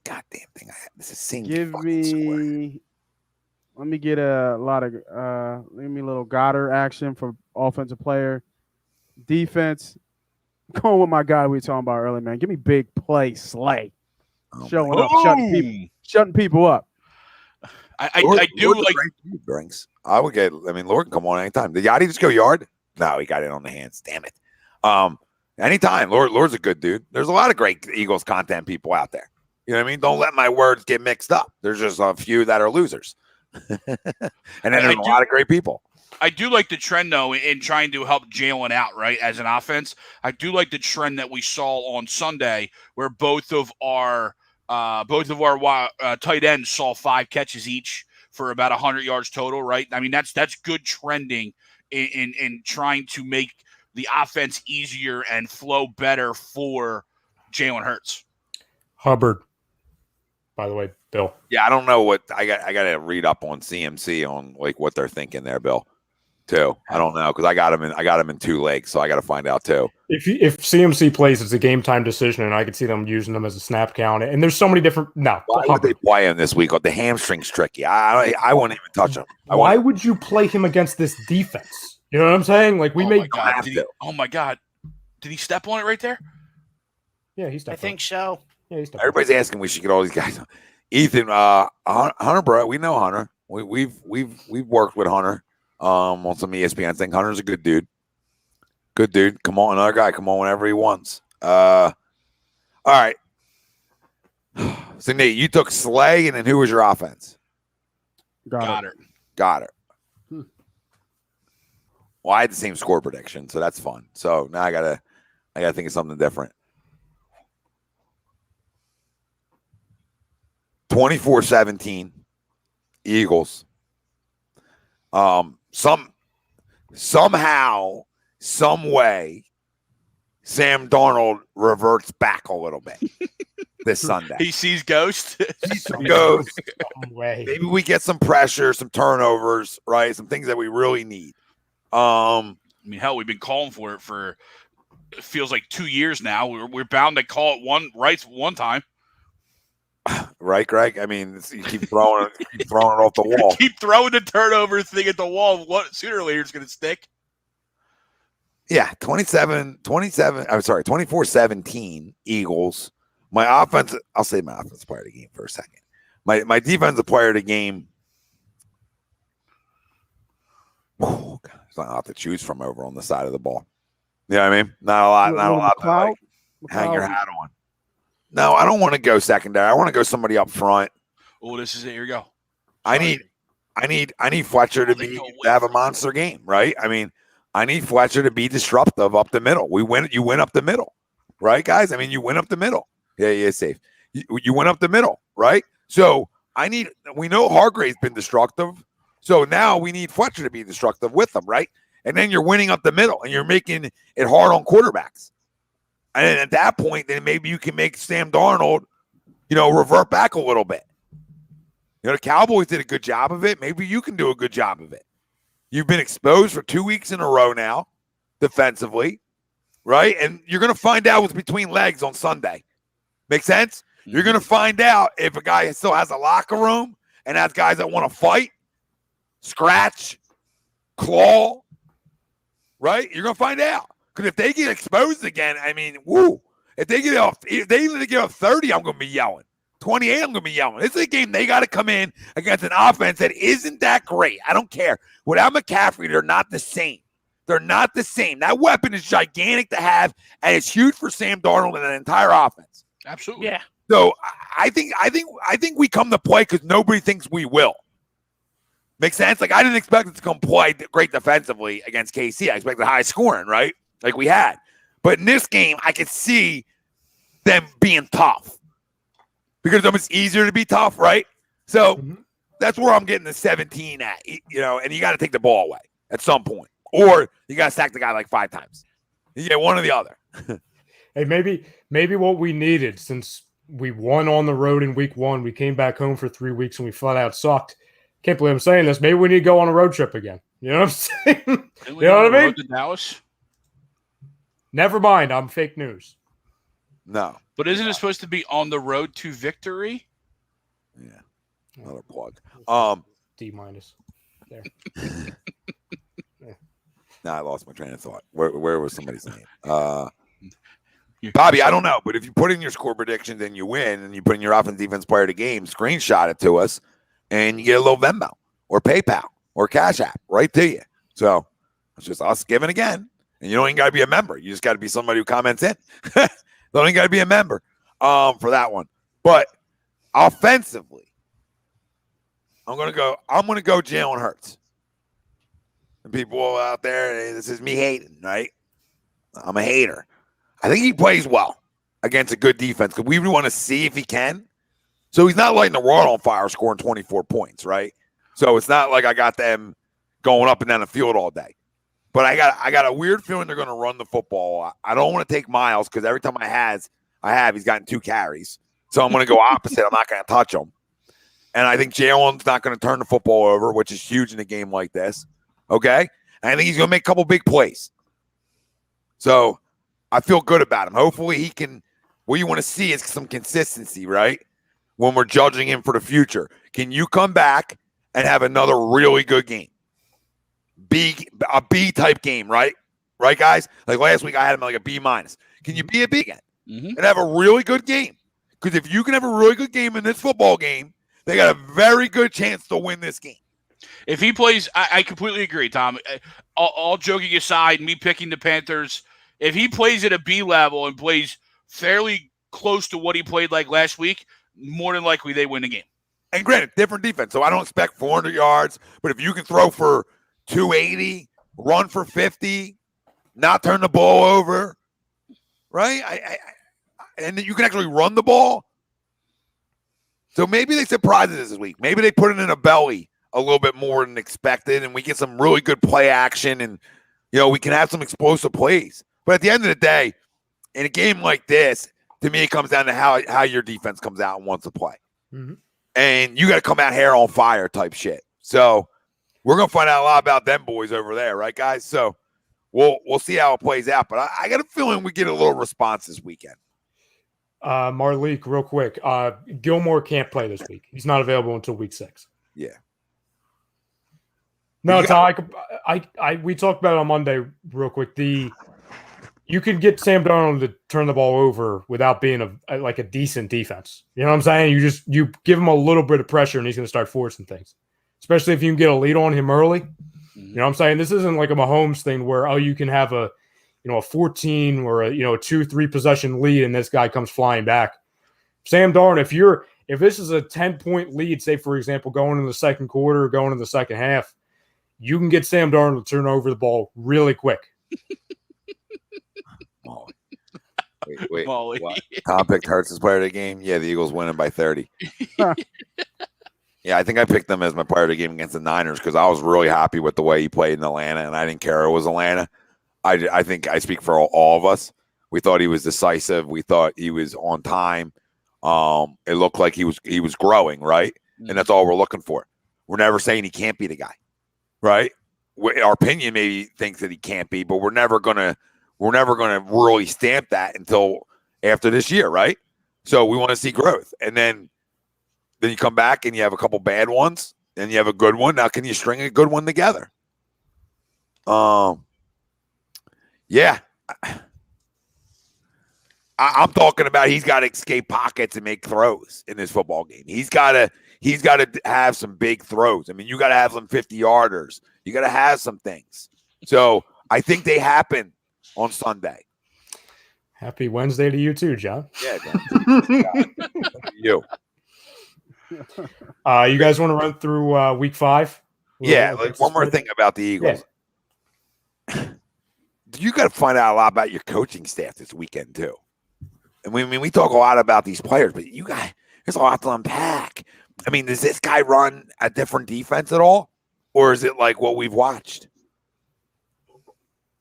Goddamn thing. This is singing. Give me. Let me get a little Goddard action for offensive player. Defense. Going with my guy we were talking about earlier, man. Give me big play Slay. Showing up, shutting people up. I do like drinks. I would get. I mean, Lord can come on anytime. Did Yachty just go yard? No, he got it on the hands. Damn it. Anytime. Lord's a good dude. There's a lot of great Eagles content people out there. You know what I mean? Don't let my words get mixed up. There's just a few that are losers. And then there's a lot of great people. I do like the trend, though, in trying to help Jalen out, right, as an offense. I do like the trend that we saw on Sunday where both of our tight ends saw 5 catches each for about 100 yards total, right? I mean, that's good trending in trying to make the offense easier and flow better for Jalen Hurts. Hubbard, by the way, Bill. Yeah, I don't know what I got to read up on CMC on what they're thinking there, Bill. Too. I don't know because I got him in 2 legs, so I got to find out too. If CMC plays, it's a game time decision, and I could see them using them as a snap count. And there's so many different. No, why would they play him this week? The hamstring's tricky. I won't even touch him. Why would you play him against this defense? You know what I'm saying? Oh my God! Did he step on it right there? Yeah, he stepped. I think so. Yeah, he stepped. Everybody's asking. We should get all these guys. Ethan, Hunter, bro. We know Hunter. We've worked with Hunter. On some ESPN thing. Hunter's a good dude. Good dude. Come on, another guy. Come on whenever he wants. All right. So Nate, you took Slay, and then who was your offense? Goddard. Well, I had the same score prediction, so that's fun. So now I gotta think of something different. 24-17 Eagles. Somehow, some way, Sam Darnold reverts back a little bit this Sunday. He sees ghosts. Maybe we get some pressure, some turnovers, right? Some things that we really need. I mean, hell, we've been calling for it for it feels like 2 years now. We're bound to call it one time. Right, Greg? I mean, you keep throwing it off the wall. Keep throwing the turnover thing at the wall. What sooner or later it's going to stick. Yeah, 24-17 Eagles. My offense, I'll say my offensive player of the game for a second. My defensive player of the game. Oh, God, there's not a lot to choose from over on the side of the ball. You know what I mean? Not a lot to hang your hat on. No, I don't want to go secondary. I want to go somebody up front. Oh, this is it. Here we go. I need Fletcher to have a monster game, right? I mean, I need Fletcher to be disruptive up the middle. You win up the middle, right, guys? I mean, you win up the middle. Yeah, safe. You went up the middle, right? So we know Hargrave's been destructive. So now we need Fletcher to be destructive with them, right? And then you're winning up the middle and you're making it hard on quarterbacks. And at that point, then maybe you can make Sam Darnold, revert back a little bit. The Cowboys did a good job of it. Maybe you can do a good job of it. You've been exposed for 2 weeks in a row now, defensively, right? And you're going to find out what's between legs on Sunday. Make sense? You're going to find out if a guy still has a locker room and has guys that want to fight, scratch, claw, right? You're gonna find out because if they get exposed again, I mean, woo! If they get up 30, I'm gonna be yelling. 28, I'm gonna be yelling. This is a game they got to come in against an offense that isn't that great. I don't care. Without McCaffrey, they're not the same. They're not the same. That weapon is gigantic to have, and it's huge for Sam Darnold and an entire offense. Absolutely. Yeah. So I think we come to play because nobody thinks we will. Makes sense? Like I didn't expect it to come play great defensively against KC. I expected high scoring, right? Like we had. But in this game, I could see them being tough. Because it's almost easier to be tough, right? So that's where I'm getting the 17 at, and you got to take the ball away at some point. Or you got to sack the guy like 5 times. You get one or the other. Hey, maybe what we needed, since we won on the road in week 1, we came back home for 3 weeks and we flat out sucked. Can't believe I'm saying this. Maybe we need to go on a road trip again. You know what I'm saying? You know what I mean? To Dallas? Never mind. I'm fake news. No. But isn't it supposed to be on the road to victory? Yeah. Another plug. D- there. No, I lost my train of thought. Where was somebody's name? Bobby, I don't know. But if you put in your score predictions and you win and you put in your offense defense player of the game, screenshot it to us, and you get a little Venmo or PayPal or Cash App right to you. So it's just us giving again. And you don't even got to be a member. You just got to be somebody who comments in. Don't even got to be a member for that one. But offensively, I'm gonna go Jalen Hurts. And people out there, this is me hating, right? I'm a hater. I think he plays well against a good defense because we want to see if he can. So he's not lighting the world on fire, scoring 24 points, right? So it's not like I got them going up and down the field all day. But I got a weird feeling they're going to run the football. I don't want to take Miles because every time I have, he's gotten 2 carries. So I'm going to go opposite. I'm not going to touch him. And I think Jalen's not going to turn the football over, which is huge in a game like this. Okay? And I think he's going to make a couple big plays. So I feel good about him. Hopefully he can – what you want to see is some consistency, right? When we're judging him for the future. Can you come back and have another really good game? A B type game, right? Right, guys? Like last week, I had him like a B minus. Can you be a B again and have a really good game? Because if you can have a really good game in this football game, they got a very good chance to win this game. If he plays, I completely agree, Tom. All joking aside, me picking the Panthers, if he plays at a B level and plays fairly close to what he played like last week, more than likely they win the game. And granted, different defense, so I don't expect 400 yards. But if you can throw for 280, run for 50, not turn the ball over, right? And you can actually run the ball. So maybe they surprise us this week. Maybe they put it in a belly a little bit more than expected, and we get some really good play action, and we can have some explosive plays. But at the end of the day, in a game like this, to me, it comes down to how your defense comes out and wants to play. Mm-hmm. And you got to come out hair on fire type shit. So we're going to find out a lot about them boys over there, right, guys? So we'll see how it plays out. But I got a feeling we get a little response this weekend. Marleek, real quick. Gilmore can't play this week. He's not available until week 6. Yeah. No, Ty, we talked about it on Monday real quick. You could get Sam Darnold to turn the ball over without being a decent defense. You know what I'm saying? You give him a little bit of pressure and he's going to start forcing things. Especially if you can get a lead on him early. Mm-hmm. You know what I'm saying? This isn't like a Mahomes thing where you can have a 14 or a 2-3 possession lead and this guy comes flying back. Sam Darnold, if this is a 10-point lead, say for example, going in the second quarter, going in the second half, you can get Sam Darnold to turn over the ball really quick. Wait. What? Tom picked Hurts as player of the game. Yeah, the Eagles winning by 30. Yeah, I think I picked them as my player of the game against the Niners because I was really happy with the way he played in Atlanta, and I didn't care it was Atlanta. I think I speak for all of us. We thought he was decisive. We thought he was on time. It looked like he was growing, right? Mm-hmm. And that's all we're looking for. We're never saying he can't be the guy, right? Our opinion maybe thinks that he can't be, but we're never gonna really stamp that until after this year, right? So we want to see growth, and then you come back and you have a couple bad ones, and you have a good one. Now, can you string a good one together? Yeah. I'm talking about he's got to escape pockets and make throws in this football game. He's got to have some big throws. I mean, you got to have some 50-yarders. You got to have some things. So I think they happen on Sunday. Happy Wednesday to you too, John. Yeah, John. You. You guys want to run through week 5? Yeah, like one more thing about the Eagles. Yeah. You got to find out a lot about your coaching staff this weekend too. And we talk a lot about these players, but there's a lot to unpack. I mean, does this guy run a different defense at all? Or is it like what we've watched?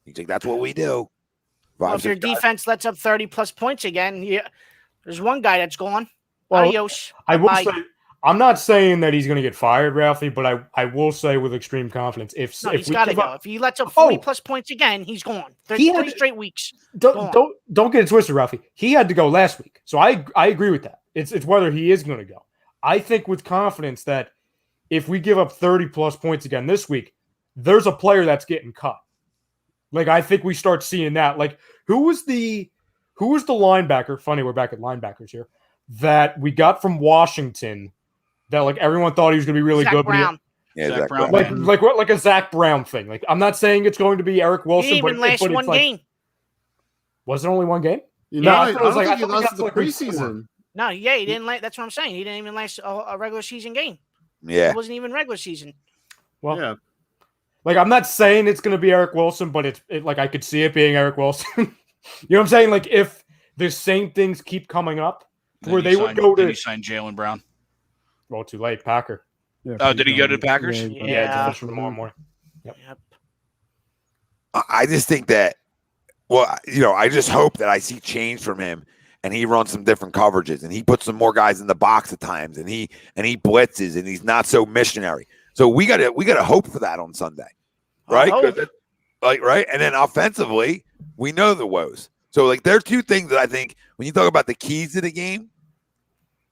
You think that's what we do? Well, if your defense lets up 30-plus points again, there's one guy that's gone. Well, adios. I will say, I'm not saying that he's going to get fired, Ralphie, but I will say with extreme confidence, he's got to go. If he lets up 40-plus points again, he's gone. 3 straight weeks. Don't get it twisted, Ralphie. He had to go last week, so I agree with that. It's whether he is going to go. I think with confidence that if we give up 30-plus points again this week, there's a player that's getting cut. Like, I think we start seeing that. Like, who was the linebacker? Funny, we're back at linebackers here. That we got from Washington. That like everyone thought he was going to be really good. Brown. Zach Brown. Like a Zach Brown thing. Like, I'm not saying it's going to be Eric Wilson. He didn't even last one game. Was it only one game? I don't think he lasted the preseason. No, he didn't. That's what I'm saying. He didn't even last a regular season game. Yeah, it wasn't even regular season. Well, yeah. Like, I'm not saying it's going to be Eric Wilson, but it like I could see it being Eric Wilson. You know what I'm saying? Like, if the same things keep coming up, where they would go to. Did he sign Jalen Brown? Well, too late. Packer. Yeah, did he go to the Packers? Yeah, for tomorrow morning. Yep. I just think that, I just hope that I see change from him and he runs some different coverages and he puts some more guys in the box at times and he blitzes and he's not so missionary. So we gotta hope for that on Sunday, right? Right. And then offensively, we know the woes. So like there are two things that I think when you talk about the keys to the game,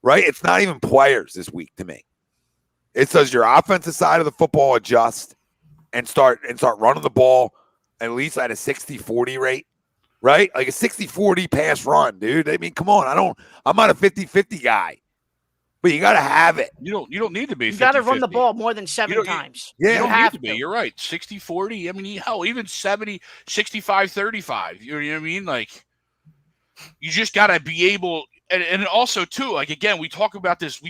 right? It's not even players this week to me. It says your offensive side of the football adjust and start running the ball at least at a 60-40 rate, right? Like a 60-40 pass run, dude. I mean, come on. I'm not a 50-50 guy. But you got to have it. You don't need to be. You got to run the ball more than 7 times. You don't have to be. You're right. 60-40. I mean, hell, even 70, 65-35. You know what I mean? Like, you just got to be able. And also, too, like, again, we talked about this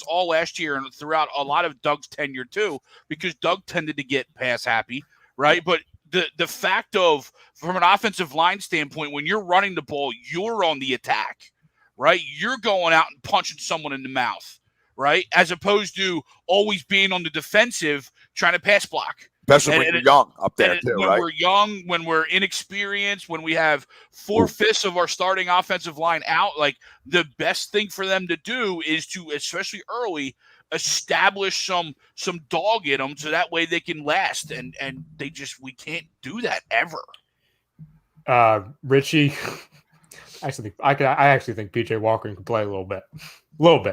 all last year and throughout a lot of Doug's tenure, too, because Doug tended to get pass happy, right? But the fact of, from an offensive line standpoint, when you're running the ball, you're on the attack, right? You're going out and punching someone in the mouth, right? As opposed to always being on the defensive trying to pass block. Especially when you're young up there, too, when right? We're young, when we're inexperienced, when we have 4/5 of our starting offensive line out, like the best thing for them to do is to, especially early, establish some dog in them so that way they can last. And we can't do that ever. Richie, I actually think PJ Walker can play a little bit,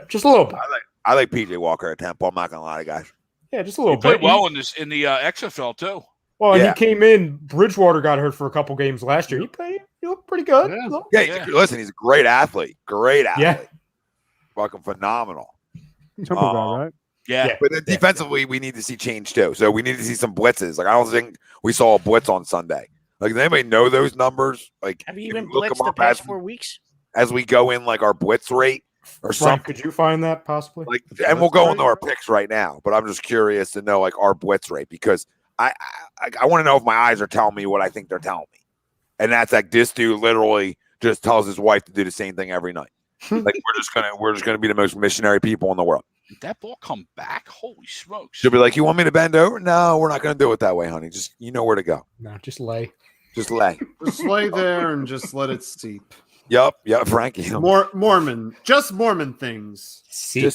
just a little bit. I like PJ Walker at Temple. I'm not gonna lie, guys. Yeah, just a little bit. Played well in the XFL too. Well, and he came in. Bridgewater got hurt for a couple games last year. He looked pretty good. Listen, he's a great athlete. Yeah, fucking phenomenal. Temple guy, right? Yeah. But then defensively, we need to see change too. So we need to see some blitzes. Like I don't think we saw a blitz on Sunday. Like, does anybody know those numbers? Like, have you even blitzed the past 4 weeks? As we go in, like our blitz rate or something. Could you find that possibly? Like, and we'll go into our picks right now. But I'm just curious to know like our blitz rate because I want to know if my eyes are telling me what I think they're telling me, and that's like this dude literally just tells his wife to do the same thing every night. Like we're just gonna be the most missionary people in the world. Did that ball come back? Holy smokes! She'll be like, "You want me to bend over? No, we're not gonna do it that way, honey. Just you know where to go. No, just lay. Just lay. Just lay there and just let it seep. Yep, Frankie. Mormon things. Seep.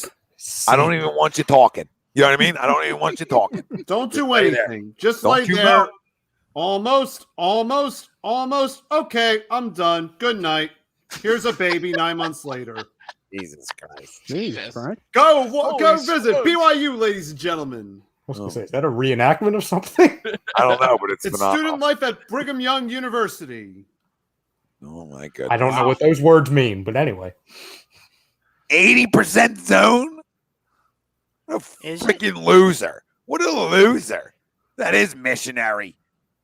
I don't even want you talking. You know what I mean? I don't even want you talking. Don't do anything. Just lay there. Almost. Okay, I'm done. Good night. Here's a baby 9 months later. Jesus Christ. Jesus Christ. Go visit BYU, ladies and gentlemen. was going to say, is that a reenactment of something? I don't know, but it's It's phenomenal. student life at Brigham Young University. Oh my goodness. I don't know what those words mean, but anyway. 80% zone? What a Is freaking loser. What a loser. That is missionary.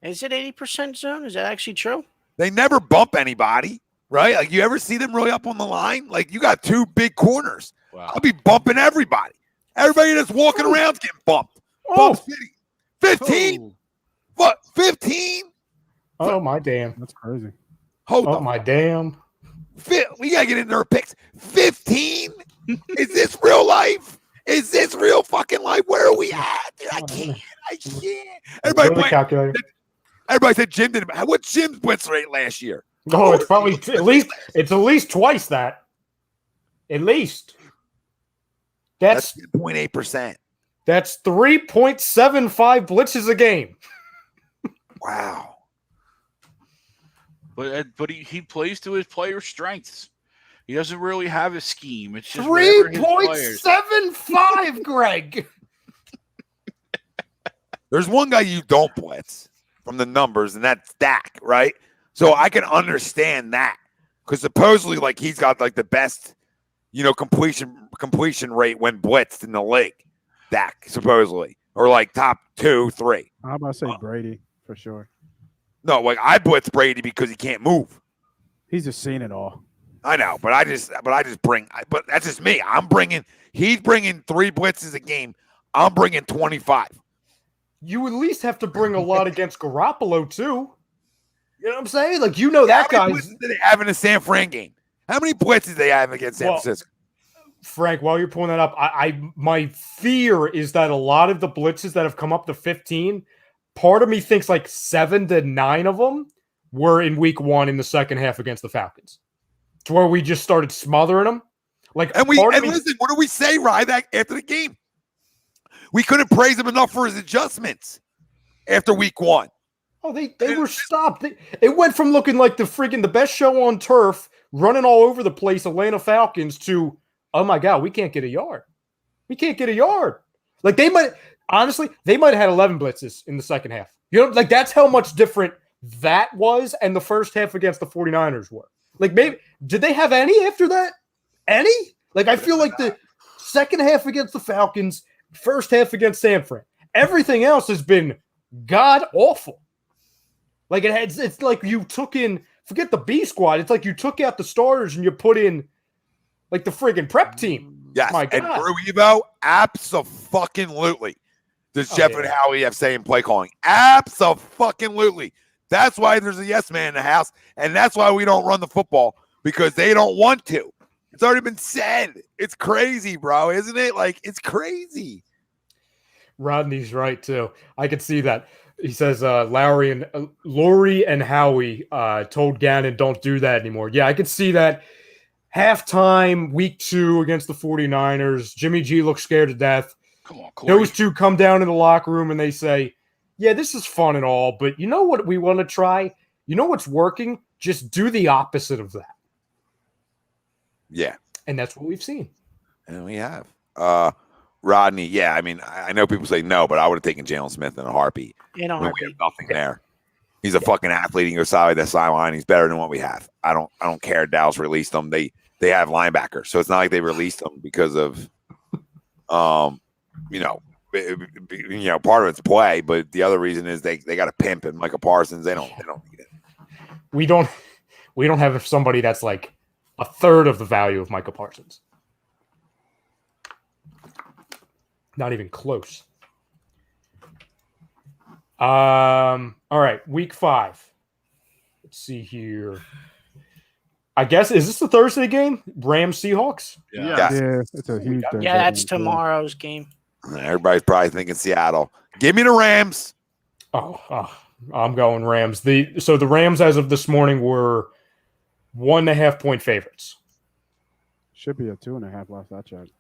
Is it 80% zone? Is that actually true? They never bump anybody, right? Like, you ever see them really up on the line? Like, you got two big corners. Wow. I'll be bumping everybody. Everybody that's walking around's getting bumped. Oh. Bump City. 15? Oh. What? 15? Oh, my damn. That's crazy. Hold Oh, on. my damn. We got to get into our picks. 15? Is this real life? Is this real fucking life? Where are we at? Dude, I can't. Everybody said Jim didn't. What's Jim's blitz rate last year? No, it's probably at least twice that. At least. That's 0.8%. That's 3.75 blitzes a game. Wow. But he plays to his players' strengths. He doesn't really have a scheme. It's just 3.75, Greg. There's one guy you don't blitz from the numbers, and that's Dak, right? So I can understand that because supposedly, like, he's got like the best, completion rate when blitzed in the league. Dak, supposedly, or like top 2, 3. How about say Brady for sure? No, like, I blitz Brady because he can't move. He's just seen it all. I know, but that's just me. He's bringing 3 blitzes a game. I'm bringing 25. You at least have to bring a lot against Garoppolo too. You know what I'm saying? Like, that How many guy's. blitzes did they have in the San Fran game? How many blitzes did they have against San Francisco? Frank, while you're pulling that up, my fear is that a lot of the blitzes that have come up to 15, part of me thinks like 7 to 9 of them were in week 1 in the second half against the Falcons. To where we just started smothering them. Listen, what do we say, Ryback, after the game? We couldn't praise him enough for his adjustments after week 1. Oh, they were stopped. It went from looking like the best show on turf, running all over the place, Atlanta Falcons, to, oh my God, we can't get a yard. We can't get a yard. Like, they might have had 11 blitzes in the second half. Like, that's how much different that was and the first half against the 49ers were. Like, maybe, did they have any after that? Any? Like, I feel like the second half against the Falcons, first half against San Fran, everything else has been god awful. Like, it's like you took in, forget the B squad, it's like you took out the starters and you put in like the friggin' prep team. Yes, My God. and Drew Evo, abso-fucking-lutely. Does Jeff and Howie have say in play calling? Abso-fucking-lutely. That's why there's a yes man in the house, and that's why we don't run the football, because they don't want to. It's already been said. It's crazy, bro, isn't it? Like, it's crazy. Rodney's right, too. I could see that. He says Laurie and Howie told Gannon, don't do that anymore. Yeah, I could see that. Halftime, week 2 against the 49ers. Jimmy G looks scared to death. Come on, Corey. Those two come down in the locker room and they say, yeah, this is fun and all, but you know what we want to try? You know what's working? Just do the opposite of that. Yeah. And that's what we've seen. And we have. Rodney, yeah, I mean, I know people say no, but I would have taken Jalen Smith in a heartbeat. In a We have heartbeat. nothing there. He's a fucking athlete. He can go side that sideline. He's better than what we have. I don't care. Dallas released him. They have linebackers, so it's not like they released him because of, part of it's play, but the other reason is they got a pimp and Micah Parsons. They don't need it. We don't have somebody that's like a third of the value of Micah Parsons. Not even close. All right, week 5. Let's see here. I guess, is this the Thursday game? Rams Seahawks? Yeah. Yeah, it's a huge. Yeah, that's tomorrow's game. Everybody's probably thinking Seattle. Give me the Rams. Oh, I'm going Rams. So the Rams, as of this morning, were 1.5 point favorites. Should be a 2.5 last I checked.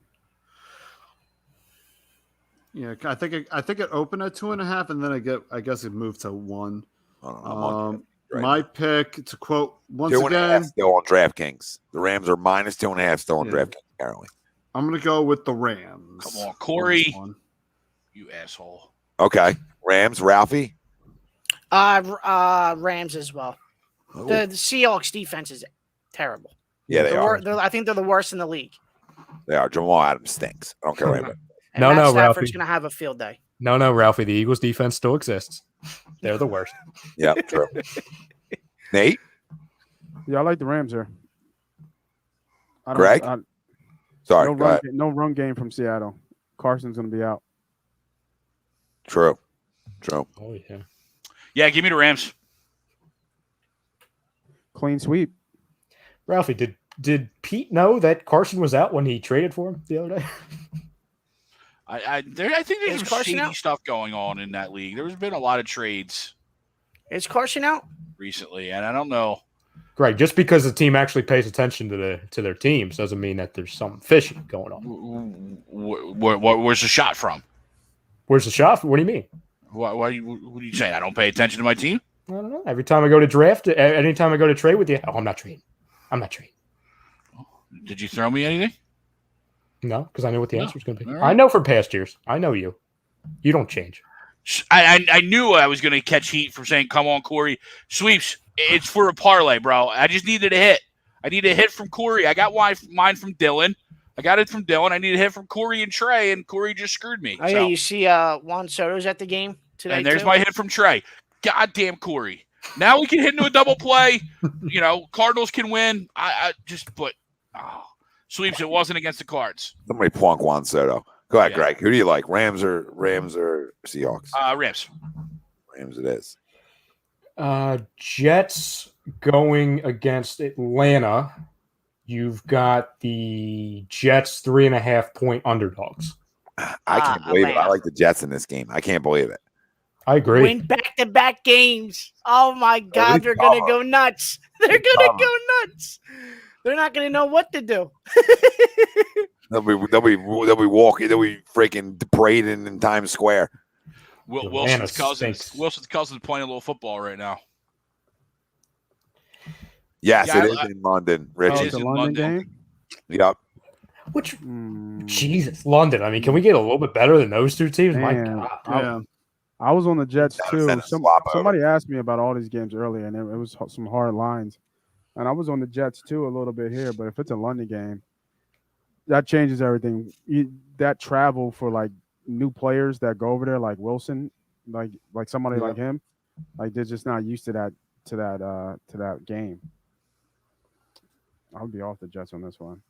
Yeah, I think it opened at 2.5, and then I guess it moved to 1. My pick, to quote once 2.5 again, still on DraftKings. The Rams are minus 2.5 still on DraftKings currently. I'm going to go with the Rams. Come on, Corey. You asshole. Okay. Rams, Ralphie. Rams as well. The Seahawks defense is terrible. Yeah, they are. I think they're the worst in the league. They are. Jamal Adams stinks. I don't care what anybody. And Matt Stafford's Ralphie. going to have a field day. No, Ralphie. The Eagles defense still exists. They're the worst. Yeah, true. Nate? Yeah, I like the Rams here. Greg? Sorry. No run game from Seattle. Carson's going to be out. True. Oh, yeah. Yeah, give me the Rams. Clean sweep. Ralphie, did Pete know that Carson was out when he traded for him the other day? I think there's some shady out? stuff going on in that league. There's been a lot of trades Is Carson out? recently, and I don't know. Right, just because the team actually pays attention to their teams doesn't mean that there's something fishy going on. Where's the shot from? Where's the shot? What do you mean? What are you saying? I don't pay attention to my team? I don't know. Every time I go to draft, anytime I go to trade with you, I'm not trading. Did you throw me anything? No, because I know what the answer is going to be. All right. I know from past years. I know you. You don't change. I knew I was going to catch heat for saying, come on, Corey. Sweeps, it's for a parlay, bro. I just needed a hit. I need a hit from Corey. I got mine from Dylan. I got it from Dylan. I need a hit from Corey and Trey, and Corey just screwed me. Oh, yeah, you see Juan Soto's at the game today, and there's too? my hit from Trey. Goddamn Corey. Now we can hit into a double play. Cardinals can win. Sweeps, it wasn't against the Cards. Somebody plunk Juan Soto. Go ahead, Yeah. Greg. Who do you like? Rams or Seahawks? Rams. Rams it is. Jets going against Atlanta. You've got the Jets 3.5-point underdogs. I can't believe it. Atlanta. I like the Jets in this game. I can't believe it. I agree. Win back-to-back games. Oh, my God. least They're going to Palmer. go nuts. They're going to go nuts. They're not going to know what to do. They'll be walking. They'll be freaking parading in Times Square. Wilson's cousins. stinks. Wilson's cousins playing a little football right now. Yes, Yeah, it is in London, It Richie. is the in London London. game. Yep. Which Mm, Jesus, London. I mean, can we get a little bit better than those two teams? My Man. God. Yeah. I was on the Jets That too. was a swap over. Somebody asked me about all these games earlier, and it was some hard lines. And I was on the Jets too a little bit here, but if it's a London game, that changes everything. That travel for like new players that go over there, like Wilson, like somebody like him, like they're just not used to that game. I would be off the Jets on this one.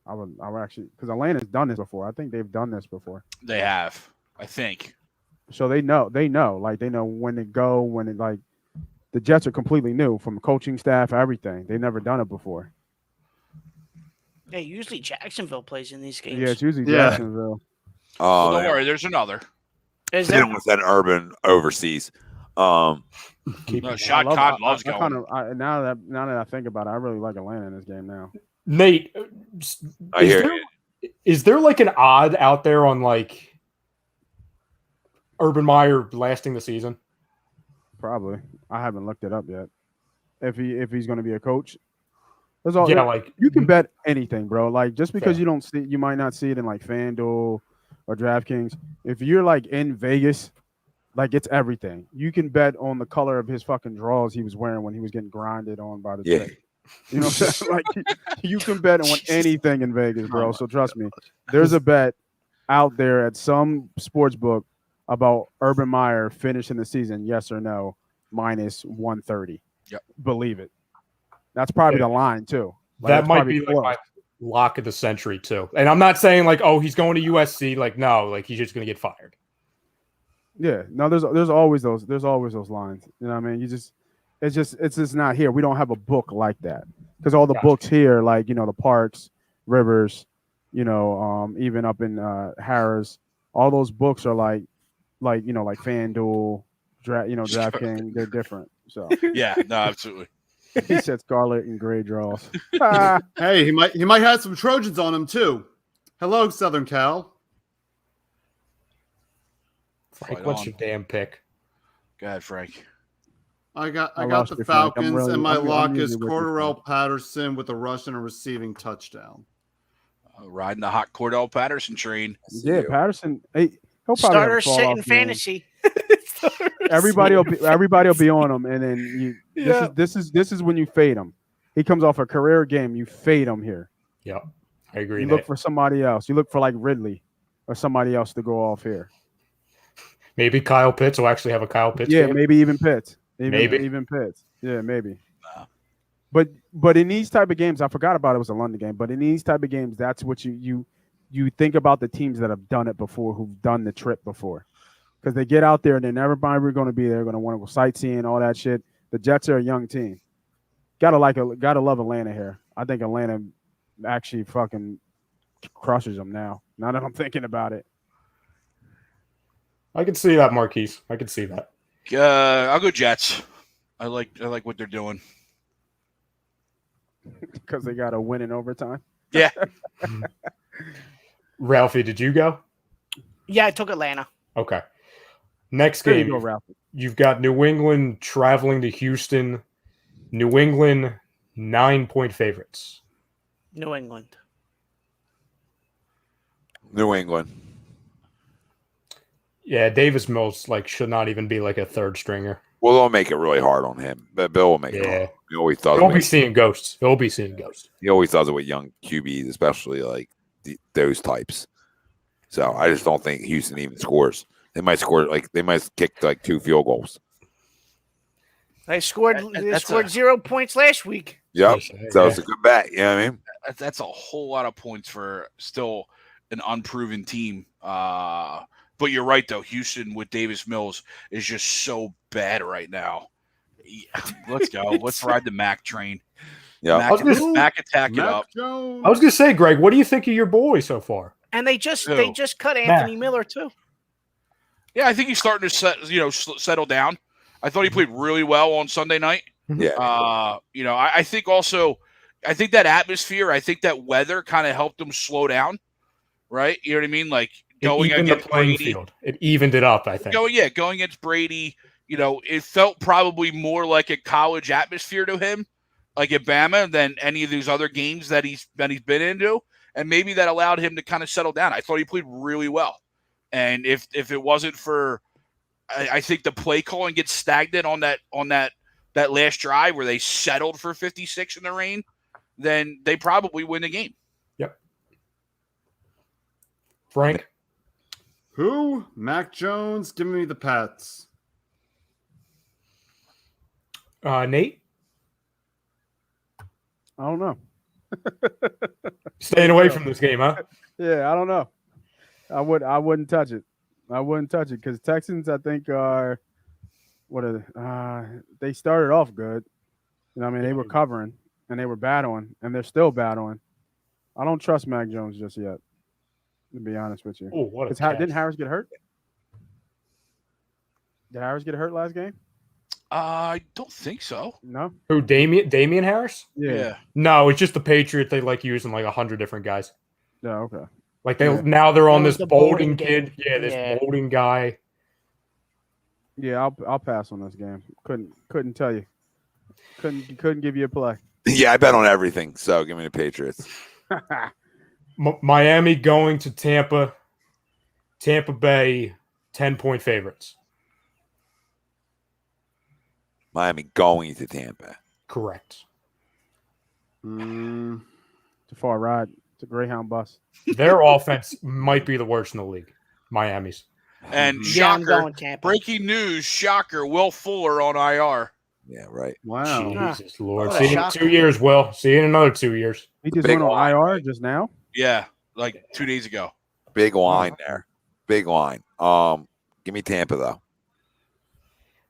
I would actually, because Atlanta's done this before. I think they've done this before. They have, I think. So they know when to go, when it like the Jets are completely new from coaching staff, everything. They've never done it before. Yeah, usually Jacksonville plays in these games. Yeah, it's usually Yeah. Jacksonville. Oh, Don't worry, there's another. Is they there? don't want that urban overseas. No, Shot I love- Khan loves I going. now that I think about it, I really like Atlanta in this game now. Nate, I hear is there like an odd out there on like Urban Meyer lasting the season? Probably. I haven't looked it up yet. If he's going to be a coach, Yeah, like you can bet anything, bro. Like just because Fair. you might not see it in like FanDuel or DraftKings. If you're like in Vegas, like it's everything. You can bet on the color of his fucking drawers he was wearing when he was getting grinded on by the Yeah. chick. You know what I'm saying? Like you can bet on anything in Vegas, bro. So trust me. There's a bet out there at some sports book about Urban Meyer finishing the season, yes or no, minus 130. Yep. Believe it. That's probably the line too. Like, that that's might probably be like close. my lock of the century too. And I'm not saying like, oh, he's going to USC. Like, no, like he's just going to get fired. Yeah, no, there's always those lines. You know what I mean? It's just not here. We don't have a book like that because all the Gotcha. books here, like the Parks, Rivers, even up in Harris, all those books are like FanDuel, DraftKings. They're different. So Yeah, no, absolutely. he said scarlet and gray draws. Hey, he might have some Trojans on him too. Hello, Southern Cal. Frank, Right what's on. your damn pick? Go ahead, Frank. I got lost the you, Frank. I'm Falcons, really- and my I'm lock usually is with you, Cordarrelle Frank. Patterson with a rushing and receiving touchdown. Riding the hot Cordell Patterson train. Yeah, Patterson. Hey, He'll probably have a Starter fall sit off in game. fantasy. Everybody will be on him, and then this is when you fade him. He comes off a career game, you fade him here. Yep, I agree. You look for somebody else. You look for like Ridley or somebody else to go off here. Maybe Kyle Pitts will actually have a Kyle Pitts. Yeah, game. maybe even Pitts. Maybe even Pitts. Yeah, maybe. But in these type of games, I forgot about it was a London game. But in these type of games, that's what you think about the teams that have done it before, who've done the trip before. Because they get out there and then everybody going to be there, going to want to go sightseeing, all that shit. The Jets are a young team. Gotta love Atlanta here. I think Atlanta actually fucking crushes them now. Now that I'm thinking about it, I can see that, Marquise. I can see that. I'll go Jets. I like what they're doing. because they got to win in overtime. Yeah. Ralphie, did you go? Yeah, I took Atlanta. Okay. Next There game, you go, Ralphie. you've got New England traveling to Houston. New England 9-point favorites. New England. New England. Yeah, Davis Mills should not even be like a third stringer. Well, they'll make it really hard on him. But Bill will make it hard. He always does. He'll be seeing ghosts. He always does it with young QBs, especially like those types. So I just don't think Houston even scores. They might kick 2 field goals. They scored 0 points last week. Yep. So it's a good bet. You know what I mean? That's a whole lot of points for still an unproven team. But you're right, though. Houston with Davis Mills is just so bad right now. Yeah, let's go. Let's ride the Mac train. Yeah, Mac attack it up. Jones. I was going to say, Greg, what do you think of your boy so far? And they just cut Anthony Miller too. Yeah, I think he's starting to settle down. I thought he played really well on Sunday night. Yeah. I think that atmosphere, I think that weather kind of helped him slow down. Right? You know what I mean? Like going against the playing Brady. field. It evened it up, I think. Going against Brady, it felt probably more like a college atmosphere to him, like at Bama, than any of these other games that he's been into. And maybe that allowed him to kind of settle down. I thought he played really well. And if it wasn't for, I think the play calling gets stagnant on that last drive where they settled for 56 in the rain, then they probably win the game. Yep. Frank? Who? Mac Jones. Give me the Pats. Nate? I don't know. Staying away from this game, huh? Yeah, I don't know. I wouldn't touch it. I wouldn't touch it because Texans, I think, are they started off good. They were covering and they were battling and they're still battling. I don't trust Mac Jones just yet, to be honest with you. Oh, what didn't Harris get hurt? Did Harris get hurt last game? I don't think so. No. Who? Damian Harris? Yeah. No, it's just the Patriot. They using 100 different guys. Yeah. Okay. Now they're on this the Bolden Bolden kid. Yeah, this Bolden guy. Yeah, I'll pass on this game. Couldn't tell you. Couldn't give you a play. Yeah, I bet on everything. So give me the Patriots. Miami going to Tampa. Tampa Bay 10-point favorites. Miami going to Tampa. Correct. It's a far ride. It's a Greyhound bus. Their offense might be the worst in the league. Miami's. And I'm shocker, going Tampa. breaking news, shocker, Will Fuller on IR. Yeah, right. Wow. Jesus Lord. What a See you in shocker. 2 years, Will. See you in another 2 years. He just Big went on line, IR right? just now. Yeah, 2 days ago. Big line there. Big line. Give me Tampa though.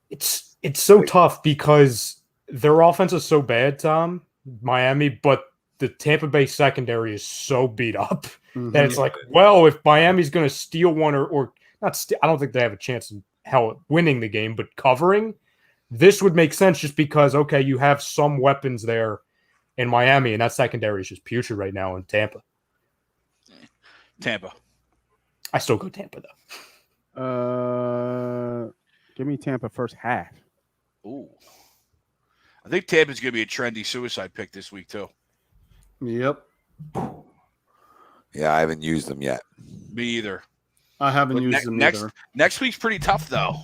It's so tough because their offense is so bad, Tom, Miami, but the Tampa Bay secondary is so beat up that it's if Miami's going to steal one or not, I don't think they have a chance in hell winning the game, but covering, this would make sense just because, you have some weapons there in Miami, and that secondary is just putrid right now in Tampa. Tampa. I still go Tampa, though. Give me Tampa first half. Ooh. I think Tampa's going to be a trendy suicide pick this week, too. Yep. Yeah, I haven't used them yet. Me either. I haven't But used them next either. next week's pretty tough though.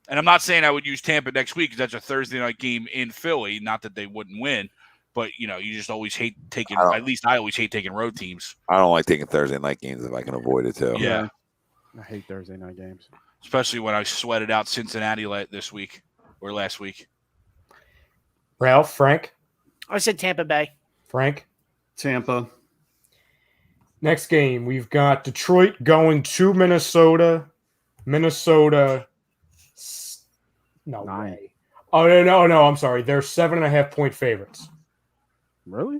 And I'm not saying I would use Tampa next week because that's a Thursday night game in Philly. Not that they wouldn't win, but you just always hate taking. At least I always hate taking road teams. I don't like taking Thursday night games if I can avoid it too. Yeah. I hate Thursday night games, Especially when I sweated out Cincinnati this week or last week. Ralph, Frank, I said Tampa Bay. Frank. Tampa. Next game, we've got Detroit going to Minnesota. Minnesota. No 9. way. Oh, no. I'm sorry. They're 7.5-point favorites. Really?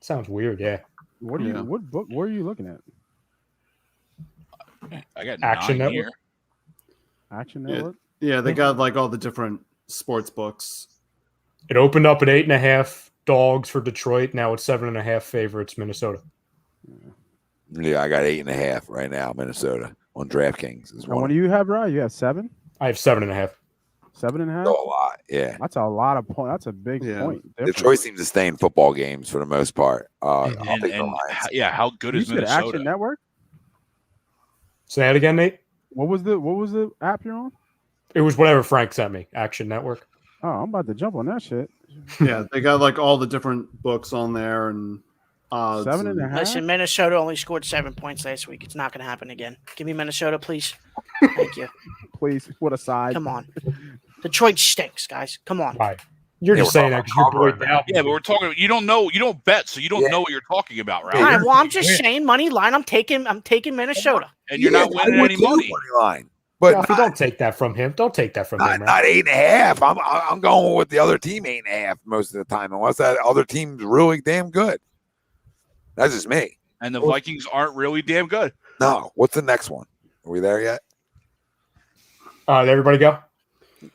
Sounds weird, yeah. What are you? What book? Where are you looking at? I got Action 9 Network. here. Action Network. Yeah, they got like all the different sports books. It opened up at 8.5 dogs for Detroit. Now it's 7.5 favorites, Minnesota. Yeah, I got 8.5 right now, Minnesota on DraftKings. And what do you have, Ryan? You have 7? I have 7.5. 7.5. A lot, yeah. That's a lot of points. That's a big point. difference. Detroit seems to stay in football games for the most part. I'll take the And Lions. how good You is said Minnesota? Action Network. Say that again, Nate. What was the app you're on? It was whatever Frank sent me. Action Network. Oh, I'm about to jump on that shit. Yeah, they got like all the different books on there and odds. 7.5. Listen, Minnesota only scored 7 points last week. It's not going to happen again. Give me Minnesota, please. Thank you. Please, what a side. Come on. Detroit stinks, guys. Come on. Right. You're just saying that because you're bored down. Yeah, but we're talking. You don't know. You don't bet, so you don't know what you're talking about, right? All right, well, I'm just saying money line. I'm taking Minnesota. And you're not winning any money. Line. But Ralphie, don't take that from him. Don't take that from him. not 8.5. I'm going with the other team 8.5 most of the time, unless that other team's really damn good. That's just me. And the Vikings aren't really damn good. No. What's the next one? Are we there yet? Did everybody go?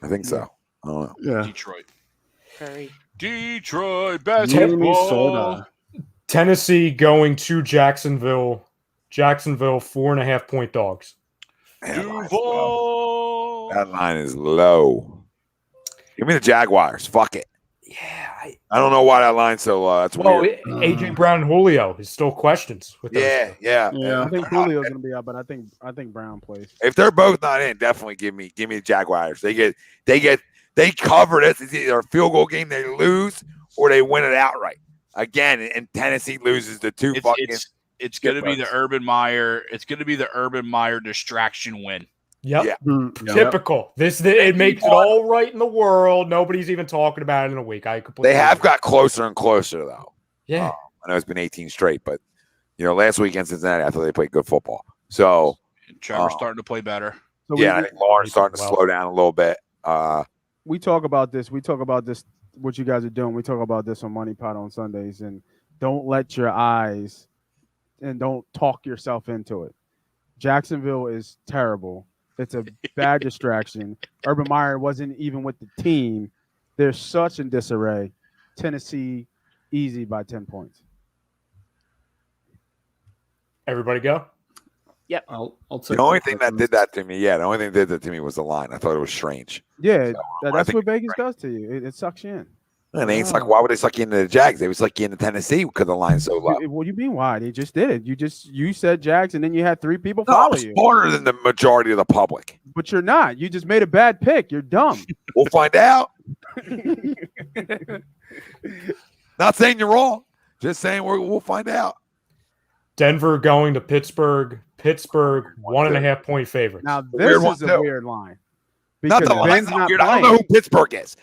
I think so. I don't know. Yeah. Detroit. Very. Detroit basketball. Minnesota. Tennessee going to Jacksonville. Jacksonville 4.5-point dogs. Man, Duval. that line is low. Give me the Jaguars. Fuck it. Yeah. I don't know why that line's so low. That's weird. AJ Brown and Julio is still questions with those two. Yeah. I think Julio's gonna be up, but I think Brown plays. If they're both not in, definitely give me the Jaguars. They cover this. It's either a field goal game they lose or they win it outright. Again, and Tennessee loses the two It's going to be the Urban Meyer. It's going to be the Urban Meyer distraction win. Yep. Yeah. Typical. It makes it all right in the world. Nobody's even talking about it in a week. I completely They have agree. got closer and closer though. Yeah. I know it's been 18 straight, but last week in Cincinnati, I thought they played good football. So And Trevor's starting to play better. So yeah, I think Lawrence starting to well. slow down a little bit. we talk about this. What you guys are doing. We talk about this on Money Pot on Sundays, and don't let your eyes and don't talk yourself into it. Jacksonville is terrible. It's a bad distraction. Urban Meyer wasn't even with the team. They're such in disarray. Tennessee, easy by 10 points. Everybody go? Yep. I'll take The only thing that did that to me, was the line. I thought it was strange. Yeah, I that's think what Vegas does to you. It sucks you in. And they ain't suck. Why would they suck you into the Jags? They would suck you into Tennessee because the line's so low. What do you mean? Why? They just did it. You said Jags, and then you had 3 people No, follow I'm you. smarter than the majority of the public. But you're not. You just made a bad pick. You're dumb. We'll find out. Not saying you're wrong. Just saying we'll find out. Denver going to Pittsburgh. Pittsburgh 1.5-point favorites. Now this weird one, is a too. weird line. Not Because the line's Ben's not not weird. I don't playing. know who Pittsburgh is.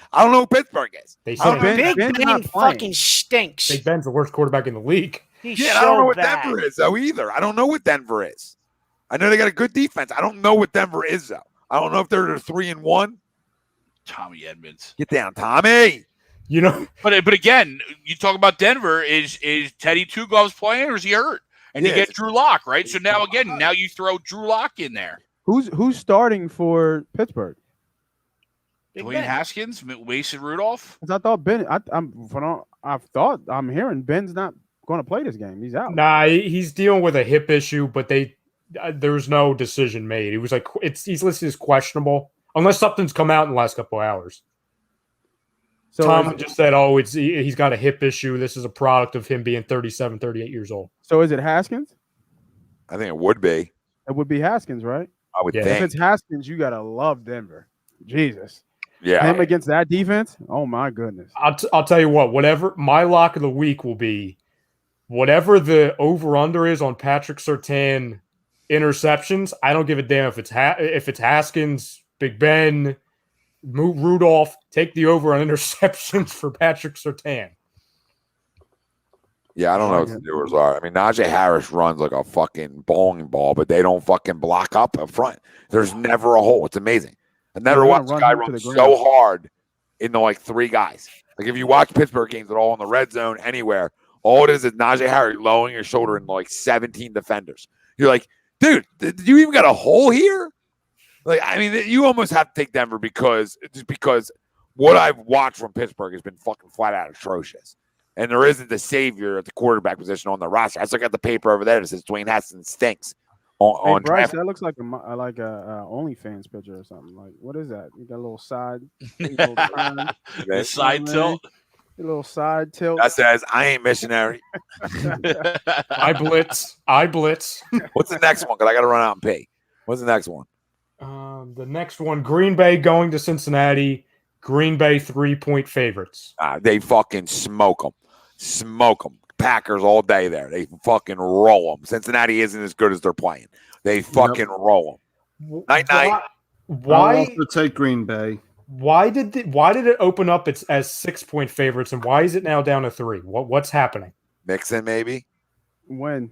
They Oh, said Ben- Big Ben's Ben not playing. fucking stinks. Big Ben's the worst quarterback in the league. He's Yeah, so I don't know what bad. Denver is though either. I don't know what Denver is. I know they got a good defense. I don't know what Denver is though. I don't know if they're 3-1. Tommy Edmonds. Get down, Tommy. You know, But again, you talk about Denver. Is Teddy Two Gloves playing or is he hurt? And you Yeah, get Drew Lock, right? So now you throw Drew Lock in there. Who's starting for Pittsburgh? Big Dwayne Ben. Haskins, Mason Rudolph. Because I thought I'm hearing Ben's not going to play this game. He's out. nah, he's dealing with a hip issue, but there's no decision made. He was like, he's listed as questionable unless something's come out in the last couple of hours. So Tom just said, he's got a hip issue. This is a product of him being 37, 38 years old. So is it Haskins? I think it would be. It would be Haskins, right? I would Yeah. If think. it's Haskins, you gotta love Denver. Jesus. Yeah. Him against that defense? Oh my goodness. I'll tell you what, whatever my lock of the week will be, whatever the over-under is on Patrick Surtain interceptions, I don't give a damn if it's Haskins, Big Ben, Rudolph, take the over on interceptions for Patrick Surtain. Yeah, I don't know what the doers are. I mean, Najee Harris runs like a fucking bowling ball, but they don't fucking block up front. There's never a hole. It's amazing. I never watched a guy run so hard into like 3 guys. Like if you watch Pittsburgh games at all in the red zone anywhere, all it is Najee Harris lowering your shoulder into like 17 defenders. You're like, dude, did you even got a hole here? Like, I mean, you almost have to take Denver because what I've watched from Pittsburgh has been fucking flat out atrocious. And there isn't the savior at the quarterback position on the roster. I still got the paper over there that says Dwayne Haskins stinks. On Bryce, that looks like a OnlyFans picture or something. Like, what is that? You got a little side, the side tilt. A little side tilt. That says, I ain't missionary. I blitz. What's the next one? Because I got to run out and pay. What's the next one? The next one, Green Bay going to Cincinnati. Green Bay 3-point favorites. They fucking smoke them. Smoke them. Packers all day there. They fucking roll them. Cincinnati isn't as good as they're playing. They fucking roll them. Night. Why? I'll also take Green Bay. Why did it open up as 6-point favorites, and why is it now down to 3? What's happening? Mixon, maybe. When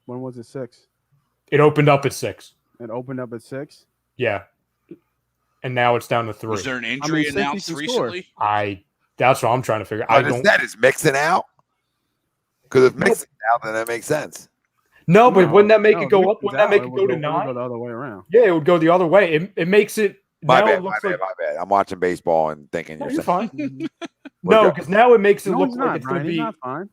was it 6? It opened up at 6. It opened up at 6. Yeah, and now it's down to 3. Was there an injury announced recently? That's what I'm trying to figure. Is Mixon out? Because if Mixon's out, then that makes sense. No, but wouldn't that make it go up? Wouldn't that make it go to 9? It would go the other way around. Yeah, it would go the other way. It makes it. My bad. I'm watching baseball and thinking you're fine. No, because now it makes it look like it's going to be. Not fine.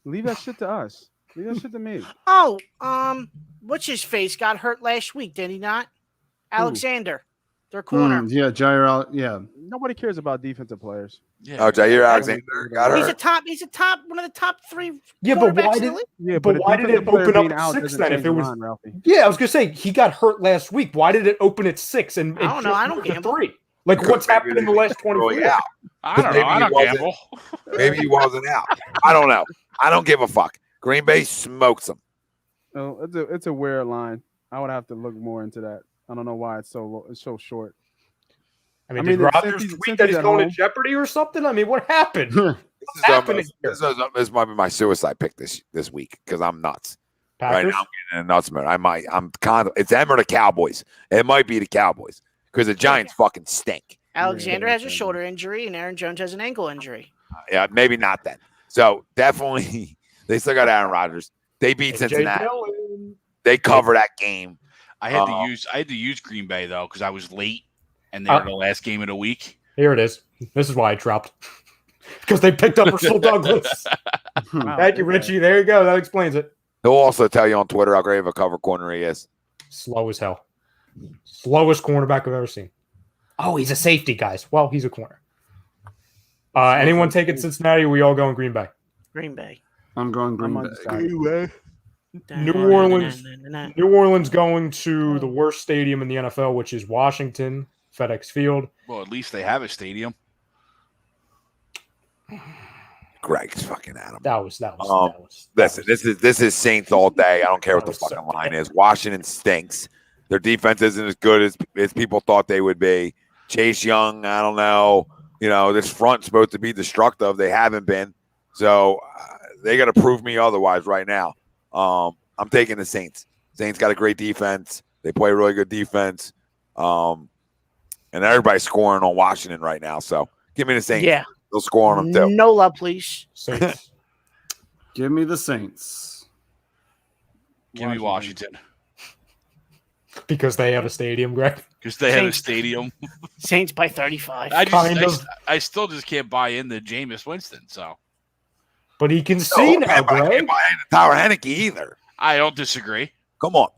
Leave that shit to us. Leave that shit to me. Oh, what's his face got hurt last week? Did he not? Alexander, their corner. Jair. Yeah. Nobody cares about defensive players. Yeah. Oh, Jair Alexander got hurt. He's a top one of the top 3. Yeah, but why did it open up at 6 then? If it was, I was gonna say he got hurt last week. Why did it open at 6 and I don't know. I don't gamble. 3. Like what's happened in the last 24 years? I don't know. I don't gamble. Maybe he wasn't out. I don't know. I don't give a fuck. Green Bay smokes them. Oh, it's a weird line. I would have to look more into that. I don't know why it's so short. I mean, did Rodgers tweet that he's going to Jeopardy or something? I mean, what happened? What's happening here? This might be my suicide pick this week because I'm nuts. Packers? Right now I'm getting a nuts mode. It's them or the Cowboys. It might be the Cowboys because the Giants fucking stink. Alexander has a shoulder injury and Aaron Jones has an ankle injury. Yeah, maybe not then. So definitely, they still got Aaron Rodgers. They beat Cincinnati. They cover that game. I had to use Green Bay though because I was late and they were the last game of the week. Here it is. This is why I dropped because they picked up Rasul Douglas. Thank you, Richie. There you go. That explains it. He'll also tell you on Twitter how great of a cover corner he is. Slow as hell. Slowest cornerback I've ever seen. Oh, he's a safety, guys. Well, he's a corner. Anyone taking Cincinnati? Or we all going Green Bay? Green Bay. I'm going Green Bay. New Orleans going to the worst stadium in the NFL, which is Washington, FedEx Field. Well, at least they have a stadium. Greg's fucking at him. That was. Listen, this is Saints all day. I don't care what the fucking line is. Washington stinks. Their defense isn't as good as people thought they would be. Chase Young, I don't know. This front's supposed to be destructive. They haven't been. So they got to prove me otherwise right now. I'm taking the Saints. Saints got a great defense. They play really good defense. And everybody's scoring on Washington right now. So give me the Saints. Yeah. They'll score on them too. No love, please. Saints. Give me the Saints. Give me Washington. Because they have a stadium, Greg. Because they have a stadium. Saints by 35. I still just can't buy into Jameis Winston. So, but he can see now, Greg. I can't buy into Tyler Henneke either. I don't disagree. Come on.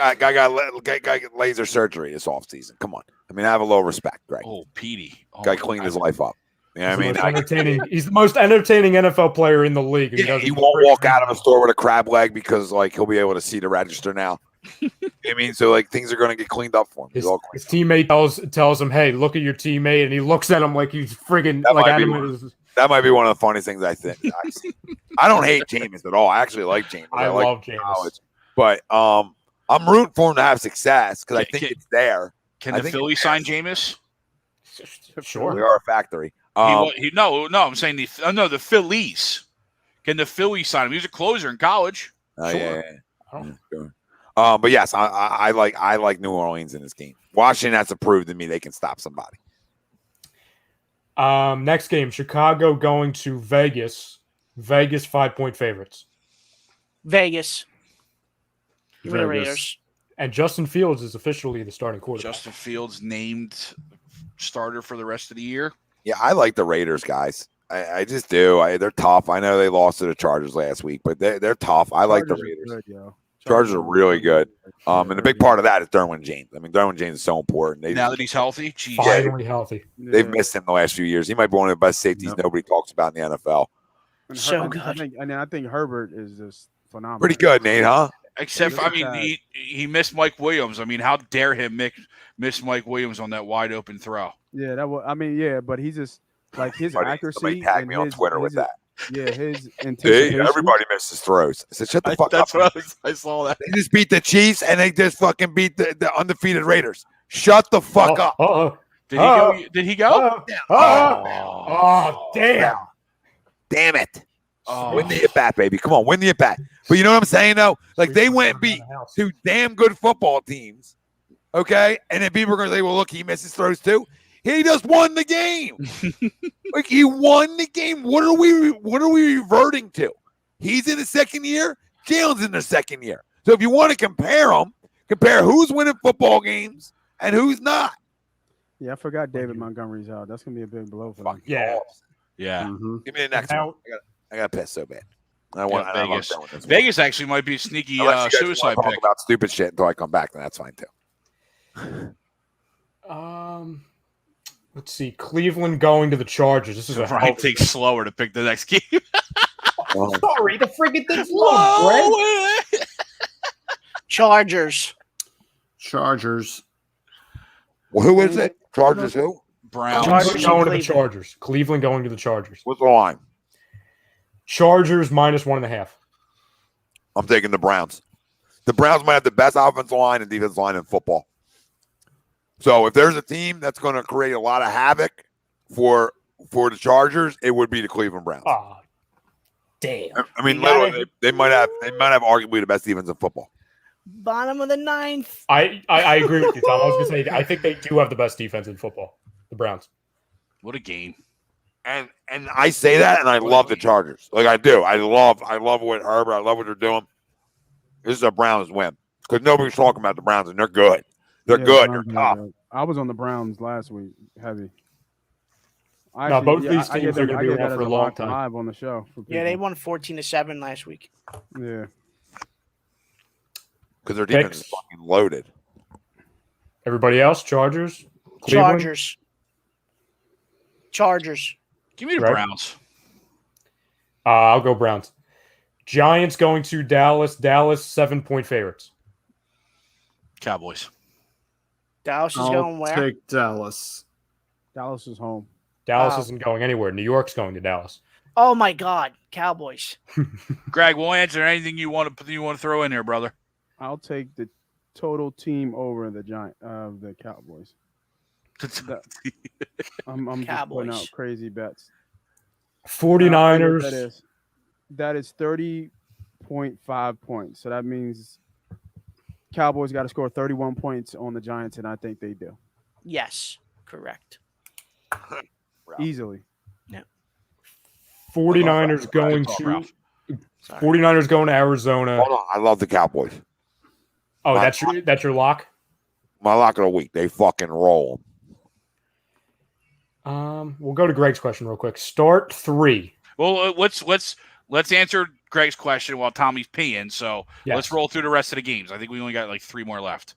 I got laser surgery this offseason. Come on. I mean, I have a little respect, Greg. Oh, Petey. Guy cleaned his life up. Yeah, I mean, he's the most entertaining NFL player in the league. He won't walk out of a store with a crab leg because like he'll be able to see the register now. I mean, so like things are going to get cleaned up for him. His teammate tells him, "Hey, look at your teammate," and he looks at him like he's friggin' like animated. That might be one of the funniest things I think I've seen. I don't hate Jameis at all. I actually like Jameis. I love Jameis. But I'm rooting for him to have success because I think it's there. Can the Phillies sign Jameis? Sure. We are a factory. No, I'm saying the Phillies. Can the Phillies sign him? He was a closer in college. Sure. But yes, I like New Orleans in this game. Washington has to prove to me they can stop somebody. Next game, Chicago going to Vegas. Vegas 5-point favorites. Vegas. For the Raiders. And Justin Fields is officially the starting quarterback. Justin Fields named starter for the rest of the year. Yeah, I like the Raiders, guys. I just do. They're tough. I know they lost to the Chargers last week, but they're tough. I like the Raiders. Chargers are really good. And the big part of that is Derwin James. I mean, Derwin James is so important. Now that he's healthy, finally healthy. They've missed him the last few years. He might be one of the best safeties nobody talks about in the NFL. And so good. I think Herbert is just phenomenal. Pretty good, Nate, huh? Except, he missed Mike Williams. I mean, how dare him miss Mike Williams on that wide open throw? Yeah, that was. I mean, yeah, but he's just like his accuracy. Somebody tagged me on Twitter with that. Yeah, his anticipation. Everybody misses throws. I said, shut the fuck up. That's what I saw that. They just beat the Chiefs and they just fucking beat the undefeated Raiders. Shut the fuck up. Did he go? Damn. Damn it. Win the at-bat, baby. Come on, win the at-bat. But you know what I'm saying, though? Like, they went and beat two damn good football teams, okay? And then people are going to say, well, look, he misses throws too. He just won the game. Like, he won the game. What are we reverting to? He's in his second year. Jalen's in their second year. So if you want to compare them, compare who's winning football games and who's not. Yeah, I forgot David Montgomery's out. That's going to be a big blow for them. Yeah. Mm-hmm. Give me the next one. I got pissed so bad. I want Vegas. Vegas actually might be a sneaky suicide pick. Talk about stupid shit until I come back, then that's fine too. Let's see. Cleveland going to the Chargers. This is a Ryan takes slower to pick the next game. Sorry, the friggin' thing's low, Greg. Chargers. Well, who is it? Chargers who? Browns. Going to the Chargers. Cleveland going to the Chargers. What's the line? Chargers -1.5. I'm taking the Browns. The Browns might have the best offensive line and defensive line in football. So if there's a team that's going to create a lot of havoc for the Chargers, it would be the Cleveland Browns. Oh, damn. I mean, literally, they might have arguably the best defense in football. Bottom of the ninth. I agree with you, Tom. I was going to say I think they do have the best defense in football. The Browns. What a game. And I say that, and I love the Chargers. Like I do. I love what Herbert. I love what they're doing. This is a Browns win because nobody's talking about the Browns, and they're good. They're good. They're tough. I was on the Browns last week, heavy. Both these teams are going to be around for a long time. Live on the show. Yeah, they won 14-7 last week. Yeah, because their defense is fucking loaded. Everybody else, Chargers, Cleveland? Chargers. Give me the Browns. I'll go Browns. Giants going to Dallas. Dallas 7-point favorites. Cowboys. Dallas is going where? Take Dallas. Dallas is home. Dallas isn't going anywhere. New York's going to Dallas. Oh my God, Cowboys. Greg, we'll answer anything you want to throw in there, brother. I'll take the total team over the the Cowboys. I'm just putting out crazy bets. 49ers. That is 30.5 points. So that means Cowboys got to score 31 points on the Giants, and I think they do. Yes, correct. Easily. Yeah. 49ers going to Arizona. Hold on, I love the Cowboys. Oh, that's your lock? My lock of the week. They fucking roll. We'll go to Greg's question real quick. Start 3. Well, let's answer Greg's question while Tommy's peeing. So let's roll through the rest of the games. I think we only got like 3 more left.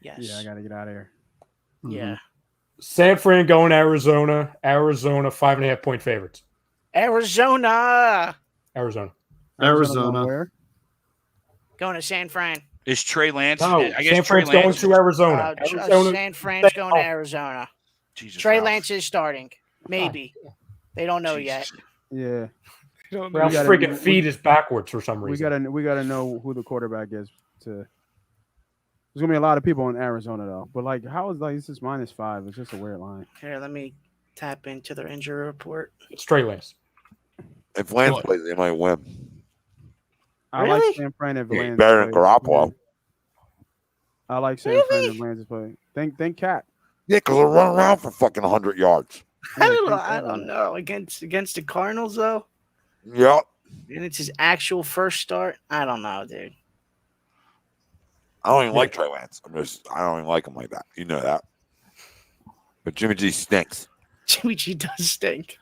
Yes. Yeah, I got to get out of here. Yeah. San Fran going to Arizona. Arizona 5.5-point favorites. Arizona. Arizona. Where? Going to San Fran. Is Trey Lance? No, I guess San Trey Fran's going Lance. to Arizona. San Fran's going to Arizona. Jesus, Trey Ralph. Lance is starting. Maybe. They don't know yet. Yeah. Ralph's freaking feet is backwards for some reason. We gotta know who the quarterback is. There's gonna be a lot of people in Arizona though. But like, how is like this is -5? It's just a weird line. Here, let me tap into their injury report. It's Trey Lance. If Lance plays, they might win. I like San Fran if Lance better than plays. Garoppolo. I like San Fran if Lance is playing. Think Cat. Yeah, because they'll run around for fucking 100 yards. I don't know. Against the Cardinals though. Yep. And it's his actual first start. I don't know, dude. I don't even like Trey Lance. I don't even like him like that. You know that. But Jimmy G stinks. Jimmy G does stink.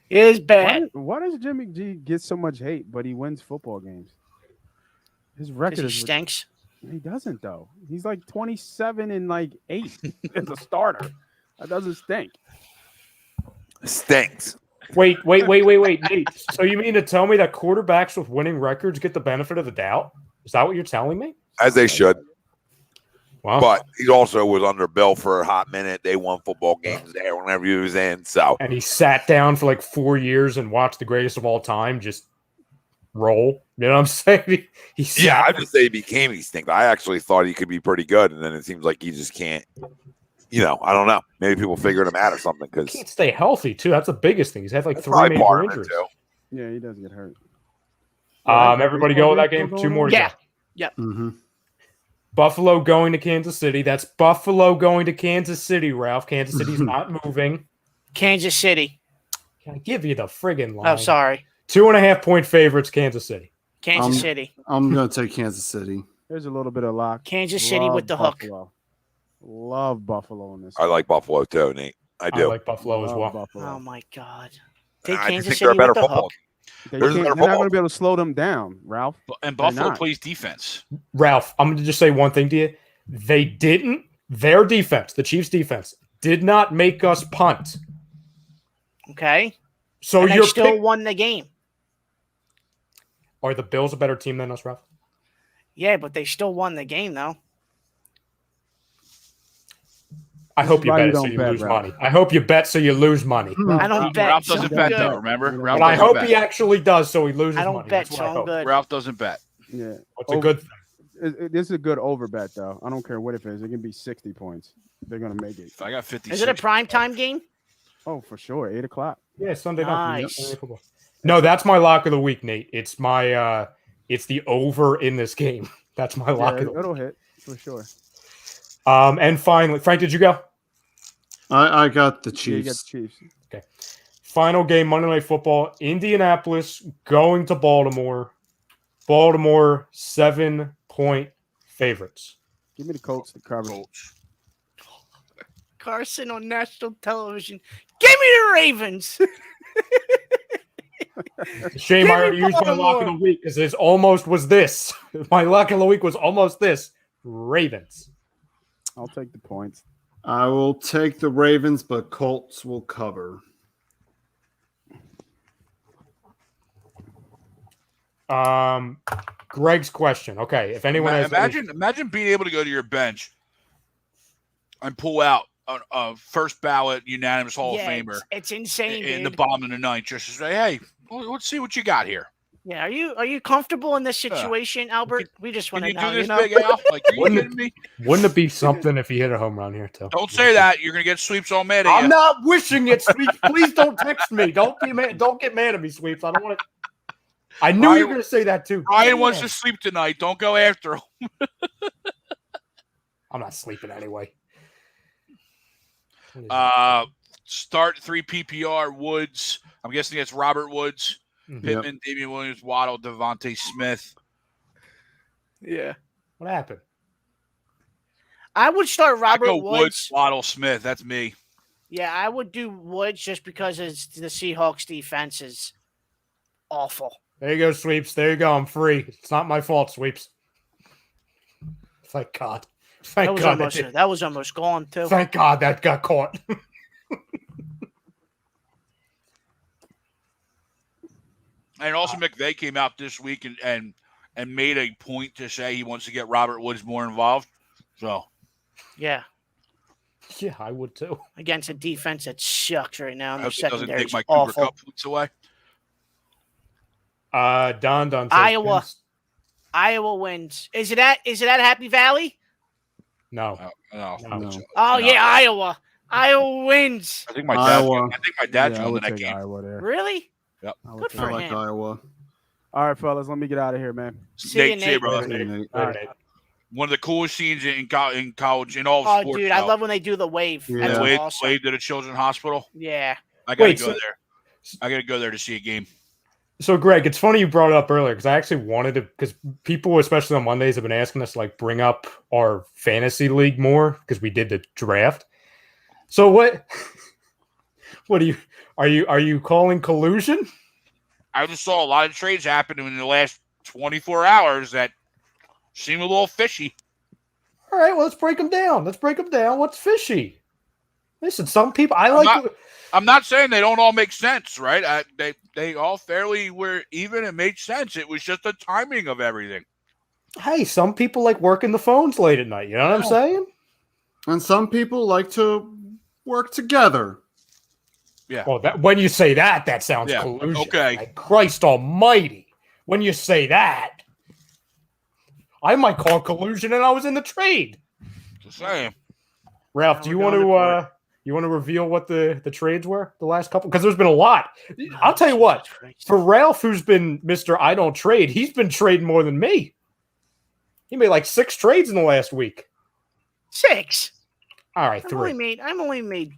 He is bad. Why does Jimmy G get so much hate, but he wins football games? His record He stinks. He doesn't though. He's like 27-8 as a starter. That doesn't stink. Stinks. Wait, Nate. So you mean to tell me that quarterbacks with winning records get the benefit of the doubt? Is that what you're telling me? As they should. Wow. But he also was under Bill for a hot minute. They won football games there whenever he was in. So and he sat down for like 4 years and watched the greatest of all time just roll. You know what I'm saying? I just say he became extinct. I actually thought he could be pretty good, and then it seems like he just can't. I don't know. Maybe people figured him out or something because he can't stay healthy too. That's the biggest thing. He's had like 3 major injuries. Yeah, he does get hurt. Everybody go with that game. 2 more to go. Yep. Mm-hmm. Buffalo going to Kansas City. That's Buffalo going to Kansas City, Ralph. Kansas City's not moving. Kansas City. Can I give you the friggin' line? Oh, sorry. 2.5-point favorites, Kansas City. Kansas City. I'm going to take Kansas City. There's a little bit of lock. Kansas City with the Buffalo. hook. Love Buffalo in this. I like Buffalo too, Nate. I do. I like Buffalo as well. Buffalo. Oh, my God. Take I Kansas think City they're a better with the football. hook. They're not going to be able to slow them down, Ralph. And Buffalo plays defense. Ralph, I'm going to just say one thing to you. Their defense, the Chiefs' defense, did not make us punt. Okay. So and they still won the game. Are the Bills a better team than us, Ralph? Yeah, but they still won the game, though. I hope you bet so you lose money. I hope you bet so you lose money. I don't bet. Ralph doesn't bet, though, remember? But I hope he actually does so he loses money. I don't bet, so I'm good. Ralph doesn't bet. Yeah. It's a good thing. This is a good over bet, though. I don't care what it is. It can be 60 points. They're going to make it. If I got 50. Is it a prime time game? Oh, for sure. 8 o'clock. Yeah, Sunday night. Nice. No, that's my lock of the week, Nate. It's my it's the over in this game. That's my lock of the week. It'll hit for sure. And finally, Frank, did you go? I got the Chiefs. Yeah, you got the Chiefs. Okay. Final game, Monday Night Football. Indianapolis going to Baltimore. Baltimore 7-point favorites. Give me the Colts to cover. Carson on national television. Give me the Ravens. Shame I already used my lock of the week because it almost was this. My lock of the week was almost this. Ravens. I'll take the points. I will take the Ravens, but Colts will cover. Greg's question. Okay, if anyone has imagine being able to go to your bench and pull out a first ballot unanimous Hall of Famer. It's insane. In dude. the bottom of the ninth, just to say, hey, let's see what you got here. Yeah, are you comfortable in this situation, Albert? We just want to know. Do this, Big Al? Like, are you kidding me? Wouldn't it be something if he hit a home run here too? Don't say that. You're gonna get Sweeps all mad at you. I'm not wishing it, Sweeps. Please don't text me. Don't be mad. Don't get mad at me, Sweeps. I don't want to. I knew you were going to say that too. Ryan wants to sleep tonight. Don't go after him. I'm not sleeping anyway. Start 3 PPR Woods. I'm guessing it's Robert Woods, Pittman, Damian Williams, Waddle, Devontae Smith. Yeah. What happened? I would start Robert Woods, Waddle, Smith. That's me. Yeah, I would do Woods just because the Seahawks defense is awful. There you go, Sweeps. There you go. I'm free. It's not my fault, Sweeps. Thank God. Thank God that was almost gone too. Thank God that got caught. And also, McVay came out this week and made a point to say he wants to get Robert Woods more involved. So, yeah, I would too. Against a defense that sucks right now, and I their hope it doesn't secondary take is my Cooper awful. Cup points away. Don says Iowa. Iowa wins. Is it at Happy Valley? No. No. Oh yeah, Iowa. Iowa wins. I think my dad. Iowa. I think my dad's I going to would that take game. Iowa there. Really? Yep. Good for I like him. Iowa. All right, fellas, let me get out of here, man. See you, Nate, see you, Nate. brother. Nate. All right. One of the coolest scenes in college in all of Oh, sports. dude, I love when they do the wave. Yeah. That's wave awesome. to the Children's Hospital. Yeah. I gotta Wait, go so- there. I gotta go there to see a game. So, Greg, it's funny you brought it up earlier because I actually wanted to, because people, especially on Mondays, have been asking us to like bring up our fantasy league more because we did the draft. So what are you calling collusion? I just saw a lot of trades happen in the last 24 hours that seem a little fishy. All right, well, let's break them down. What's fishy? Listen, some people I'm not saying they don't all make sense, right? They all fairly were even. It made sense. It was just the timing of everything. Hey, some people like working the phones late at night. You know what I'm saying? And some people like to work together. Yeah. Well, when you say that sounds Yeah, collusion. okay. Like, Christ Almighty! When you say that, I might call collusion, and I was in the trade. Just saying. Ralph, Now do you we're want to reveal what the trades were the last couple? Because there's been a lot. I'll tell you what. For Ralph, who's been Mr. I don't trade, he's been trading more than me. He made like 6 trades in the last week. 6. All right, I've 3. only made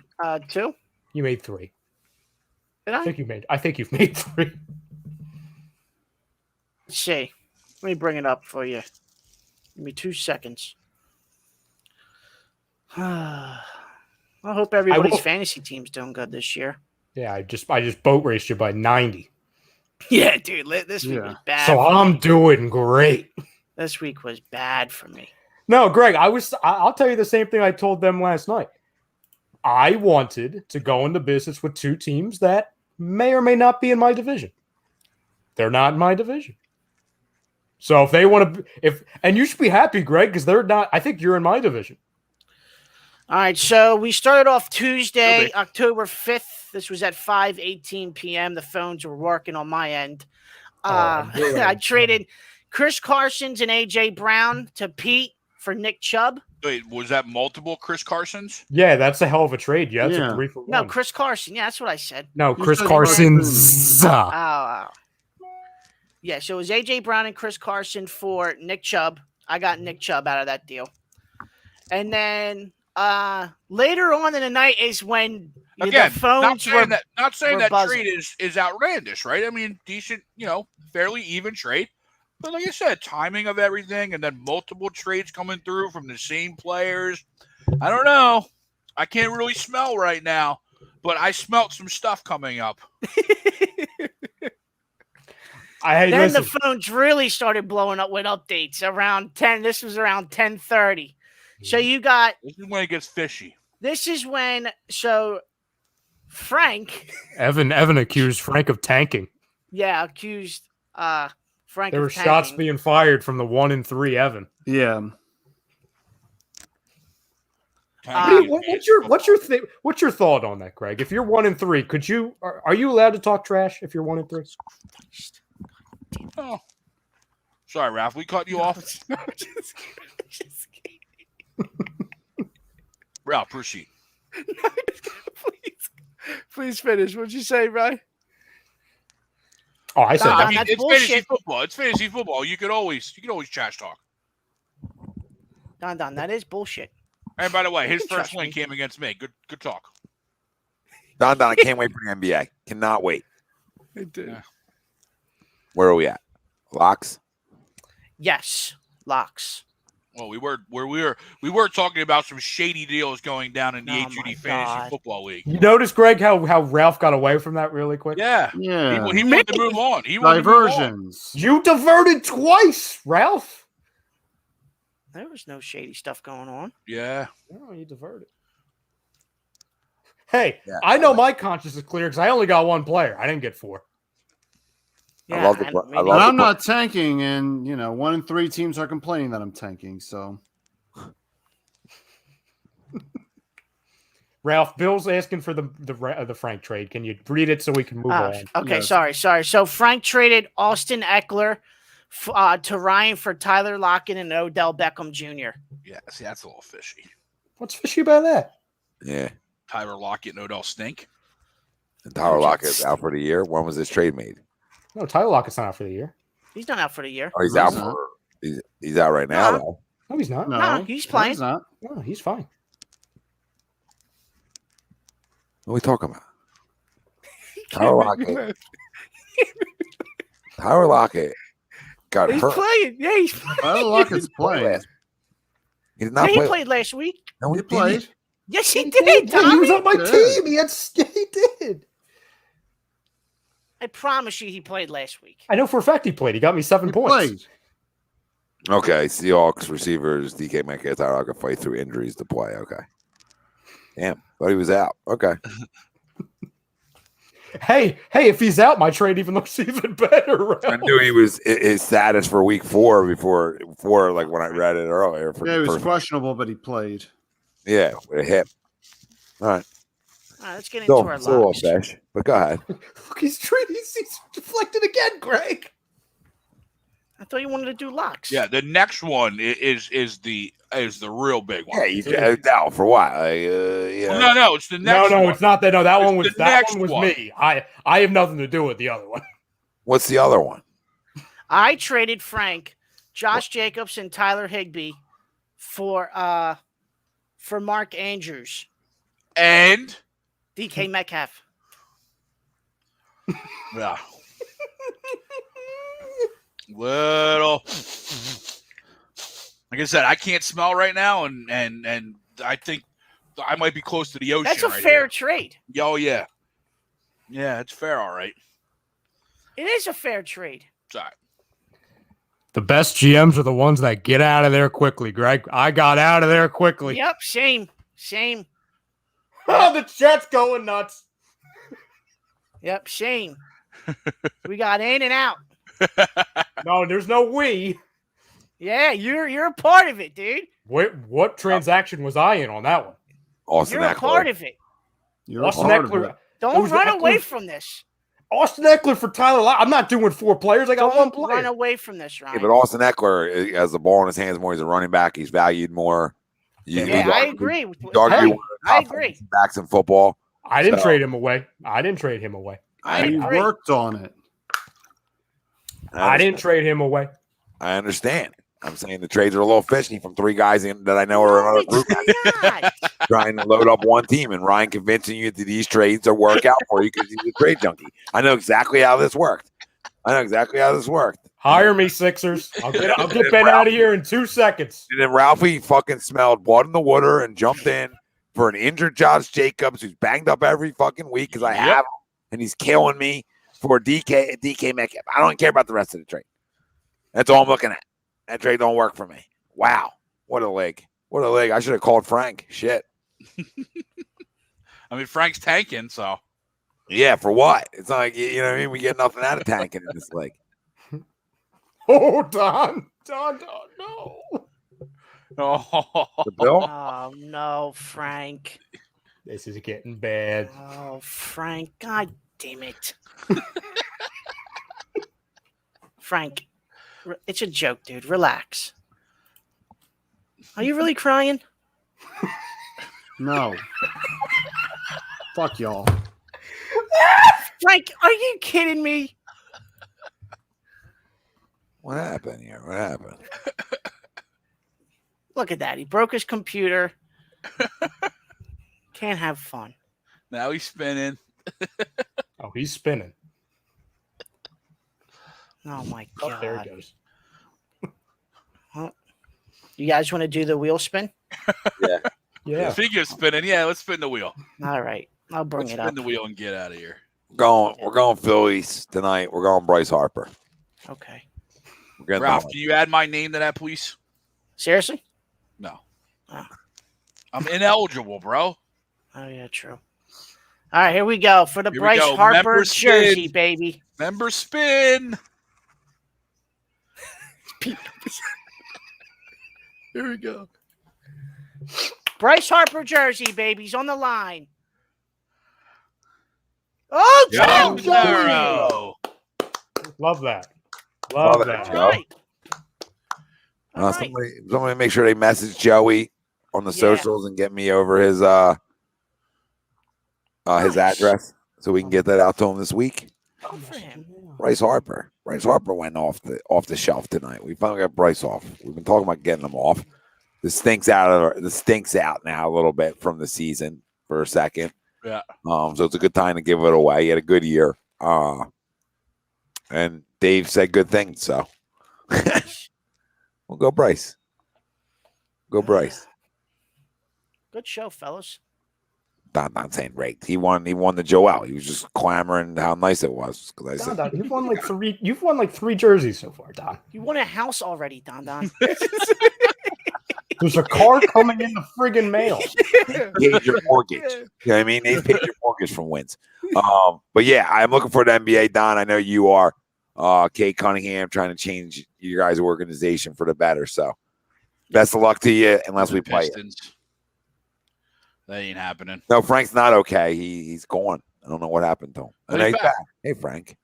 2. You made 3. Did I? I think you've made 3. Let's see. Let me bring it up for you. Give me 2 seconds. I hope everybody's fantasy team's doing good this year. Yeah, I just boat raced you by 90. Yeah, dude. This week was bad. So I'm doing great. This week was bad for me. No, Greg, I'll tell you the same thing I told them last night. I wanted to go into business with 2 teams that may or may not be in my division. They're not in my division. So if they want to, and you should be happy, Greg, because they're not. I think you're in my division. All right, so we started off Tuesday, October 5th. This was at 5:18 p.m. The phones were working on my end. I traded Chris Carson's and A.J. Brown to Pete for Nick Chubb. Wait, was that multiple Chris Carsons? Yeah, that's a hell of a trade. Yeah, that's Yeah. a 3-for-1. No, Chris Carson. Yeah, that's what I said. No, You Chris said Carson's. Oh. Yeah, so it was A.J. Brown and Chris Carson for Nick Chubb. I got Nick Chubb out of that deal. And then later on in the night is when Again, the phones not saying were that buzzing. trade is outlandish, right? I mean, decent, fairly even trade. But like I said, timing of everything and then multiple trades coming through from the same players. I don't know. I can't really smell right now, but I smelt some stuff coming up. Then the phones really started blowing up with updates around 10. This was around 10:30. So you got. This is when it gets fishy. This is when. So Frank. Evan accused Frank of tanking. Yeah, accused Frank. There of were tanking. shots being fired from the 1 and 3 Evan. Yeah. What's your thought on that, Greg? If you're 1 and 3, are you allowed to talk trash if you're 1 and 3? Oh, sorry, Ralph. We cut you off. Ralph, proceed. Please finish. What'd you say, Brian? Oh, I said that. It's bullshit. fantasy football. It's fantasy football. You could always trash talk. Don, that is bullshit. And by the way, his You can first trust win me. came against me. Good talk. Don, I can't wait for the NBA. Cannot wait. I did. Yeah. Where are we at? Locks? Yes, locks. Well, we were talking about some shady deals going down in the Oh, HUD my Fantasy God. Football League. You notice, Greg, how Ralph got away from that really quick? Yeah. Yeah. He wanted to move on. He wanted to move on. Diversions. You diverted twice, Ralph. There was no shady stuff going on. Yeah. No, you diverted. Hey, Yeah, I know my conscience is clear because I only got one player. I didn't get 4. I love the. and I maybe- But love I'm the. not tanking, and 1 in 3 teams are complaining that I'm tanking. So Ralph, Bill's asking for the Frank trade. Can you read it so we can move on? Okay, Yes. sorry. So Frank traded Austin Eckler to Ryan for Tyler Lockett and Odell Beckham Jr. Yeah. See, that's a little fishy. What's fishy about that? Yeah. Tyler Lockett and Odell stink. And Tyler Lockett's out for the year. When was this trade made? No, Tyler Lockett's not out for the year. He's not out for the year. Oh, he's No, out he's not. for. He's out right now Nah. though. No, he's not. no, Nah, he's playing. He's not. No, he's fine. What are we talking about? Tyler Lockett. Tyler Lockett got He's hurt. playing. Yeah, he's playing. Tyler Lockett's playing. He did not Yeah, he play. played last week. No, He played. Yes, he Yeah, did. he was Tommy. on my Good. team. He did. I promise you, he played last week. I know for a fact he played. He got me 7 He points. played. Okay, Seahawks receivers DK Metcalf, Tyler Lockett fight through injuries to play. Okay. Damn, thought he was out. Okay. Hey, if he's out, my trade even looks even better. Ralph. I knew he was his status for week 4 before like when I read it earlier. For Yeah, he was first- questionable, but he played. yeah, with a hip. All right. All right, let's get into our Still a locks. fish, but go ahead. Look, he's deflected again, Greg. I thought you wanted to do locks. Yeah. The next one is the real big one. Yeah, you no, for what? Yeah. No, it's the next No, one. it's not that. No, that It's one was the next one. me. I have nothing to do with the other one. What's the other one? I traded Frank, Josh Jacobs, and Tyler Higbee for Mark Andrews, And DK Metcalf. yeah. Little, like I said, I can't smell right now, and I think I might be close to the ocean. That's a right fair here. trade. Oh yeah, it's fair. All right. It is a fair trade. Sorry. The best GMs are the ones that get out of there quickly, Greg. I got out of there quickly. Yep, same. Oh, the chat's going nuts. Yep, same. We got in and out. No, there's no we. Yeah, you're a part of it, dude. Wait, what transaction was I in on that one? Austin You're a Eckler. part of it. You're Austin part of Eckler. it. Don't was run Eckler- away from this. Austin Eckler for Tyler Lockett. I'm not doing 4 players. I got one Don't run player. away from this, Yeah, Ryan. but Austin Eckler has the ball in his hands more. He's a running back. He's valued more. Yeah, I agree. You'd argue Hey, one of the I top agree. backs in football. I didn't So- trade him away. I He agree. worked on it. I didn't trade him away. I understand. I'm saying the trades are a little fishy from 3 guys that I know are No, another group it's not. trying to load up one team, and Ryan convincing you that these trades will work out for you because he's a trade junkie. I know exactly how this worked. Hire me, Sixers. I'll get Ben out of here in 2 seconds. And then Ralphie fucking smelled blood in the water and jumped in for an injured Josh Jacobs who's banged up every fucking week because I Yep. have him, and he's killing me for DK Metcalf. I don't care about the rest of the trade. That's all I'm looking at. That trade don't work for me. Wow. What a leg. I should have called Frank. Shit. I mean, Frank's tanking, so Yeah, for what? It's not like, you know what I mean? We get nothing out of tanking in this league. Oh, Don, no. The Bill? Oh no, Frank. This is getting bad. Oh, Frank. God damn it. Frank, it's a joke, dude. Relax. Are you really crying? No. Fuck y'all. Frank, are you kidding me? What happened here? What happened? Look at that. He broke his computer. Can't have fun. now he's spinning. Oh, he's spinning. Oh my Oh, god. there he goes. You guys want to do the wheel spin? Yeah. Speaking of spinning, yeah, let's spin the wheel. All right. I'll bring Let's it spin up. the wheel and get out of here. We're going Phillies tonight. We're going Bryce Harper. Okay. We're getting Ralph, the- can you add my name to that, please? Seriously? No. Oh. I'm ineligible, bro. Oh, yeah, true. All right, here we go for the Here we Bryce go. Harper Member jersey, spin. baby. Member spin. Here we go. Bryce Harper jersey, baby. He's on the line. Oh, Joe Joe! Burrow. Love that. Love that. All right. All right. Somebody make sure they message Joey on the socials and get me over his address so we can get that out to him this week. Good for him. Bryce Harper. Bryce Harper went off the shelf tonight. We finally got Bryce off. We've been talking about getting him off. This stinks out now a little bit from the season for a second. Yeah. So it's a good time to give it away. He had a good year. And Dave said good things, so we'll go Bryce. Go Bryce. Good show, fellas. Don saying great. He won the Joel. He was just clamoring how nice it was. Because I said Don, you've won like three jerseys so far, Don. You won a house already, Don. There's a car coming in the friggin' mail. paid your mortgage. You know what I mean? They paid your mortgage from wins. But yeah, I'm looking for the NBA, Don. I know you are. Kate Cunningham trying to change your guys' organization for the better. So best of luck to you unless we play it. That ain't happening. No, Frank's not okay. He's gone. I don't know what happened to him. And he's back. Hey, Frank.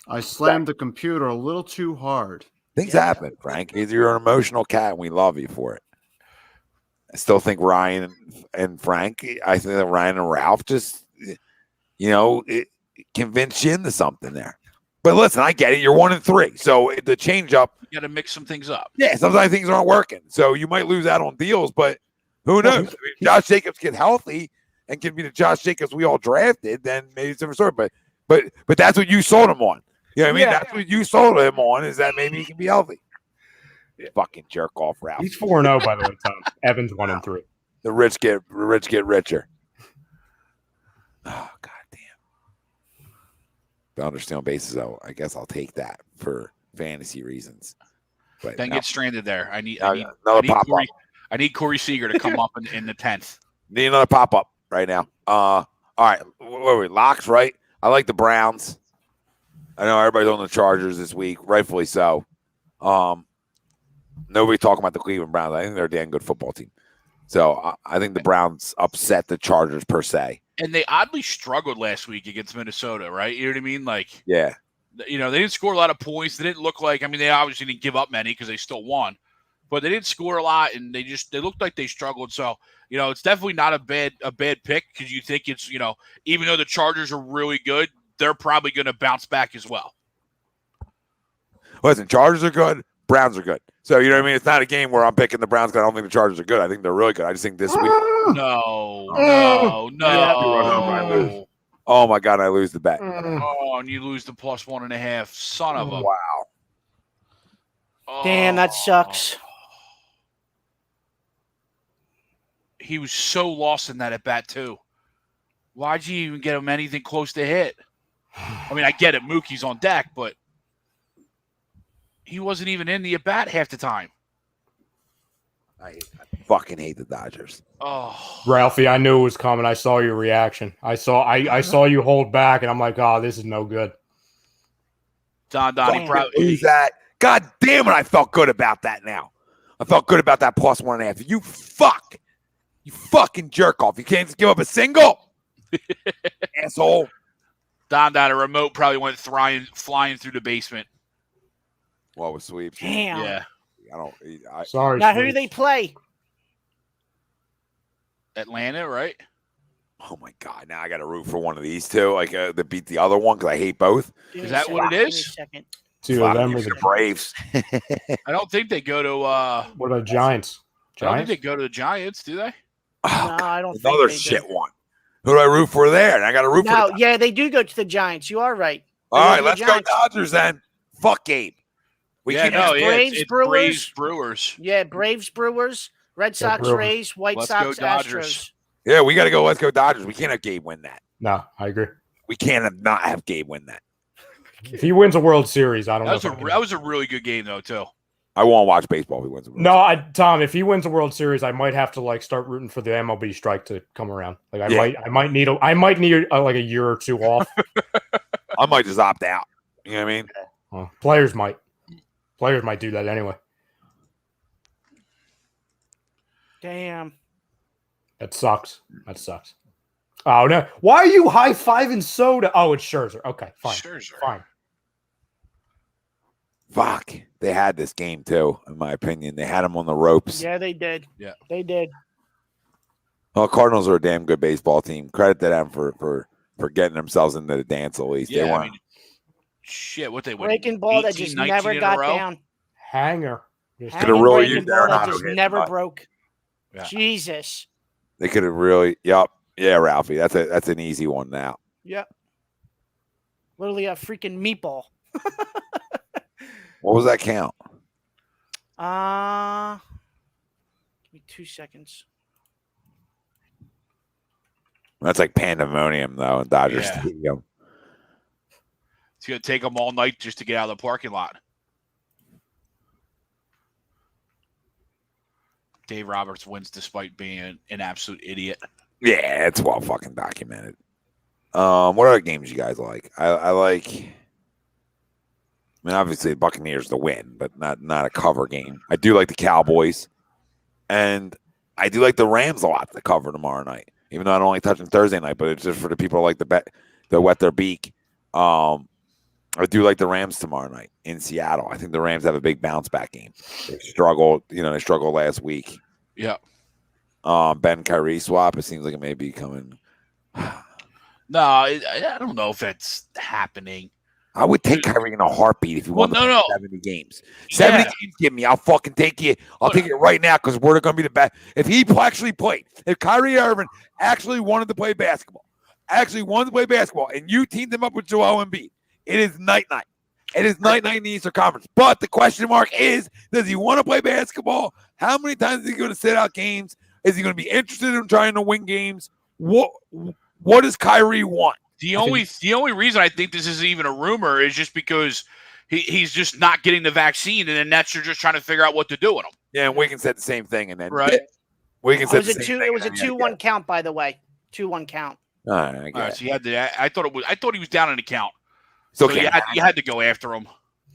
I slammed the computer a little too hard. Things happen, Frank. You're an emotional cat, and we love you for it. I still think Ryan and Frank, I think that Ryan and Ralph just, convinced you into something there. But listen, I get it. You're 1-3. So the change up. You got to mix some things up. Yeah, sometimes things aren't working. So you might lose out on deals, but who knows? If Josh Jacobs get healthy and can be the Josh Jacobs we all drafted, then maybe it's a different story. But that's what you sold him on. You know what I mean? Yeah. That's what you sold him on, is that maybe he can be healthy. Fucking jerk off, Ralph. He's 4-0, by the way, Tom. Evan's 1-3. The rich get richer. Oh, God damn. The understand basis, though, I guess I'll take that for fantasy reasons. But Then get stranded there. I need Corey Seager to come up in the 10th. Need another pop-up right now. All right. Wait, locks, right? I like the Browns. I know everybody's on the Chargers this week, rightfully so. Nobody talking about the Cleveland Browns. I think they're a damn good football team. So I think the Browns upset the Chargers per se. And they oddly struggled last week against Minnesota, right? You know what I mean? Like, yeah. They didn't score a lot of points. They didn't look like, they obviously didn't give up many because they still won. But they didn't score a lot, and they looked like they struggled. So, it's definitely not a bad pick because you think it's, even though the Chargers are really good, they're probably going to bounce back as well. Listen, Chargers are good. Browns are good. So, you know what I mean? It's not a game where I'm picking the Browns because I don't think the Chargers are good. I think they're really good. I just think this week. No. Oh, my God. I lose the bet. Oh, and you lose the plus 1.5. Son of a. Wow. Damn, that sucks. He was so lost in that at bat, too. Why'd you even get him anything close to hit? I get it. Mookie's on deck, but he wasn't even in the at bat half the time. I fucking hate the Dodgers. Oh, Ralphie, I knew it was coming. I saw your reaction. I saw you hold back, and I'm like, oh, this is no good. Don, he probably lose that. God damn it! I felt good about that. Now, I felt good about that plus 1.5. You fucking jerk off. You can't just give up a single, asshole. Don, a remote probably went flying through the basement. What was sweeps? Damn. Yeah. Sorry. Now, who do they play? Atlanta, right? Oh my God! Now I got to root for one of these two, like to beat the other one because I hate both. Is that what it is? Two of them are the Braves. I don't think they go to. What about Giants? I don't think they go to the Giants, do they? Oh, no, I don't think another they shit do. one. Who do I root for there? And I got to root for. No, yeah, they do go to the Giants. You are right. All right, let's go Dodgers then. Fuck Gabe. Braves, Brewers. Yeah, Braves, Brewers, Red Sox, Rays, White Sox, Astros. Yeah, we got to go. Let's go Dodgers. We can't have Gabe win that. No, I agree. We can't not have Gabe win that. If he wins a World Series, I don't know. That was a really good game though, too. I won't watch baseball if he wins. Tom, if he wins the World Series, I might have to like start rooting for the MLB strike to come around. Like I might need like a year or two off. I might just opt out. You know what I mean? Well, players might do that anyway. Damn. That sucks. Oh no! Why are you high-fiving soda? Oh, it's Scherzer. Okay, fine. Fine. Fuck. They had this game too, in my opinion. They had him on the ropes. Yeah, they did. Yeah. They did. Well, Cardinals are a damn good baseball team. Credit to them for getting themselves into the dance at least. Yeah, they weren't. Shit, what they won? Breaking ball that just never got down. Hanger. Hanging really breaking used ball that Arenado just hitting, never but- broke. Yeah. Jesus. They could have really. Yep. Yeah, Ralphie. That's an easy one now. Yep. Literally a freaking meatball. What was that count? Give me 2 seconds. That's like pandemonium though in Dodger Yeah. Stadium. It's gonna take them all night just to get out of the parking lot. Dave Roberts wins despite being an absolute idiot. Yeah, it's well fucking documented. What other games you guys like? I like. I mean, obviously the Buccaneers to win, but not a cover game. I do like the Cowboys, and I do like the Rams a lot to cover tomorrow night. Even though I don't like touching Thursday night, but it's just for the people who like to bet, that wet their beak. I do like the Rams tomorrow night in Seattle. I think the Rams have a big bounce back game. They struggled last week. Yeah. Ben Kyrie swap. It seems like it may be coming. No, I don't know if that's happening. I would take Kyrie in a heartbeat if you want to play 70 games. 70 games, give me. I'll fucking take you. I'll take it right now because we're going to be the best. If he actually played, if Kyrie Irving actually wanted to play basketball, and you teamed him up with Joel Embiid, it is night-night. It is night-night in the Eastern Conference. But the question mark is, does he want to play basketball? How many times is he going to sit out games? Is he going to be interested in trying to win games? What does Kyrie want? The only reason I think this isn't even a rumor is just because he's just not getting the vaccine, and the Nets are just trying to figure out what to do with him. Yeah, and Wiggins said the same thing, and then right. Wiggins said the same thing. It was a 2-1 count, by the way. 2-1 count. All right, so he had to. I thought he was down in the count. So you had to go after him.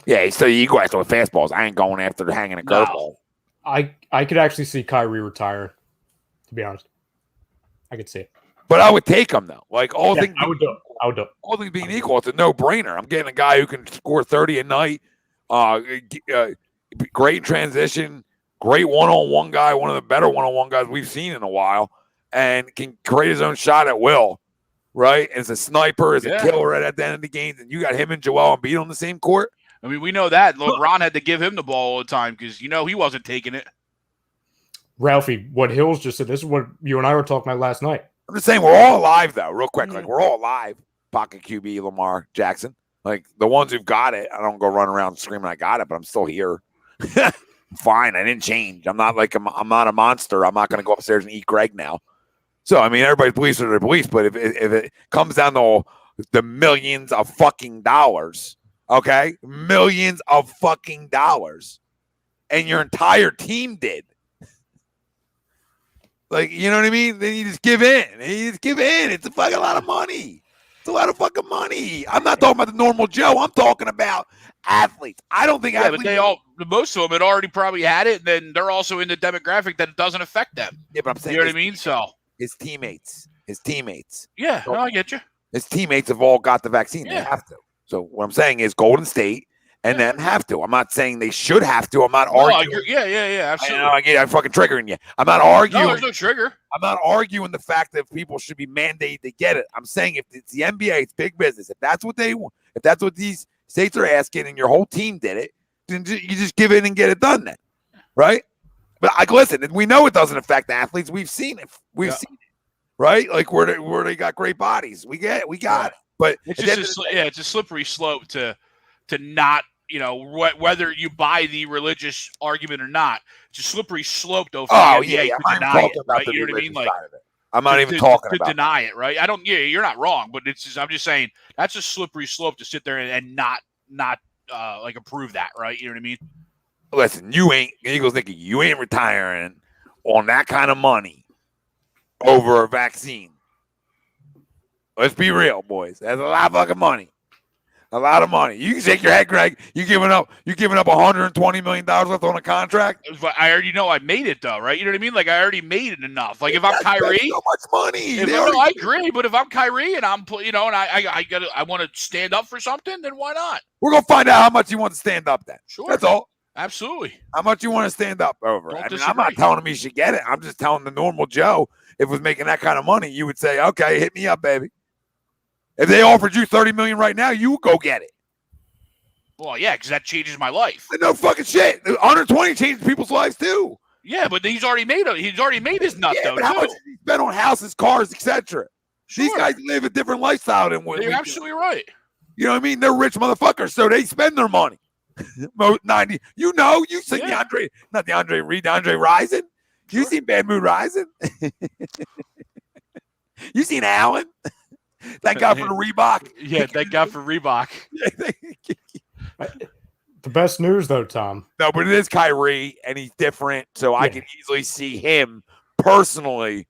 Yeah, so you go after with fastballs. I ain't going after hanging a curveball. I could actually see Kyrie retiring, to be honest. I could see it. But I would take him though. Like I would do it. All things being equal, it's a no-brainer. I'm getting a guy who can score 30 a night. Great transition, great one-on-one guy, one of the better one-on-one guys we've seen in a while, and can create his own shot at will. Right? As a sniper, as a killer at the end of the game, and you got him and Joel Embiid on the same court. I mean, we know that LeBron had to give him the ball all the time because he wasn't taking it. Ralphie, what Hills just said. This is what you and I were talking about last night. I'm just saying we're all alive though, real quick. Like we're all alive. Pocket QB, Lamar Jackson. Like the ones who've got it, I don't go run around screaming I got it, but I'm still here. Fine, I didn't change. I'm not I'm not a monster. I'm not going to go upstairs and eat Greg now. So I mean, everybody's beliefs are their beliefs, but if it comes down to the millions of fucking dollars, okay, millions of fucking dollars, and your entire team did. Like, you know what I mean? Then you just give in. It's a fucking lot of money. It's a lot of fucking money. I'm not talking about the normal Joe. I'm talking about athletes. I don't think athletes. But most of them had already probably had it, and then they're also in the demographic that it doesn't affect them. Yeah, but I'm saying, you know what I mean? So his teammates. Yeah, no, I get you. His teammates have all got the vaccine. Yeah. They have to. So what I'm saying is Golden State and them have to. I'm not saying they should have to. I'm not arguing. Yeah, absolutely. I'm fucking triggering you. I'm not arguing. No, there's no trigger. I'm not arguing the fact that people should be mandated to get it. I'm saying if it's the NBA, it's big business. If that's what they want, if that's what these states are asking, and your whole team did it, then you just give in and get it done. Then, right? But listen, we know it doesn't affect athletes. We've seen it. We've seen it, right? Like where they got great bodies. We got it. But it's just it's a slippery slope to not. You know, whether you buy the religious argument or not, it's a slippery slope, though, for the NBA to deny it, right? You know what I mean? Like, I'm not even talking about deny it, right? You're not wrong, but I'm just saying that's a slippery slope to sit there and not like approve that, right? You know what I mean? Listen, Eagles thinking you ain't retiring on that kind of money over a vaccine. Let's be real, boys. That's a lot of fucking money. A lot of money. You can shake your head, Greg. You giving up $120 million left on a contract? I already know I made it though, right? You know what I mean? Like I already made it enough. Like if I'm Kyrie, so much money. I agree, but if I'm Kyrie and I'm, and I want to stand up for something, then why not? We're gonna find out how much you want to stand up. Then sure, that's all. Absolutely. How much you want to stand up over? I'm not telling him he should get it. I'm just telling the normal Joe, if it was making that kind of money, you would say, okay, hit me up, baby. If they offered you $30 million right now, you would go get it. Well, yeah, because that changes my life. No fucking shit. 120 changes people's lives too. Yeah, but he's already made his nut though. But how much did he spend on houses, cars, etc.? Sure. These guys live a different lifestyle than we. You're absolutely right. You know what I mean? They're rich motherfuckers, so they spend their money. 90. You seen DeAndre Rising. You seen Bad Mood Rising. You seen Allen. Thank God for the Reebok. Yeah, thank God for Reebok. The best news, though, Tom. No, but it is Kyrie, and he's different, so I can easily see him personally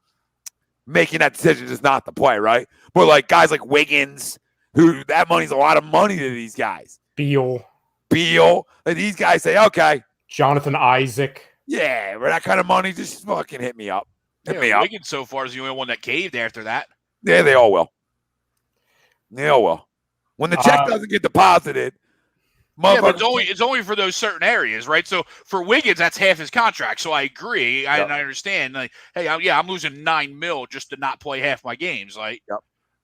making that decision just not to play, right? But like guys like Wiggins, who that money's a lot of money to these guys. Beal, and these guys say, okay. Jonathan Isaac. Yeah, for that kind of money, just fucking hit me up. Wiggins so far is the only one that caved after that. Yeah, they all will. When the check doesn't get deposited, but it's only for those certain areas, right? So for Wiggins, that's half his contract. So I agree. I understand. Like, hey, I'm losing $9 million just to not play half my games. Like,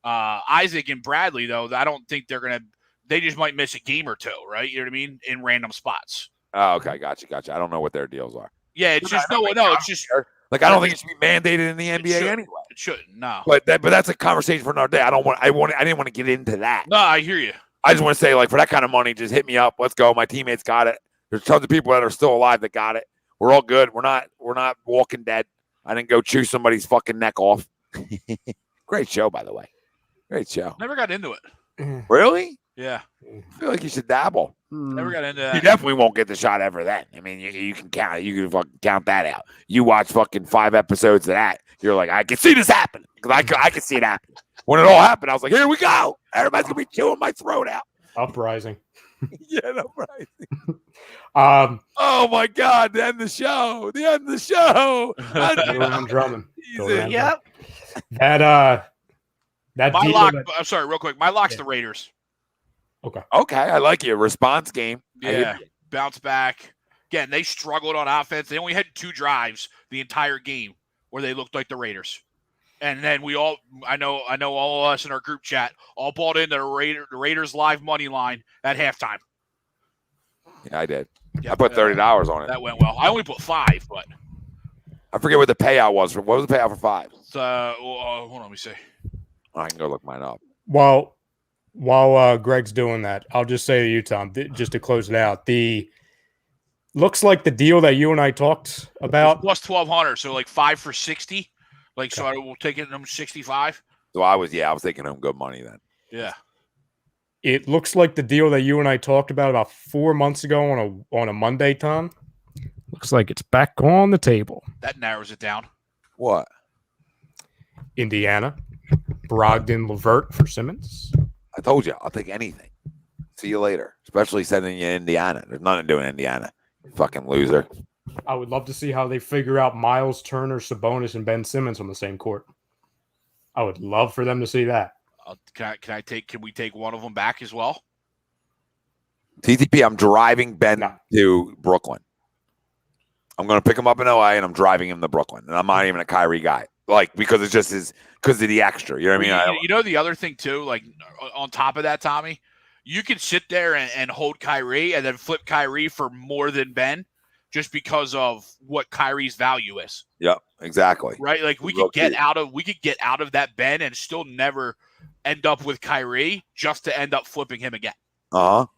Isaac and Bradley, though, I don't think they're gonna. They just might miss a game or two, right? You know what I mean? In random spots. Oh, okay, gotcha. I don't know what their deals are. Yeah, it's just it's just like I don't think it should be mandated in the NBA anyway. It shouldn't. No. But that's a conversation for another day. I didn't want to get into that. No, I hear you. I just want to say, like, for that kind of money, just hit me up. Let's go. My teammates got it. There's tons of people that are still alive that got it. We're all good. We're not walking dead. I didn't go chew somebody's fucking neck off. Great show, by the way. Great show. Never got into it. Really? Yeah. I feel like you should dabble. Never got into that. You definitely won't get the shot ever then. I mean, you can count. You can fucking count that out. You watch fucking 5 episodes of that. You're like, I can see this happen because I can see it happen. When it all happened, I was like, here we go. Everybody's gonna be chewing my throat out. Uprising. Uprising. Oh my God! The end of the show. I'm drumming. Yep. That my lock. I'm sorry, real quick. My lock's the Raiders. Okay, I like your response game. Yeah, bounce back. Again, they struggled on offense. They only had 2 drives the entire game where they looked like the Raiders. And then I know all of us in our group chat all bought into the Raiders live money line at halftime. Yeah, I did. Yep, I put $30 on it. That went well. I only put 5, but I forget what the payout was. What was the payout for 5? Hold on, let me see. I can go look mine up. While Greg's doing that, I'll just say to you, Tom, just to close it out, looks like the deal that you and I talked about plus 1,200, so like 5 for 60. So I will take it in 65. So I was taking home good money then. Yeah. It looks like the deal that you and I talked about 4 months ago on a Monday, Tom. Looks like it's back on the table. That narrows it down. What? Indiana, Brogdon, Levert for Simmons. I told you, I'll take anything. See you later. Especially sending you Indiana. There's nothing to do in Indiana. You fucking loser. I would love to see how they figure out Miles Turner, Sabonis, and Ben Simmons on the same court. I would love for them to see that. Can we take one of them back as well? TTP, I'm driving Ben to Brooklyn. I'm going to pick him up in LA and I'm driving him to Brooklyn. And I'm not even a Kyrie guy. Like, because it's just because of the extra. You know what I mean? You know the other thing too, like on top of that, Tommy, you could sit there and hold Kyrie and then flip Kyrie for more than Ben just because of what Kyrie's value is. Yep, exactly. Right? Like we could get out of that Ben and still never end up with Kyrie just to end up flipping him again. Oh,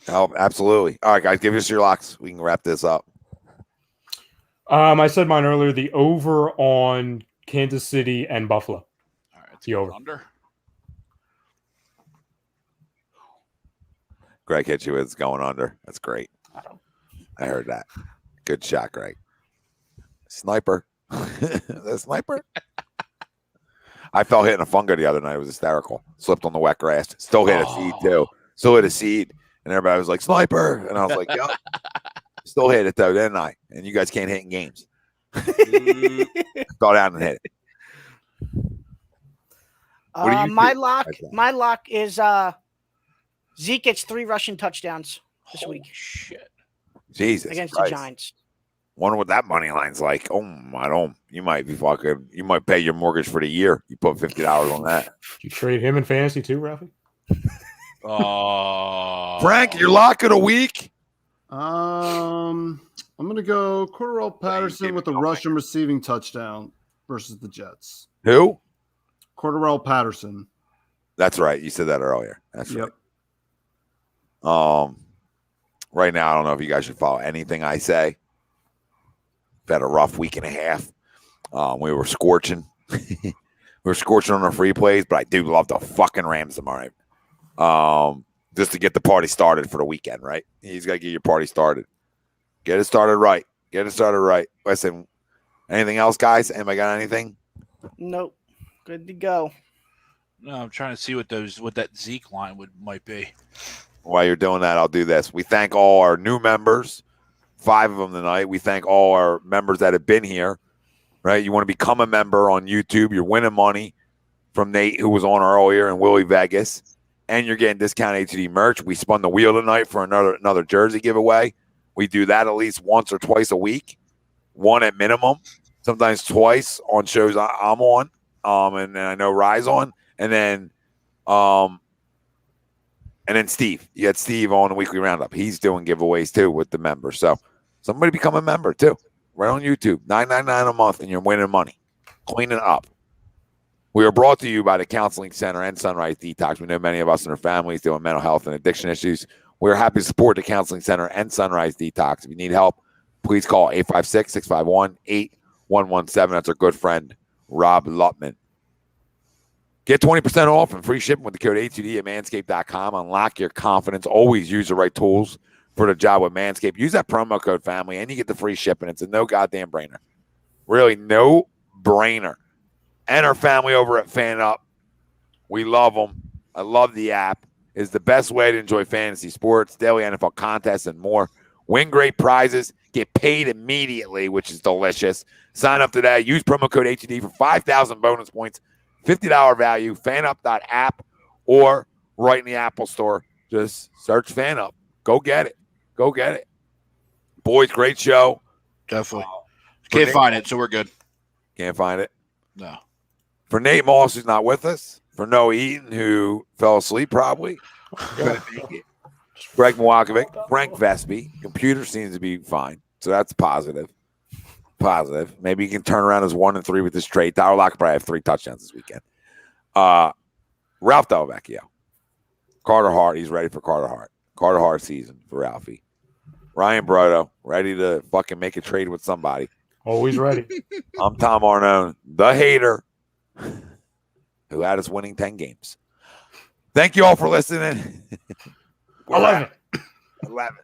absolutely. All right, guys, give us your locks. We can wrap this up. I said mine earlier, the over on Kansas City and Buffalo. All right, the over. Under. Greg hit you with going under. That's great. I heard that. Good shot, Greg. Sniper. The sniper? I fell hitting a fungo the other night. It was hysterical. Slipped on the wet grass. Still hit a seed, too. Still hit a seed. And everybody was like, sniper. And I was like, yo. Still hit it, though, didn't I? And you guys can't hit in games. Fell down and hit it. My lock is Zeke gets 3 rushing touchdowns this week. Shit. Jesus against Christ. the Giants. Wonder what that money line's like. Oh, I don't. You might pay your mortgage for the year. You put $50 on that. Did you trade him in fantasy too, Ralphie? Frank, your lock of the week? I'm gonna go Cordarrelle Patterson with a rushing receiving touchdown versus the Jets. Who? Cordarrelle Patterson. That's right. You said that earlier. That's right. Right now, I don't know if you guys should follow anything I say. We've had a rough week and a half. We were scorching. We were scorching on our free plays, but I do love the fucking Rams tomorrow night. Just to get the party started for the weekend, right? He's got to get your party started. Get it started right. Listen, anything else, guys? Anybody got anything? Nope. Good to go. No, I'm trying to see what that Zeke line might be. While you're doing that, I'll do this. We thank all our new members, 5 of them tonight. We thank all our members that have been here, right? You want to become a member on YouTube. You're winning money from Nate, who was on earlier, and Willie Vegas, and you're getting discount HD merch. We spun the wheel tonight for another jersey giveaway. We do that at least once or twice a week, one at minimum, sometimes twice on shows I'm on, and then I know Rye's on, and then Steve. You had Steve on the weekly roundup. He's doing giveaways too with the members. So somebody become a member too. Right on YouTube. $9.99 a month and you're winning money. Cleaning up. We are brought to you by the Counseling Center and Sunrise Detox. We know many of us and our families deal with mental health and addiction issues. We're happy to support the Counseling Center and Sunrise Detox. If you need help, please call 856-651-8117. That's our good friend, Rob Lutman. Get 20% off and free shipping with the code A2D at manscaped.com. Unlock your confidence. Always use the right tools for the job with Manscaped. Use that promo code family and you get the free shipping. It's a no goddamn brainer. Really, no brainer. And our family over at FanUp. We love them. I love the app. It's the best way to enjoy fantasy sports, daily NFL contests, and more. Win great prizes. Get paid immediately, which is delicious. Sign up today. Use promo code HD for 5,000 bonus points. $50 value, FanUp.app, or right in the Apple Store. Just search FanUp. Go get it. Boys, great show. Definitely. Can't find it, so we're good. Can't find it? No. For Nate Moss, who's not with us. For Noah Eaton, who fell asleep probably. Greg Mwakovic, Frank Vespi. Computer seems to be fine, so that's positive. Maybe he can turn around as 1-3 with this trade. Tyler Lockett probably have 3 touchdowns this weekend. Ralph Delvecchio. Carter Hart. He's ready for Carter Hart. Carter Hart season for Ralphie. Ryan Brodo, ready to fucking make a trade with somebody. Always ready. I'm Tom Arnone, the hater, who had us winning 10 games. Thank you all for listening. 11. 11.